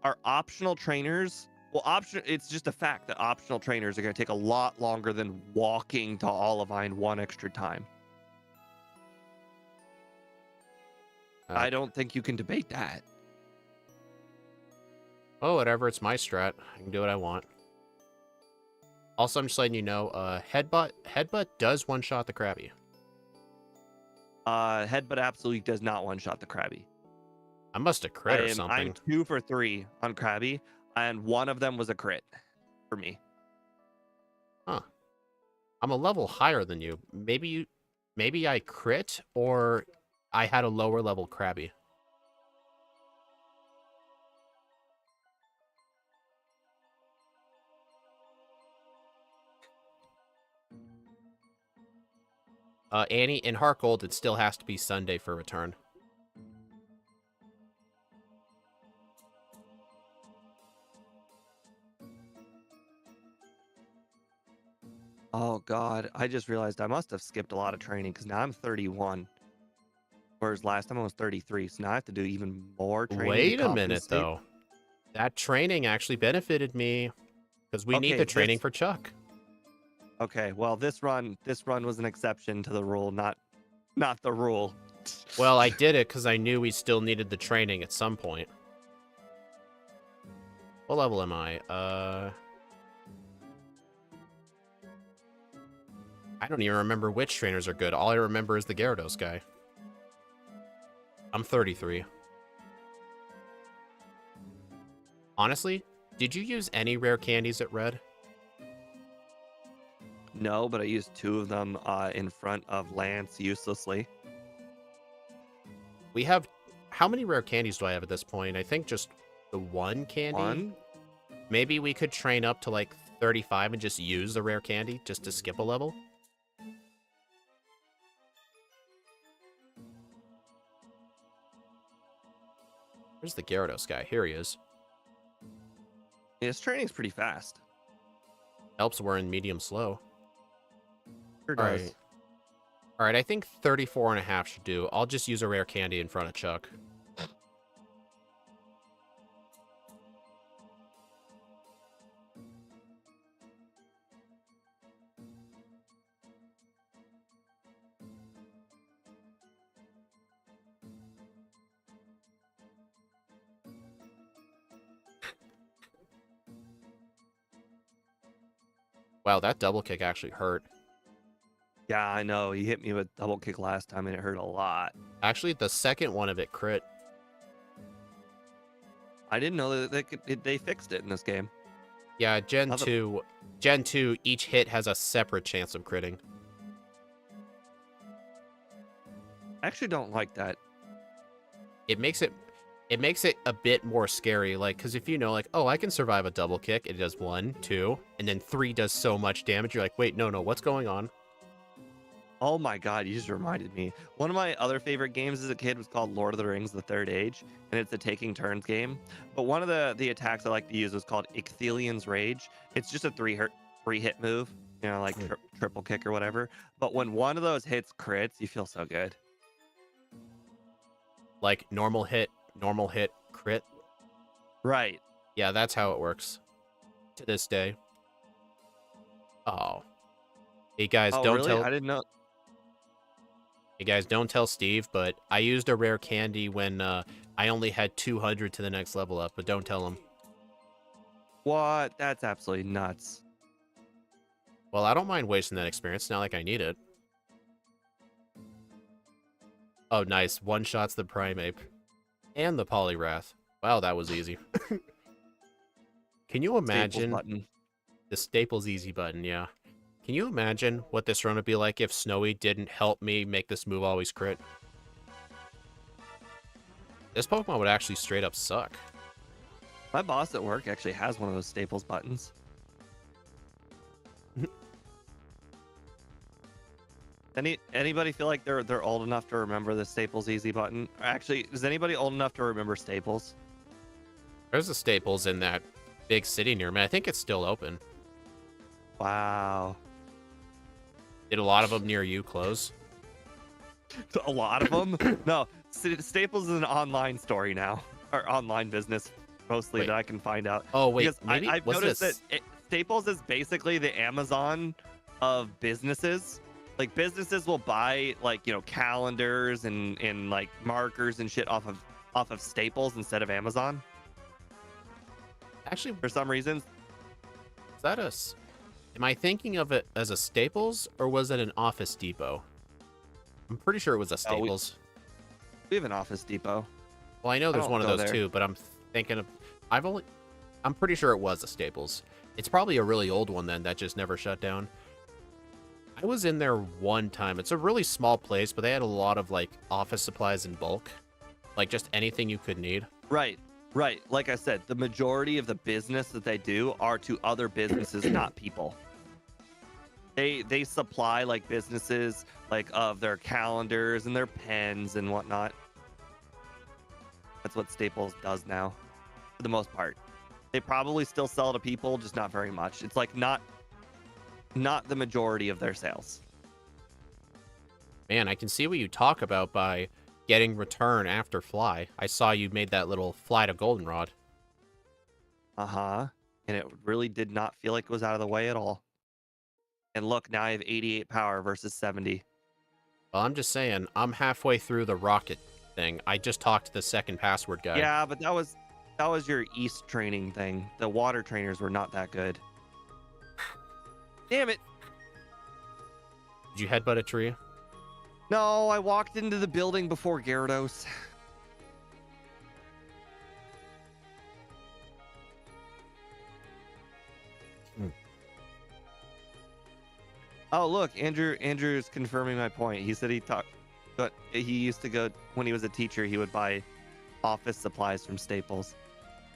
are optional trainers? Well, option. It's just a fact that optional trainers are going to take a lot longer than walking to Olivine one extra time. Uh, I don't think you can debate that. oh, whatever. It's my strat. I can do what I want. Also, I'm just letting you know, Headbutt does one-shot the Krabby. Headbutt absolutely does not one shot the Krabby. I must have crit or I'm something. 2 for 3 on Krabby, and one of them was a crit for me. Huh. I'm a level higher than you. Maybe I crit, or I had a lower level Krabby. Annie, in Heart Gold, it still has to be Sunday for return. Oh God, I just realized I must have skipped a lot of training because now I'm 31, whereas last time I was 33. So now I have to do even more training to Wait a minute, compensate. though. That training actually benefited me, because we need Okay, the training for Chuck. okay. Well, this run was an exception to the rule, not the rule. Well, I did it because I knew we still needed the training at some point. What level am I? I don't even remember which trainers are good. All I remember is the Gyarados guy. I'm 33. Honestly, did you use any rare candies at Red? No, but I used 2 of them in front of Lance uselessly. We have... How many rare candies do I have at this point? I think just the 1 candy? 1? Maybe we could train up to like 35 and just use the rare candy just to skip a level? Where's the Gyarados guy? Here he is. Yeah, his training's pretty fast. Helps we're in medium slow. Sure All does. right. All right, I think 34 and a half should do. I'll just use a rare candy in front of Chuck. Wow, that double kick actually hurt. Yeah, I know. He hit me with double kick last time, and it hurt a lot. Actually, the second one of it crit. I didn't know that they fixed it in this game. Yeah, How the Gen 2, each hit has a separate chance of critting. I actually don't like that. It makes it a bit more scary, like, because if you know, like, oh, I can survive a double kick, it does 1, 2, and then 3 does so much damage, you're like, wait, no, what's going on? Oh my god, you just reminded me. One of my other favorite games as a kid was called Lord of the Rings: The Third Age, and it's a taking turns game. But one of the attacks I like to use was called Icthelian's Rage. It's just a three hit move, you know, like triple kick or whatever. But when one of those hits crits, you feel so good. Like, normal hit, crit. Right. Yeah, that's how it works. To this day. Oh. Hey guys, Oh, don't really? tell I didn't know. Hey guys, don't tell Steve, but I used a rare candy when I only had 200 to the next level up, but don't tell him. What? That's absolutely nuts. Well, I don't mind wasting that experience, not like I need it. Oh, nice. One shots the Primeape. And the Poliwrath. Wow, that was easy. Can you imagine... Staples button. The Staples easy button, yeah. Can you imagine what this run would be like if Snowy didn't help me make this move always crit? This Pokemon would actually straight up suck. My boss at work actually has one of those Staples buttons. Anybody feel like they're old enough to remember the Staples easy button? Actually, is anybody old enough to remember Staples? There's a Staples in that big city near me. I think it's still open. Wow. Did a lot of them near you close? A lot of them? No, Staples is an online story now, or online business mostly. Wait. That I can find out. Oh wait, Because maybe I've what's noticed this? that Staples is basically the Amazon of businesses. Like businesses will buy like, you know, calendars and like markers and shit off of Staples instead of Amazon Actually, for some reason. is that am I thinking of it as a Staples or was it an Office Depot? I'm pretty sure it was a Oh, Staples. We have an Office Depot. Well, I know there's don't one of go those there. too, but I'm thinking of I'm pretty sure it was a Staples. It's probably a really old one then that just never shut down. I was in there one time. It's a really small place, but they had a lot of like office supplies in bulk. Like just anything you could need. Right. Right. Like I said, the majority of the business that they do are to other businesses, not people. They supply like businesses like of their calendars and their pens and whatnot. That's what Staples does now, for the most part. They probably still sell to people, just not very much. It's like not the majority of their sales. Man, I can see what you talk about by getting return after fly. I saw you made that little fly to goldenrod. Uh-huh. And it really did not feel like it was out of the way at all. And look, now I have 88 power versus 70. Well, I'm just saying, I'm halfway through the rocket thing. I just talked to the second password guy. Yeah, but that was your East training thing. The water trainers were not that good. Damn it. Did you headbutt a tree? No, I walked into the building before Gyarados. Oh, look, Andrew's confirming my point. He said but he used to go when he was a teacher, he would buy office supplies from Staples.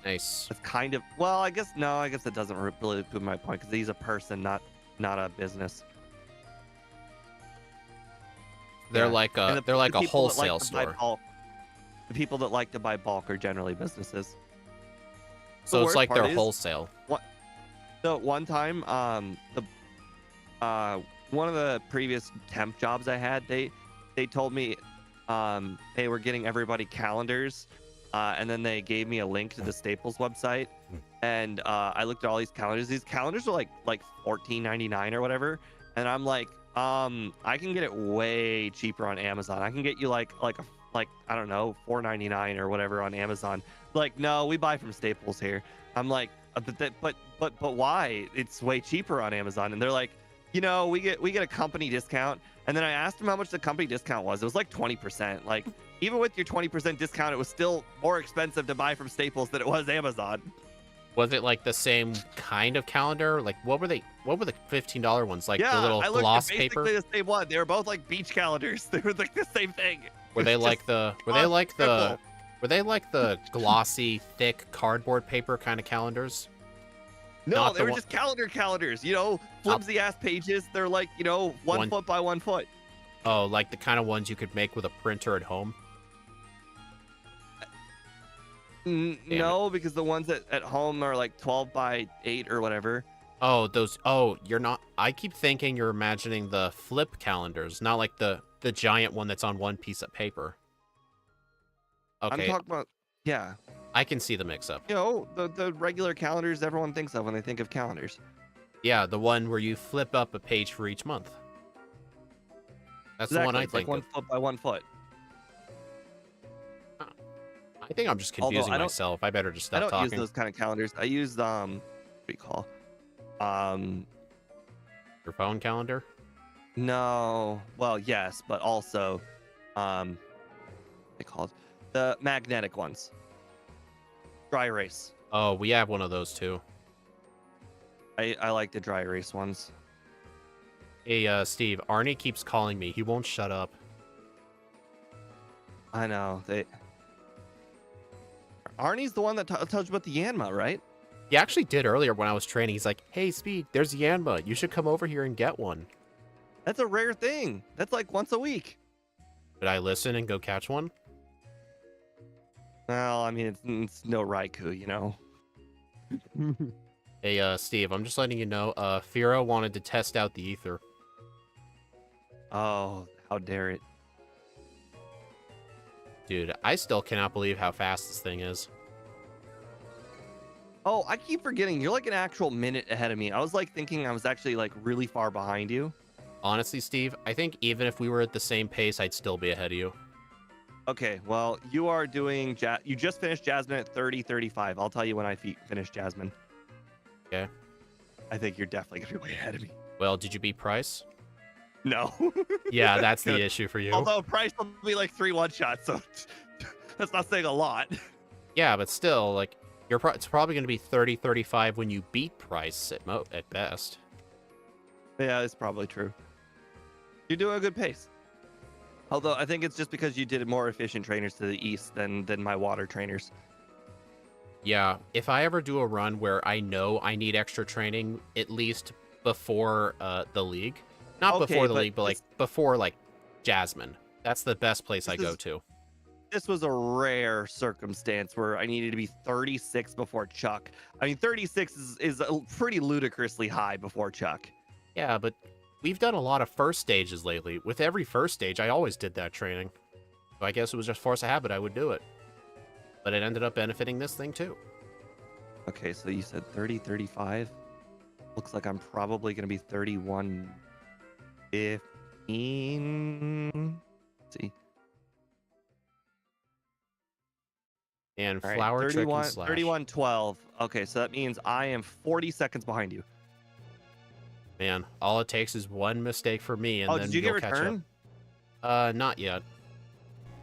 Nice. That's kind of, well, I guess it doesn't really prove my point because he's a person, not a business. They're Yeah. like And a they're like the a people that like wholesale to buy store. bulk- the people that like to buy bulk are generally businesses. So The it's worst like part they're is, wholesale. So one time, one of the previous temp jobs I had, they told me, they were getting everybody calendars, and then they gave me a link to the Staples website, and I looked at all these calendars. These calendars are like $14.99 or whatever, and I'm like, I can get it way cheaper on Amazon. I can get you like I don't know, $4.99 or whatever on Amazon. Like, no, we buy from Staples here. I'm like, But why? It's way cheaper on Amazon. And they're like, we get a company discount. And then I asked them how much the company discount was. It was like 20%. Like, even with your 20% discount, it was still more expensive to buy from Staples than it was Amazon. Was it like the same kind of calendar? Like, what were the $15 ones? Like the little I looked gloss at paper? basically the same one. They were both like beach calendars. They were like the same thing. Were they like the triple. were they like the glossy, thick cardboard paper kind of calendars? No, Not they the were one- just calendars, flimsy ass pages. They're like, 1 foot by 1 foot. Oh, like the kind of ones you could make with a printer at home? No, because the ones at home are like 12 by 8 or whatever. Oh, those. Oh, you're not. I keep thinking you're imagining the flip calendars, not like the giant one that's on one piece of paper. I'm Okay, talking about, yeah, I can see the mix-up. the regular calendars everyone thinks of when they think of calendars. Yeah, the one where you flip up a page for each month. That's the one I It's like think 1 of. foot by 1 foot. I think I'm just Although confusing I don't- myself. I better just I stop don't use talking. those kind of calendars. I use what do you call? Your phone calendar? No. Well, yes, but also, what they called the magnetic ones. Dry erase. Oh, we have one of those too. I like the dry erase ones. Hey, Steve, Arnie keeps calling me. He won't shut up. I know Arnie's the one that tells you about the Yanma, right? He actually did earlier when I was training. He's like, "Hey, Speed, there's Yanma. You should come over here and get one." That's a rare thing. That's like once a week. Did I listen and go catch one? Well, I mean, it's no Raikou, Hey, Steve, I'm just letting you know, Firo wanted to test out the ether. Oh, how dare it. Dude, I still cannot believe how fast this thing is. Oh, I keep forgetting. You're like an actual minute ahead of me. I was like thinking I was actually like really far behind you. Honestly, Steve, I think even if we were at the same pace, I'd still be ahead of you. Okay, well, you are doing... you just finished Jasmine at 30:35. I'll tell you when I finish Jasmine. Okay. I think you're definitely going to be way ahead of me. Well, did you beat Price? No. Yeah, that's the issue for you. Although Price will be like 3 one-shots, so that's not saying a lot. Yeah, but still, like, it's probably going to be 30-35 when you beat Price at best. Yeah, it's probably true. You're doing a good pace. Although I think it's just because you did more efficient trainers to the east than my water trainers. Yeah, if I ever do a run where I know I need extra training, at least before the league. Not Okay, before the but league, but like before like Jasmine. That's the best place I go is- to. This was a rare circumstance where I needed to be 36 before Chuck. I mean, 36 is pretty ludicrously high before Chuck. Yeah, but we've done a lot of first stages lately. With every first stage, I always did that training. So I guess it was just force of habit, I would do it. But it ended up benefiting this thing too. Okay, so you said 30:35. Looks like I'm probably going to be 31:15. Let's see. And All right, flower trick 31, and slash. 31:12. Okay, so that means I am 40 seconds behind you. Man, all it takes is one mistake for me, and Oh, then did you get you'll catch return? up. Not yet.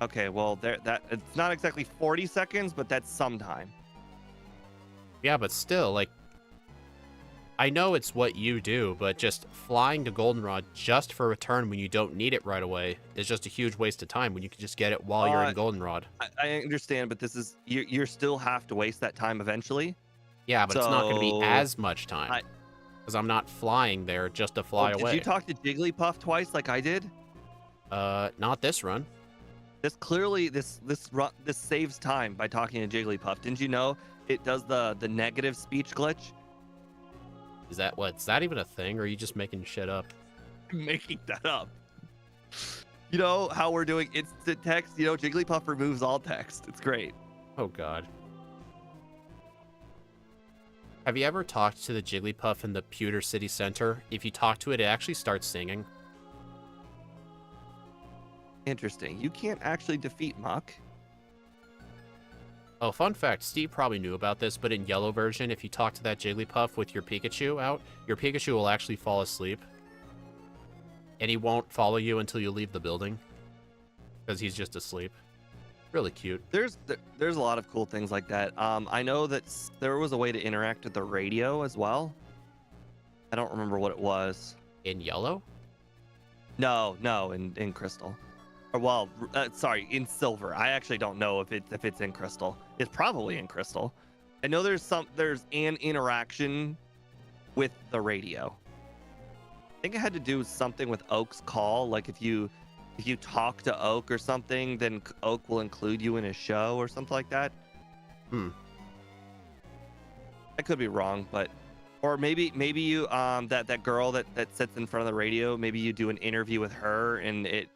Okay, well, it's not exactly 40 seconds, but that's some time. Yeah, but still, like, I know it's what you do, but just flying to Goldenrod just for return when you don't need it right away is just a huge waste of time when you can just get it while you're in Goldenrod. I understand, but this is you still have to waste that time eventually. Yeah, but it's not going to be So, as much time because I'm not flying there just to fly away. Did you talk to Jigglypuff twice like I did? Not this run. This clearly this saves time by talking to Jigglypuff. Didn't you know it does the negative speech glitch? Is that even a thing, or are you just making shit up? Making that up. You know how we're doing instant text? Jigglypuff removes all text. It's great. Oh god. Have you ever talked to the Jigglypuff in the Pewter City Center? If you talk to it, it actually starts singing. Interesting. You can't actually defeat Muck. Oh, fun fact, Steve probably knew about this, but in yellow version, if you talk to that Jigglypuff with your Pikachu out, your Pikachu will actually fall asleep. And he won't follow you until you leave the building. Because he's just asleep. Really cute. There's a lot of cool things like that. I know that there was a way to interact with the radio as well. I don't remember what it was. In yellow? No, in Crystal. Or well, sorry, in Silver. I actually don't know if it's in Crystal. It's probably in Crystal. I know there's an interaction with the radio. I think it had to do with something with Oak's call. Like if you talk to Oak or something, then Oak will include you in a show or something like that. I could be wrong, but or maybe you that girl that sits in front of the radio, maybe you do an interview with her and it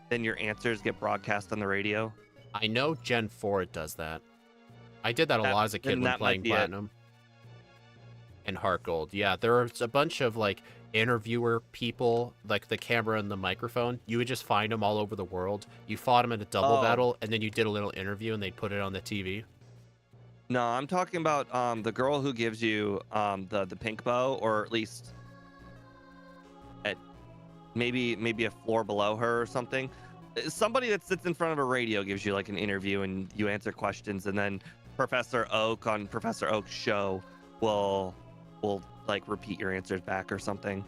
then your answers get broadcast on the radio. I know Gen 4 it does that. I did that a lot as a kid when playing Platinum and Heart Gold. Yeah, there was a bunch of like interviewer people, like the camera and the microphone. You would just find them all over the world. You fought them in a double battle, and then you did a little interview, and they'd put it on the TV. No, I'm talking about the girl who gives you the pink bow, or at least at maybe a floor below her or something. Somebody that sits in front of a radio gives you like an interview, and you answer questions, and then Professor Oak on Professor Oak's show will like repeat your answers back or something.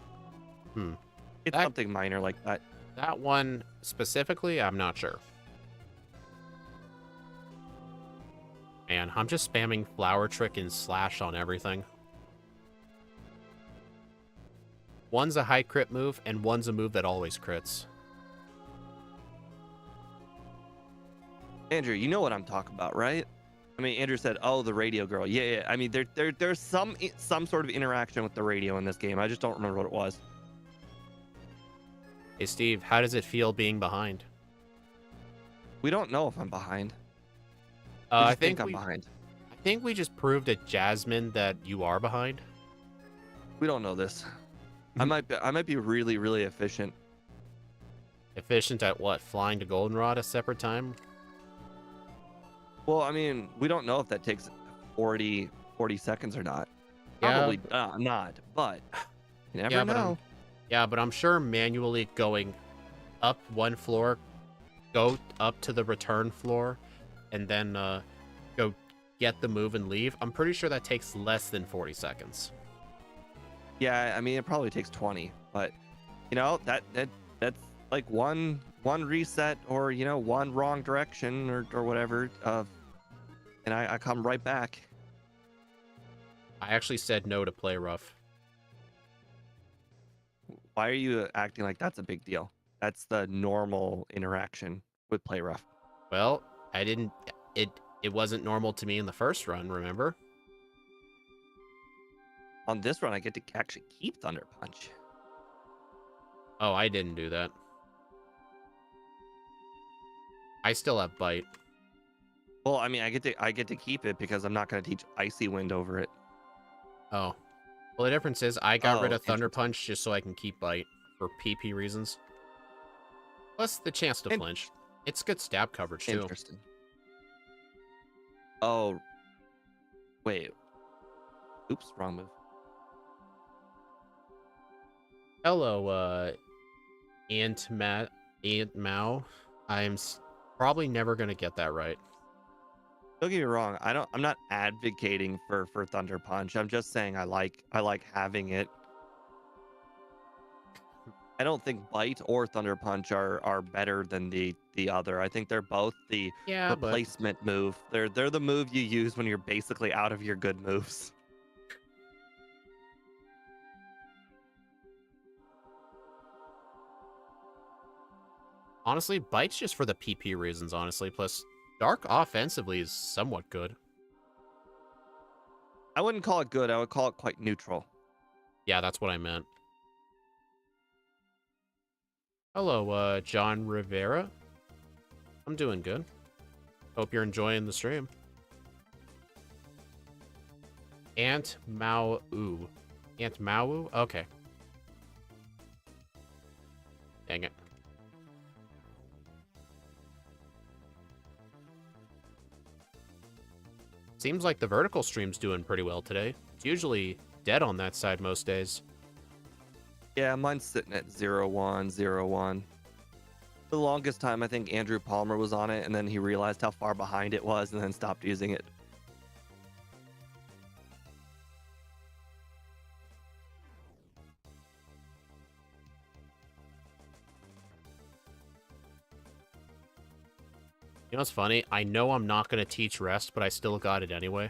It's something minor like that. That one specifically, I'm not sure. Man, I'm just spamming Flower Trick and Slash on everything. One's a high crit move, and one's a move that always crits. Andrew, you know what I'm talking about, right? I mean, Andrew said, "Oh, the radio girl." Yeah. I mean, there's some sort of interaction with the radio in this game. I just don't remember what it was. Hey, Steve, how does it feel being behind? We don't know if I'm behind. I think I'm behind. I think we just proved at Jasmine that you are behind. We don't know this. I might be really, really efficient. Efficient at what? Flying to Goldenrod a separate time? Well, I mean, we don't know if that takes 40 seconds or not. Yeah. Probably not, but you never know. But I'm sure manually going up one floor, go up to the return floor, and then go get the move and leave. I'm pretty sure that takes less than 40 seconds. Yeah, I mean, it probably takes 20, but you know, that's like one reset, or you know, one wrong direction or whatever, and I come right back. I actually said no to play rough. Why are you acting like that's a big deal? That's the normal interaction with play rough. Well, I didn't. It wasn't normal to me in the first run. Remember? On this run, I get to actually keep Thunder Punch. Oh, I didn't do that. I still have Bite. Well, I mean, I get to keep it because I'm not going to teach Icy Wind over it. Oh. Well, the difference is I got rid of Thunder Punch just so I can keep Bite for PP reasons. Plus the chance to flinch. It's good stab coverage, too. Interesting. Oh. Wait. Oops, wrong move. Hello, Aunt Mao. I'm probably never going to get that right. Don't get me wrong. I'm not advocating for Thunder Punch. I'm just saying I like having it. I don't think Bite or Thunder Punch are better than the other. I think they're both the replacement move. They're the move you use when you're basically out of your good moves. Honestly, Bite's just for the PP reasons, honestly. Plus, Dark offensively is somewhat good. I wouldn't call it good. I would call it quite neutral. Yeah, that's what I meant. Hello, John Rivera. I'm doing good. Hope you're enjoying the stream. Aunt Mao. Aunt Mao? Okay. Dang it. Seems like the vertical stream's doing pretty well today. It's usually dead on that side most days. Yeah, mine's sitting at 0-1, 0-1. For the longest time, I think Andrew Palmer was on it, and then he realized how far behind it was and then stopped using it. You know what's funny? I know I'm not going to teach rest, but I still got it anyway.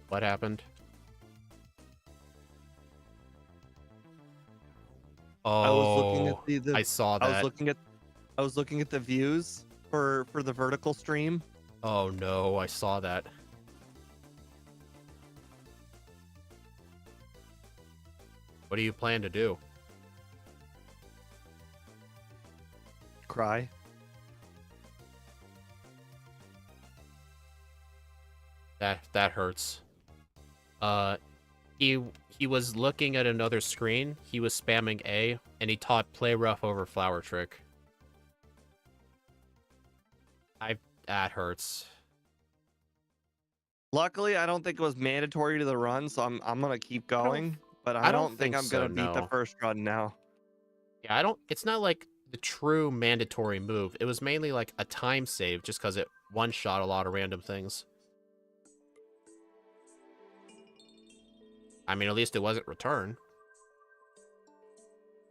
What happened? I was looking at Oh, I saw I was that. looking at the views for the vertical stream. Oh no, I saw that. What do you plan to do? Cry. That hurts. He was looking at another screen. He was spamming A, and he taught play rough over flower trick. That hurts. Luckily, I don't think it was mandatory to the run, so I'm gonna keep going. But I I don't don't think think I'm so, gonna beat the no. first run now. Yeah, I don't. It's not like the true mandatory move. It was mainly like a time save, just because it one shot a lot of random things. I mean, at least it wasn't return.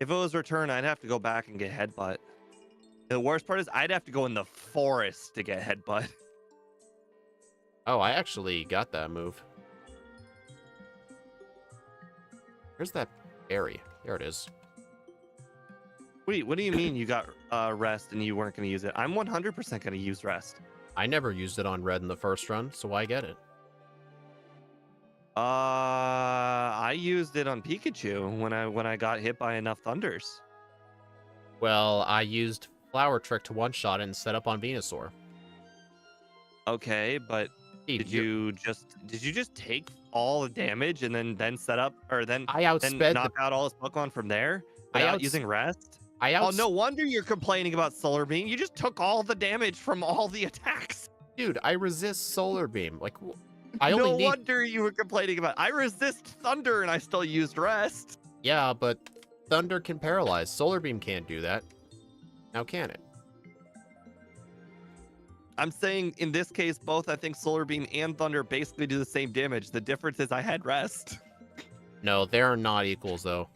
If it was return, I'd have to go back and get headbutt. The worst part is I'd have to go in the forest to get headbutt. Oh, I actually got that move. Where's that berry? There it is. Wait, what do you mean you got rest and you weren't gonna use it? I'm 100% gonna use rest. I never used it on red in the first run, so why get it? I used it on Pikachu when I got hit by enough thunders. Well, I used flower trick to one shot it and set up on Venusaur. Okay, but Steve, did you just take all the damage and then set up or I then outsped knock out all his Pokemon from there I without outs using rest? I Oh, outs no wonder you're complaining about Solar Beam. You just took all the damage from all the attacks. Dude, I resist Solar Beam. Like, I only No need... wonder you were complaining about. I resist Thunder and I still used rest. Yeah, but Thunder can paralyze. Solar Beam can't do that. Now can it? I'm saying in this case, both I think Solar Beam and Thunder basically do the same damage. The difference is I had rest. No, they're not equals, though.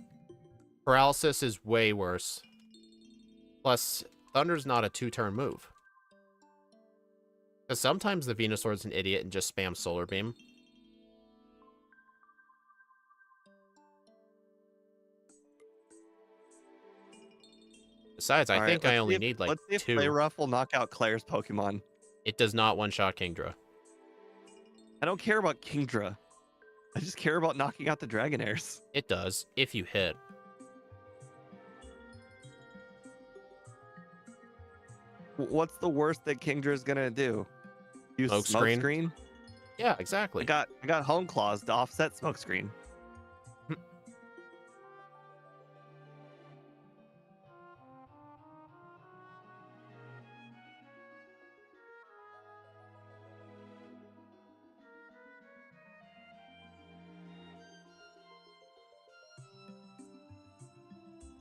Paralysis is way worse. Plus, Thunder's not a two-turn move. Because sometimes the Venusaur's an idiot and just spams Solar Beam. Besides, I All right, think I only need, like, let's see if Play 2. Rough will knock out Claire's Pokemon. It does not one-shot Kingdra. I don't care about Kingdra. I just care about knocking out the Dragonairs. It does, if you hit. What's the worst that Kingdra's gonna do? Use Smokescreen? Yeah, exactly. I got Home Claws to offset Smokescreen.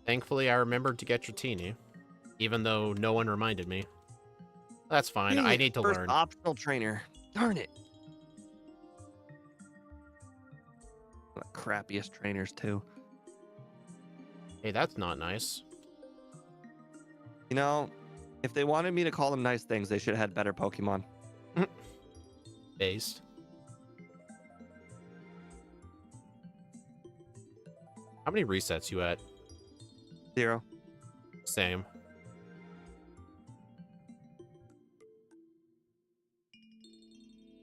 Thankfully, I remembered to get Dratini, even though no one reminded me. That's fine. Dang I it, need to first learn. optional trainer. Darn it. The crappiest trainers too. Hey, that's not nice. You know, if they wanted me to call them nice things, they should have had better Pokemon. Based. How many resets you at? 0. Same.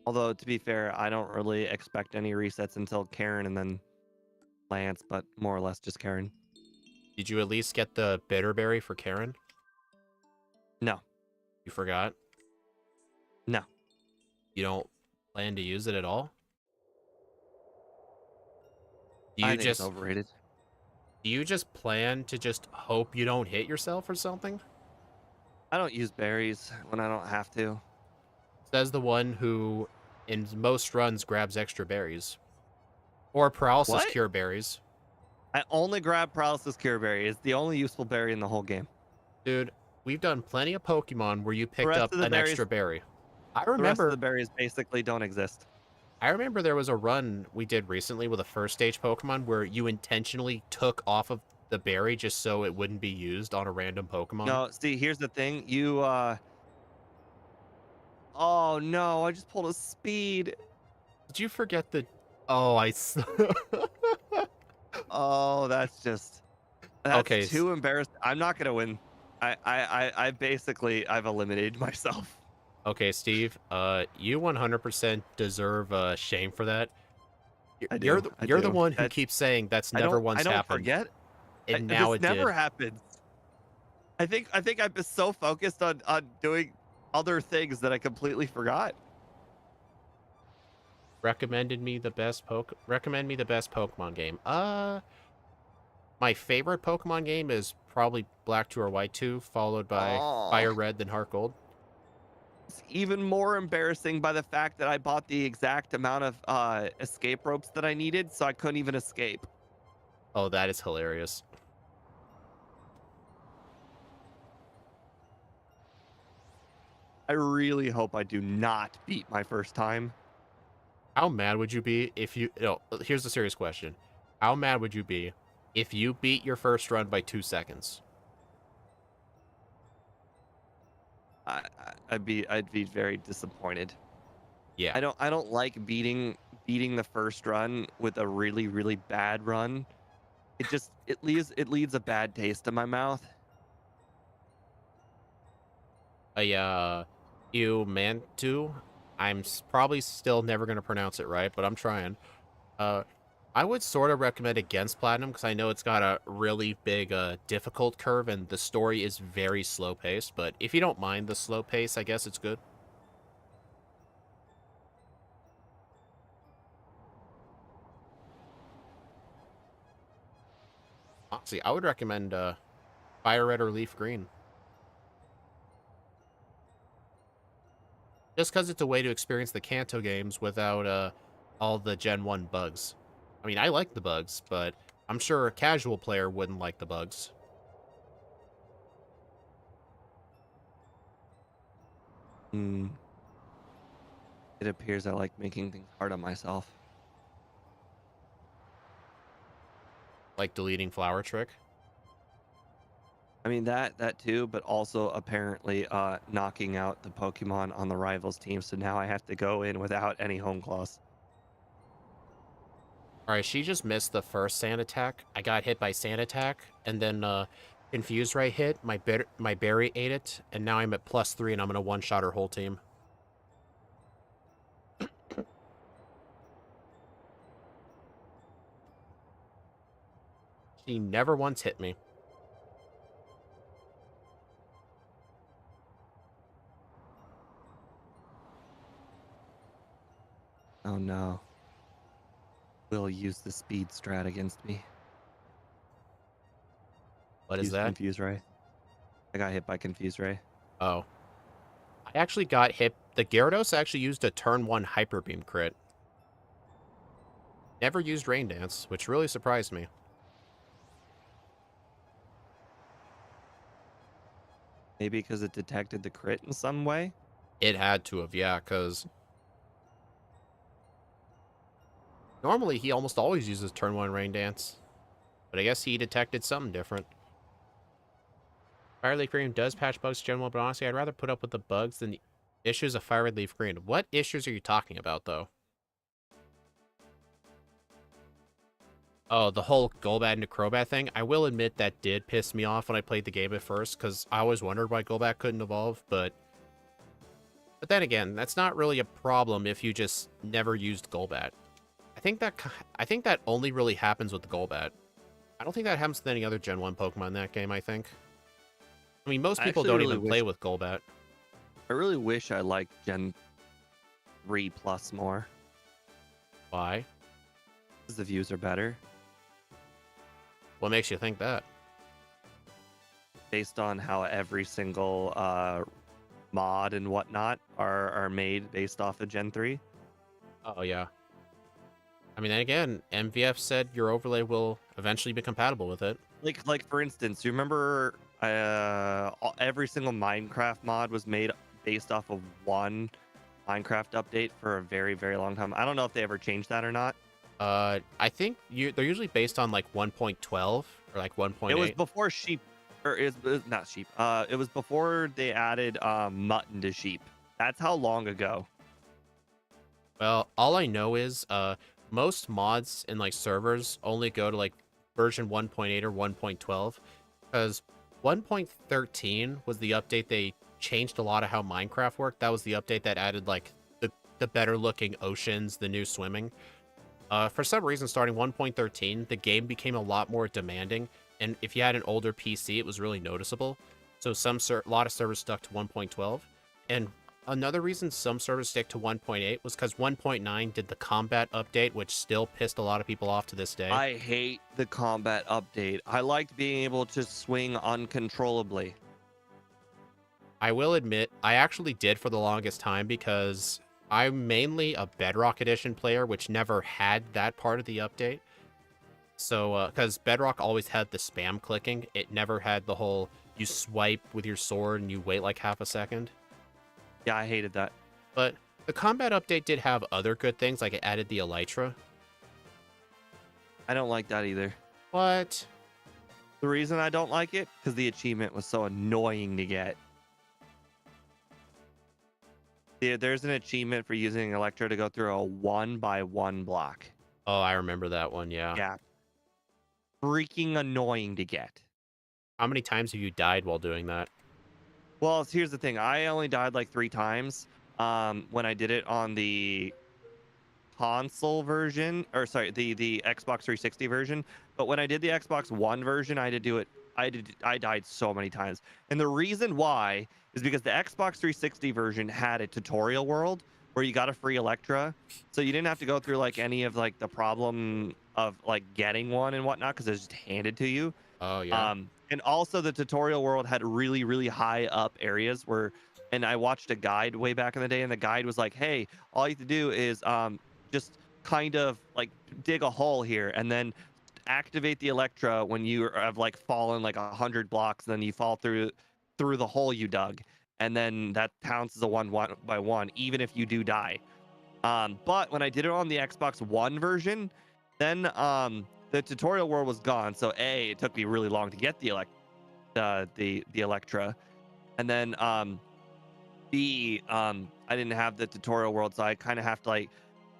Although, to be fair, I don't really expect any resets until Karen and then Lance, but more or less just Karen. Did you at least get the Bitterberry for Karen? No. You forgot? No. You don't plan to use it at all? Do I you think it's just overrated. do you just plan to just hope you don't hit yourself or something? I don't use berries when I don't have to. Says the one who, in most runs, grabs extra berries. Or paralysis What? cure berries. I only grab paralysis cure berry. It's the only useful berry in the whole game. Dude, we've done plenty of Pokemon where you The picked rest up of the an berries, extra berry. I the rest of the remember berries basically don't exist. I remember there was a run we did recently with a first stage Pokemon where you intentionally took off of the berry just so it wouldn't be used on a random Pokemon. No, see, here's the thing. Oh no, I just pulled a speed. Did you forget the... Oh, Oh, that's Okay, too embarrassing. I'm not gonna win. I basically I've eliminated myself. okay, Steve. You 100% deserve shame for that. I You're do. the, I you're the do. one who That's keeps saying that's I never I once don't happened, forget. and now This it never did. happens. I think I'm just so focused on doing other things that I completely forgot. Recommend me the best Pokemon game. My favorite Pokemon game is probably Black 2 or White 2, followed by Oh, Fire Red, then Heart Gold. it's even more embarrassing by the fact that I bought the exact amount of escape ropes that I needed, so I couldn't even escape. Oh, that is hilarious. I really hope I do not beat my first time. How mad would you be if you... No, here's the serious question. How mad would you be if you beat your first run by 2 seconds? I'd be very disappointed. Yeah. I don't like beating the first run with a really bad run. It leaves a bad taste in my mouth. You man to... probably still never going to pronounce it right, but I'm trying. Uh, I would sort of recommend against Platinum because I know it's got a really big difficult curve and the story is very slow paced. But if you don't mind the slow pace, I guess it's good. Honestly, I would recommend Fire Red or Leaf Green. Just because it's a way to experience the Kanto games without all the Gen 1 bugs. I mean, I like the bugs, but I'm sure a casual player wouldn't like the bugs. Hmm. It appears I like making things hard on myself. Like deleting Flower Trick. I mean that too, but also apparently knocking out the Pokemon on the rivals team. So now I have to go in without any home claws. Alright, she just missed the first sand attack. I got hit by sand attack, and then Confuse Ray hit. My berry ate it, and now I'm at +3, and I'm gonna one-shot her whole team. She never once hit me. Oh no. Will use the speed strat against me. What is Use that? Confuse Ray. I got hit by Confuse Ray. Oh. I actually got hit. The Gyarados actually used a turn 1 Hyper Beam crit. Never used Rain Dance, which really surprised me. Maybe because it detected the crit in some way. It had to have, yeah, because normally he almost always uses turn 1 Rain Dance. But I guess he detected something different. Fire Leaf Green does patch bugs Gen 1, but honestly, I'd rather put up with the bugs than the issues of Fire Red Leaf Green. What issues are you talking about, though? Oh, the whole Golbat into Crobat thing? I will admit that did piss me off when I played the game at first, because I always wondered why Golbat couldn't evolve, but then again, that's not really a problem if you just never used Golbat. I think that only really happens with the Golbat. I don't think that happens with any other Gen 1 Pokemon in that game, I think. I mean, most I people actually don't really even wish play with Golbat. I really wish I liked Gen 3 plus more. Why? Because the views are better. What makes you think that? based on how every single mod and whatnot are made based off of Gen 3. Oh yeah. I mean, then again, MVF said your overlay will eventually be compatible with it. Like for instance, you remember every single Minecraft mod was made based off of one Minecraft update for a very, very long time. I don't know if they ever changed that or not. I think they're usually based on like 1.12 or like It was 1.8. before sheep, or it was not sheep. It was before they added mutton to sheep. That's how long ago. Well, all I know is most mods in like servers only go to like version 1.8 or 1.12 because 1.13 was the update they changed a lot of how Minecraft worked. That was the update that added like the better looking oceans, the new swimming. For some reason, starting 1.13, the game became a lot more demanding, and if you had an older PC, it was really noticeable. So a lot of servers stuck to 1.12, and another reason some servers stick to 1.8 was because 1.9 did the combat update, which still pissed a lot of people off to this day. I hate the combat update. I liked being able to swing uncontrollably. I will admit, I actually did for the longest time because I'm mainly a Bedrock Edition player, which never had that part of the update. So, because Bedrock always had the spam clicking, it never had the whole you swipe with your sword and you wait like half a second. Yeah, I hated that. But the combat update did have other good things, like it added the elytra. I don't like that either. What? The reason I don't like it, because the achievement was so annoying to get. There's an achievement for using Electro to go through a 1x1 block. Oh, I remember that one, yeah. Yeah. Freaking annoying to get. How many times have you died while doing that? Well, here's the thing. I only died like 3 times when I did it on the console version, or sorry, the Xbox 360 version. But when I did the Xbox One version, I had to do it. I died so many times, and the reason why is because the Xbox 360 version had a tutorial world where you got a free Electra, so you didn't have to go through like any of like the problem of like getting one and whatnot because it was just handed to you. Oh, yeah. And also the tutorial world had really, really high up areas where, and I watched a guide way back in the day, and the guide was like, "Hey, all you have to do is just kind of like dig a hole here, and then activate the Electra when you have like fallen like 100 blocks, and then you fall through the hole you dug, and then that counts as a one by one, even if you do die." But when I did it on the Xbox One version, then the tutorial world was gone. So A, it took me really long to get the the Electra, and then B, I didn't have the tutorial world, so I kind of have to like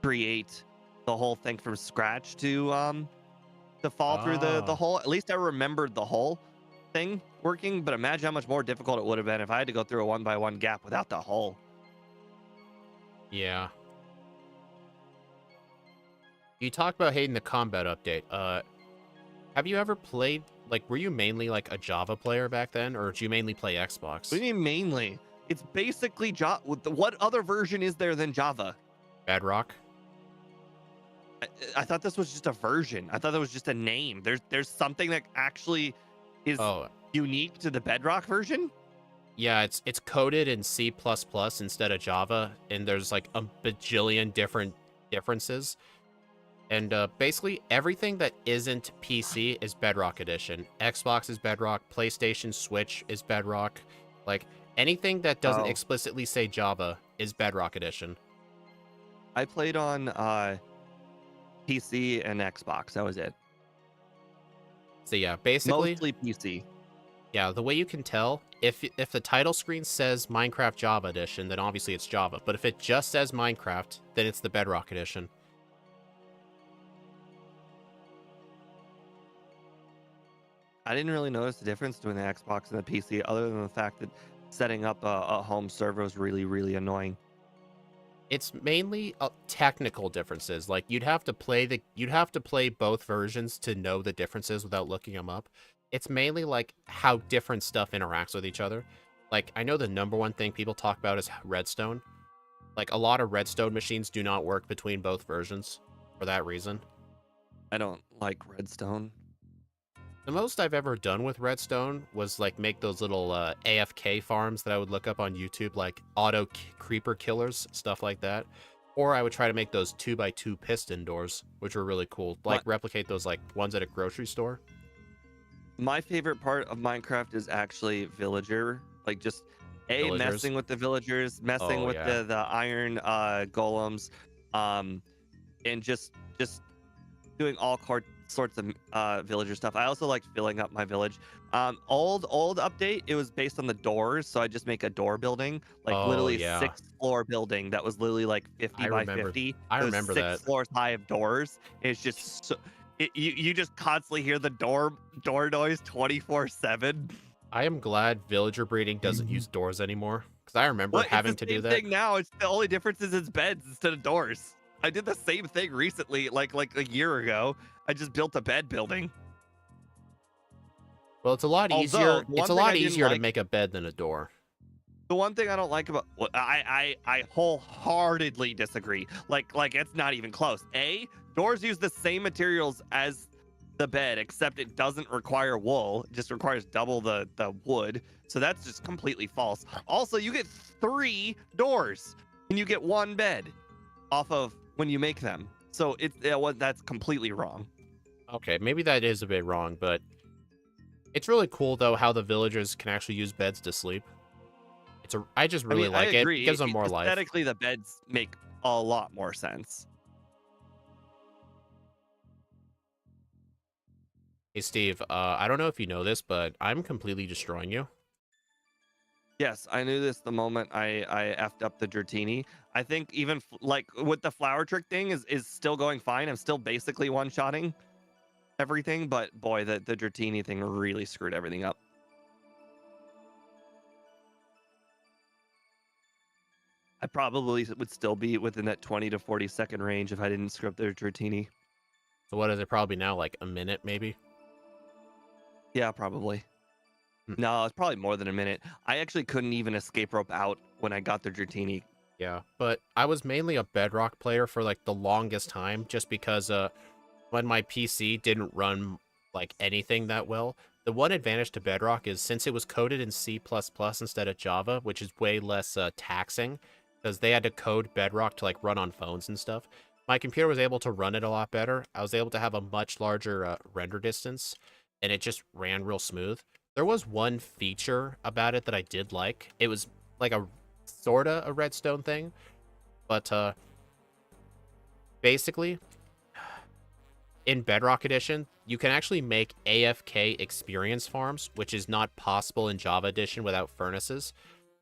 create the whole thing from scratch to fall through the Oh, hole. At least I remembered the whole thing working, but imagine how much more difficult it would have been if I had to go through a 1x1 gap without the hole. yeah. You talked about hating the combat update. Have you ever played, like, were you mainly like a Java player back then, or did you mainly play What Xbox? do you mean mainly? It's basically Java. What other version is there than Java? Bedrock? I thought this was just a version. I thought that was just a name. There's something that actually is Oh, unique to the Bedrock version. yeah, it's coded in C++ instead of Java, and there's like a bajillion different differences. And basically everything that isn't PC is Bedrock Edition. Xbox is Bedrock, PlayStation, Switch is Bedrock. Like anything that doesn't Oh, explicitly say Java is Bedrock Edition. I played on PC and Xbox. That was it. So yeah, basically, Mostly PC. yeah, the way you can tell, if the title screen says Minecraft Java Edition, then obviously it's Java. But if it just says Minecraft, then it's the Bedrock Edition. I didn't really notice the difference between the Xbox and the PC, other than the fact that setting up a home server was really, really annoying. It's mainly technical differences. Like you'd have to play both versions to know the differences without looking them up. It's mainly like how different stuff interacts with each other. Like I know the number one thing people talk about is redstone. Like a lot of redstone machines do not work between both versions for that reason. I don't like Redstone. The most I've ever done with redstone was like make those little AFK farms that I would look up on YouTube, like creeper killers, stuff like that. Or I would try to make those 2x2 piston doors, which were really cool. My Like replicate those like ones at a grocery store. my favorite part of Minecraft is actually villager, like just Villagers. messing with the villagers, messing Oh with yeah. the iron golems, um, and just doing all sorts of villager stuff. I also like filling up my village. Old update, it was based on the doors, so I just make a door building, like Oh literally a yeah. 6 floor building that was literally like 50 I by remember 50. I It was remember six that. floors high of doors. It's just so, you just constantly hear the door noise 24/7. I am glad villager breeding doesn't use doors anymore. Because I remember What? It's having the to do same that. thing now. It's the only difference is it's beds instead of doors. I did the same thing recently, like a year ago. I just built a bed building. Well, it's a lot Although easier. the It's one a thing lot I didn't easier to like, make a bed than a door. the one thing I don't like about, well, I wholeheartedly disagree. Like it's not even close. Doors use the same materials as the bed, except it doesn't require wool. It just requires double the wood. So that's just completely false. Also, you get 3 doors and you get 1 bed off of when you make them. So that's completely wrong. Okay, maybe that is a bit wrong, but it's really cool though how the villagers can actually use beds to sleep. I just I really mean, I like it. It agree. gives them more life. Aesthetically, the beds make a lot more sense. Hey Steve, I don't know if you know this, but I'm completely destroying you. Yes, I knew this the moment I effed up the Dratini. I think even like with the flower trick thing is still going fine. I'm still basically one-shotting everything, but boy, the Dratini thing really screwed everything up. I probably would still be within that 20 to 40 second range if I didn't screw up the Dratini. So what is it probably now, like a minute maybe? Yeah, probably. Hmm. No, it's probably more than a minute. I actually couldn't even escape rope out when I got the Dratini. Yeah, but I was mainly a Bedrock player for like the longest time just because when my PC didn't run like anything that well. The one advantage to Bedrock is since it was coded in C++ instead of Java, which is way less taxing because they had to code Bedrock to like run on phones and stuff. My computer was able to run it a lot better. I was able to have a much larger render distance and it just ran real smooth. There was one feature about it that I did like. It was like a sorta a redstone thing, but basically in Bedrock Edition, you can actually make AFK experience farms, which is not possible in Java Edition without furnaces.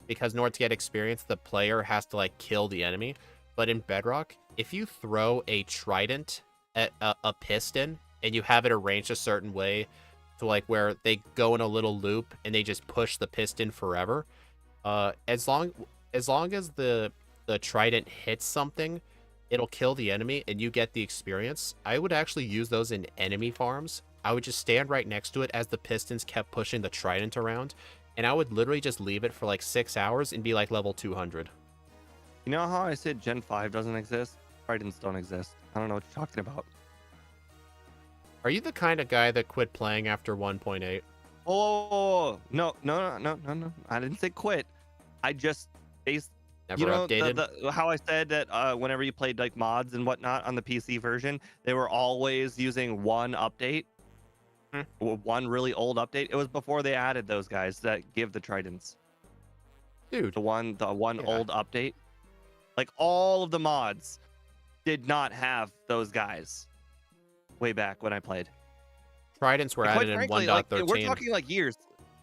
Because in order to get experience, the player has to like kill the enemy. But in Bedrock, if you throw a trident at a piston and you have it arranged a certain way to like where they go in a little loop and they just push the piston forever, as long as the trident hits something, it'll kill the enemy and you get the experience. I would actually use those in enemy farms. I would just stand right next to it as the pistons kept pushing the trident around, and I would literally just leave it for like 6 hours and be like level 200. You know how I said Gen 5 doesn't exist? Tridents don't exist. I don't know what you're talking about. Are you the kind of guy that quit playing after 1.8? Oh, no. I didn't say quit. I just based, Never updated? the how I said that whenever you played like mods and whatnot on the PC version, they were always using one update, Hmm. one really old update. It was before they added those guys that give the tridents. Dude, The one yeah. old update. Like all of the mods did not have those guys way back when I played. Tridents were And quite added in frankly, like we're 1.13. talking like years.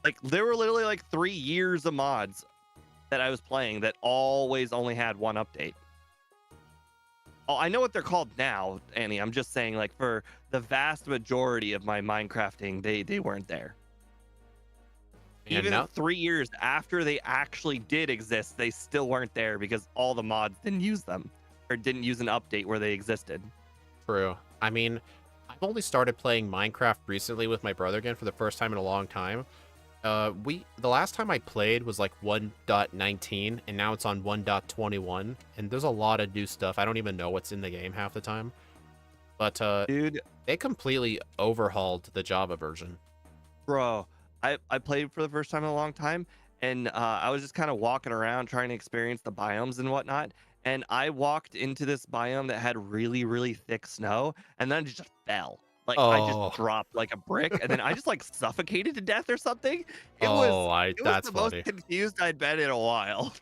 Like there were literally like 3 years of mods that I was playing that always only had one update. Oh, I know what they're called now, Annie. I'm just saying, like for the vast majority of my Minecrafting, they weren't there. And Even now, 3 years after they actually did exist, they still weren't there because all the mods didn't use them or didn't use an update where they existed. true. I mean, I've only started playing Minecraft recently with my brother again for the first time in a long time. The last time I played was like 1.19 and now it's on 1.21 and there's a lot of new stuff. I don't even know what's in the game half the time. But Dude, they completely overhauled the Java version. Bro, I played for the first time in a long time, and I was just kind of walking around trying to experience the biomes and whatnot. And I walked into this biome that had really, really thick snow, and then it just fell. Like I just Oh, dropped like a brick, and then I just like suffocated to death or something. It was oh, I. it was That's the most funny. confused I'd been in a while.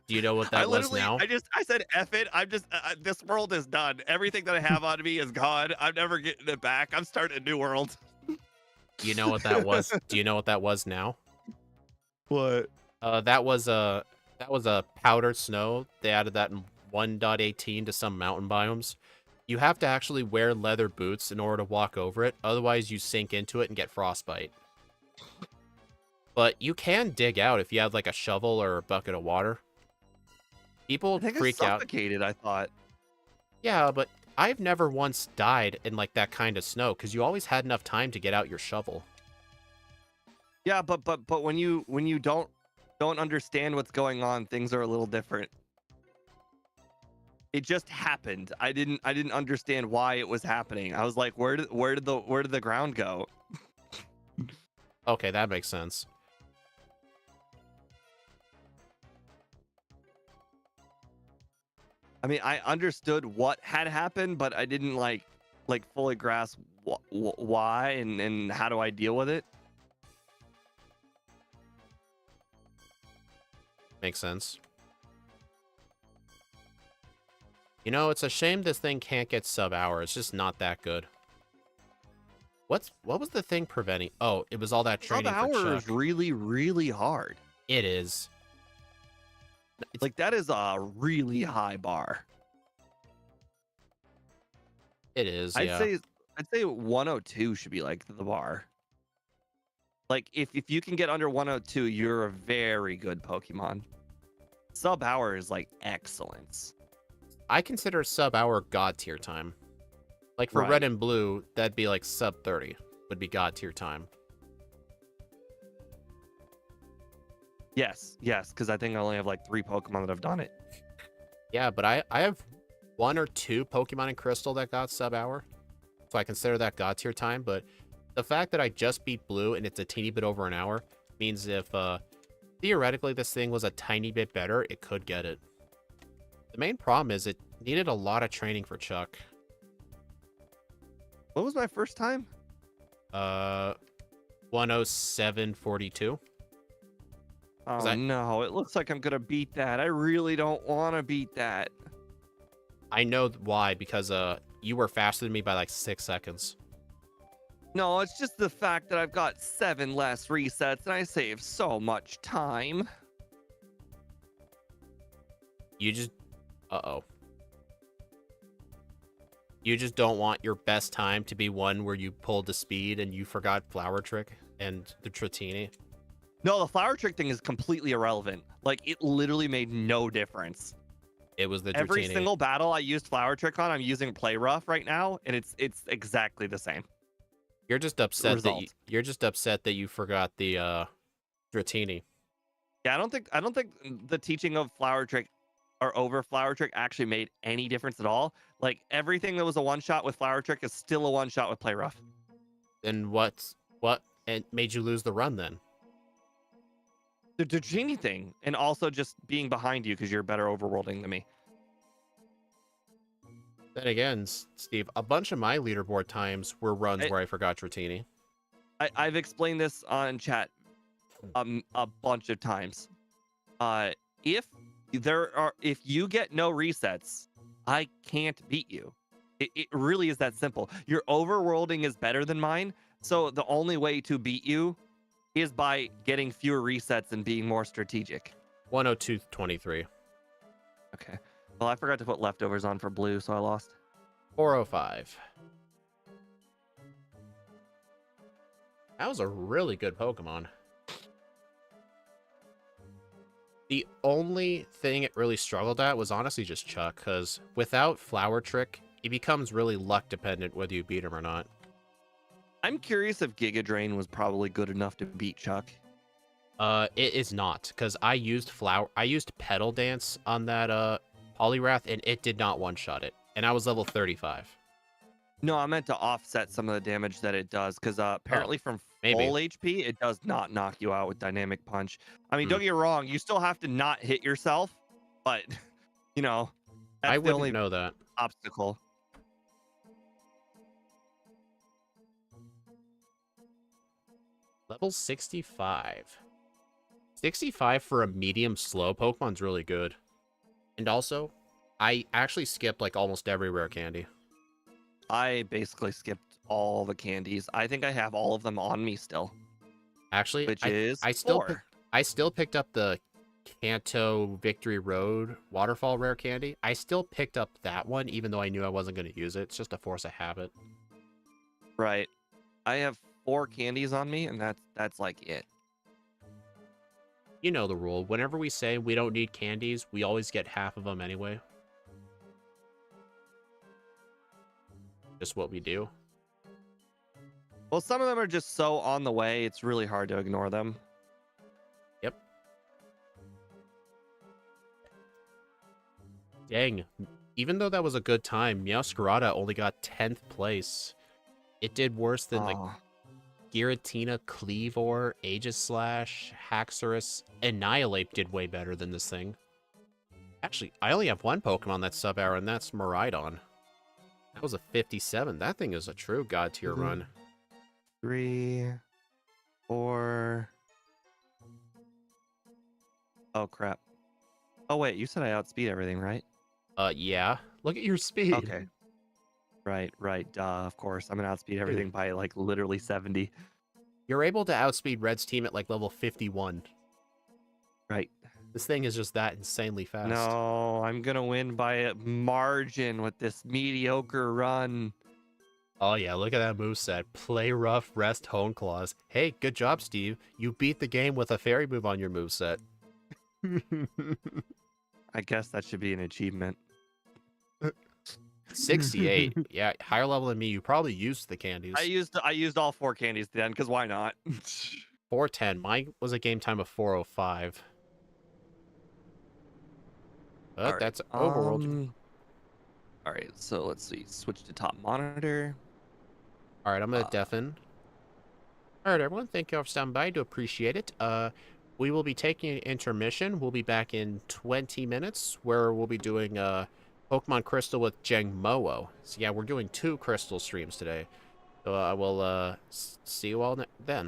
Do you know what I that was literally, now? I said, F it. I'm just, this world is done. Everything that I have on me is gone. I'm never getting it back. I'm starting a new world. Do you know what that was? Do you know what that was now? What? That was a powdered snow. They added that in 1.18 to some mountain biomes. You have to actually wear leather boots in order to walk over it. Otherwise, you sink into it and get frostbite. But you can dig out if you have like a shovel or a bucket of water. I People think I freak out. suffocated, I thought. Yeah, but I've never once died in like that kind of snow because you always had enough time to get out your shovel. Yeah, but when you don't understand what's going on, things are a little different. It just happened. I didn't understand why it was happening. I was like, where did the ground go? Okay, that makes sense. I mean, I understood what had happened, but I didn't like fully grasp why and how do I deal with it. Makes sense. You know, it's a shame this thing can't get sub-hour. It's just not that good. What was the thing preventing? Oh, it was all that Sub training for hour Chuck. is really, really hard. It is. It's, Like that is a really high bar. it is, I'd yeah. say I'd say 102 should be like the bar. Like if you can get under 102, you're a very good Pokemon. Sub hour is like excellence. I consider sub-hour god tier time. Like for red Right. and blue, that'd be like sub 30 would be god tier time. Yes, yes, because I think I only have like 3 Pokemon that have done it. Yeah, but I have 1 or 2 Pokemon in Crystal that got sub-hour. So I consider that god tier time, but the fact that I just beat blue and it's a teeny bit over an hour means if theoretically this thing was a tiny bit better, it could get it. The main problem is it needed a lot of training for Chuck. What was my first time? 107.42. Oh no, it looks like I'm gonna beat that. I really don't want to beat that. I know why, because you were faster than me by like 6 seconds. No, it's just the fact that I've got 7 less resets and I save so much time. You just uh-oh. You just don't want your best time to be one where you pulled the speed and you forgot Flower Trick and the Tratini. No, the flower trick thing is completely irrelevant. Like it literally made no difference. It was the Every Dratini. single battle I used flower trick on, I'm using play rough right now, and it's exactly the same. You're just upset that Result. you're just upset that you forgot the Dratini. Yeah, I don't think the teaching of flower trick or over flower trick actually made any difference at all. Like everything that was a one shot with flower trick is still a one shot with play rough. Then what and made you lose the run then? The genie thing, and also just being behind you because you're better overworlding than me. Then again, Steve, a bunch of my leaderboard times were runs where I forgot Dratini. I've explained this on chat a bunch of times. If if you get no resets, I can't beat you. It really is that simple. Your overworlding is better than mine, so the only way to beat you is by getting fewer resets and being more strategic. 102.23. Okay. Well, I forgot to put leftovers on for blue, so I lost. 405. That was a really good Pokemon. The only thing it really struggled at was honestly just Chuck, because without Flower Trick, it becomes really luck dependent whether you beat him or not. I'm curious if Giga Drain was probably good enough to beat Chuck. It is not, because I used Petal Dance on that Poliwrath, and it did not one-shot it. And I was level 35. No, I meant to offset some of the damage that it does, because Oh, apparently from maybe. full HP, it does not knock you out with dynamic punch. I mean, Hmm. don't get me wrong, you still have to not hit yourself, but you know, I that's the wouldn't only know that. obstacle. Level 65. 65 for a medium slow Pokemon's really good. And also, I actually skipped like almost every rare candy. I basically skipped all the candies. I think I have all of them on me still, Actually, which is I still pick 4. I still picked up the Kanto Victory Road Waterfall rare candy. I still picked up that one even though I knew I wasn't going to use it. It's just a force of habit. Right. I have 4 candies on me, and that's like it. You know the rule. Whenever we say we don't need candies, we always get half of them anyway. Just what we do. Well, some of them are just so on the way, it's really hard to ignore them. Yep. Dang. Even though that was a good time, Meowscarada only got 10th place. It did worse than like Oh, Giratina, Cleavor, Aegislash, Haxorus, Annihilate did way better than this thing. Actually, I only have one Pokemon that's sub-hour, and that's Miraidon. That was a 57. That thing is a true god tier 2, run. 3, 4. Oh crap. Oh wait, you said I outspeed everything, right? Yeah. Look at your speed. Okay. Right, right. Duh, of course. I'm gonna outspeed everything Dude, by like literally 70. you're able to outspeed Red's team at like level 51. Right. This thing is just that insanely fast. No, I'm gonna win by a margin with this mediocre run. Oh yeah, look at that moveset. Play rough, rest, hone claws. Hey, good job, Steve. You beat the game with a fairy move on your moveset. I guess that should be an achievement. 68. Yeah, higher level than me. You probably used the candies. I used all 4 candies then, because why not? 410. Mine was a game time of 405. All But right. that's overworld. All right. So let's see. Switch to top monitor. Alright, I'm gonna Uh, deafen. Alright, everyone, thank you all for stopping by. I do appreciate it. We will be taking an intermission. We'll be back in 20 minutes, where we'll be doing Pokemon Crystal with Jangmo-o. So yeah, we're doing 2 Crystal streams today. So I will see you all then.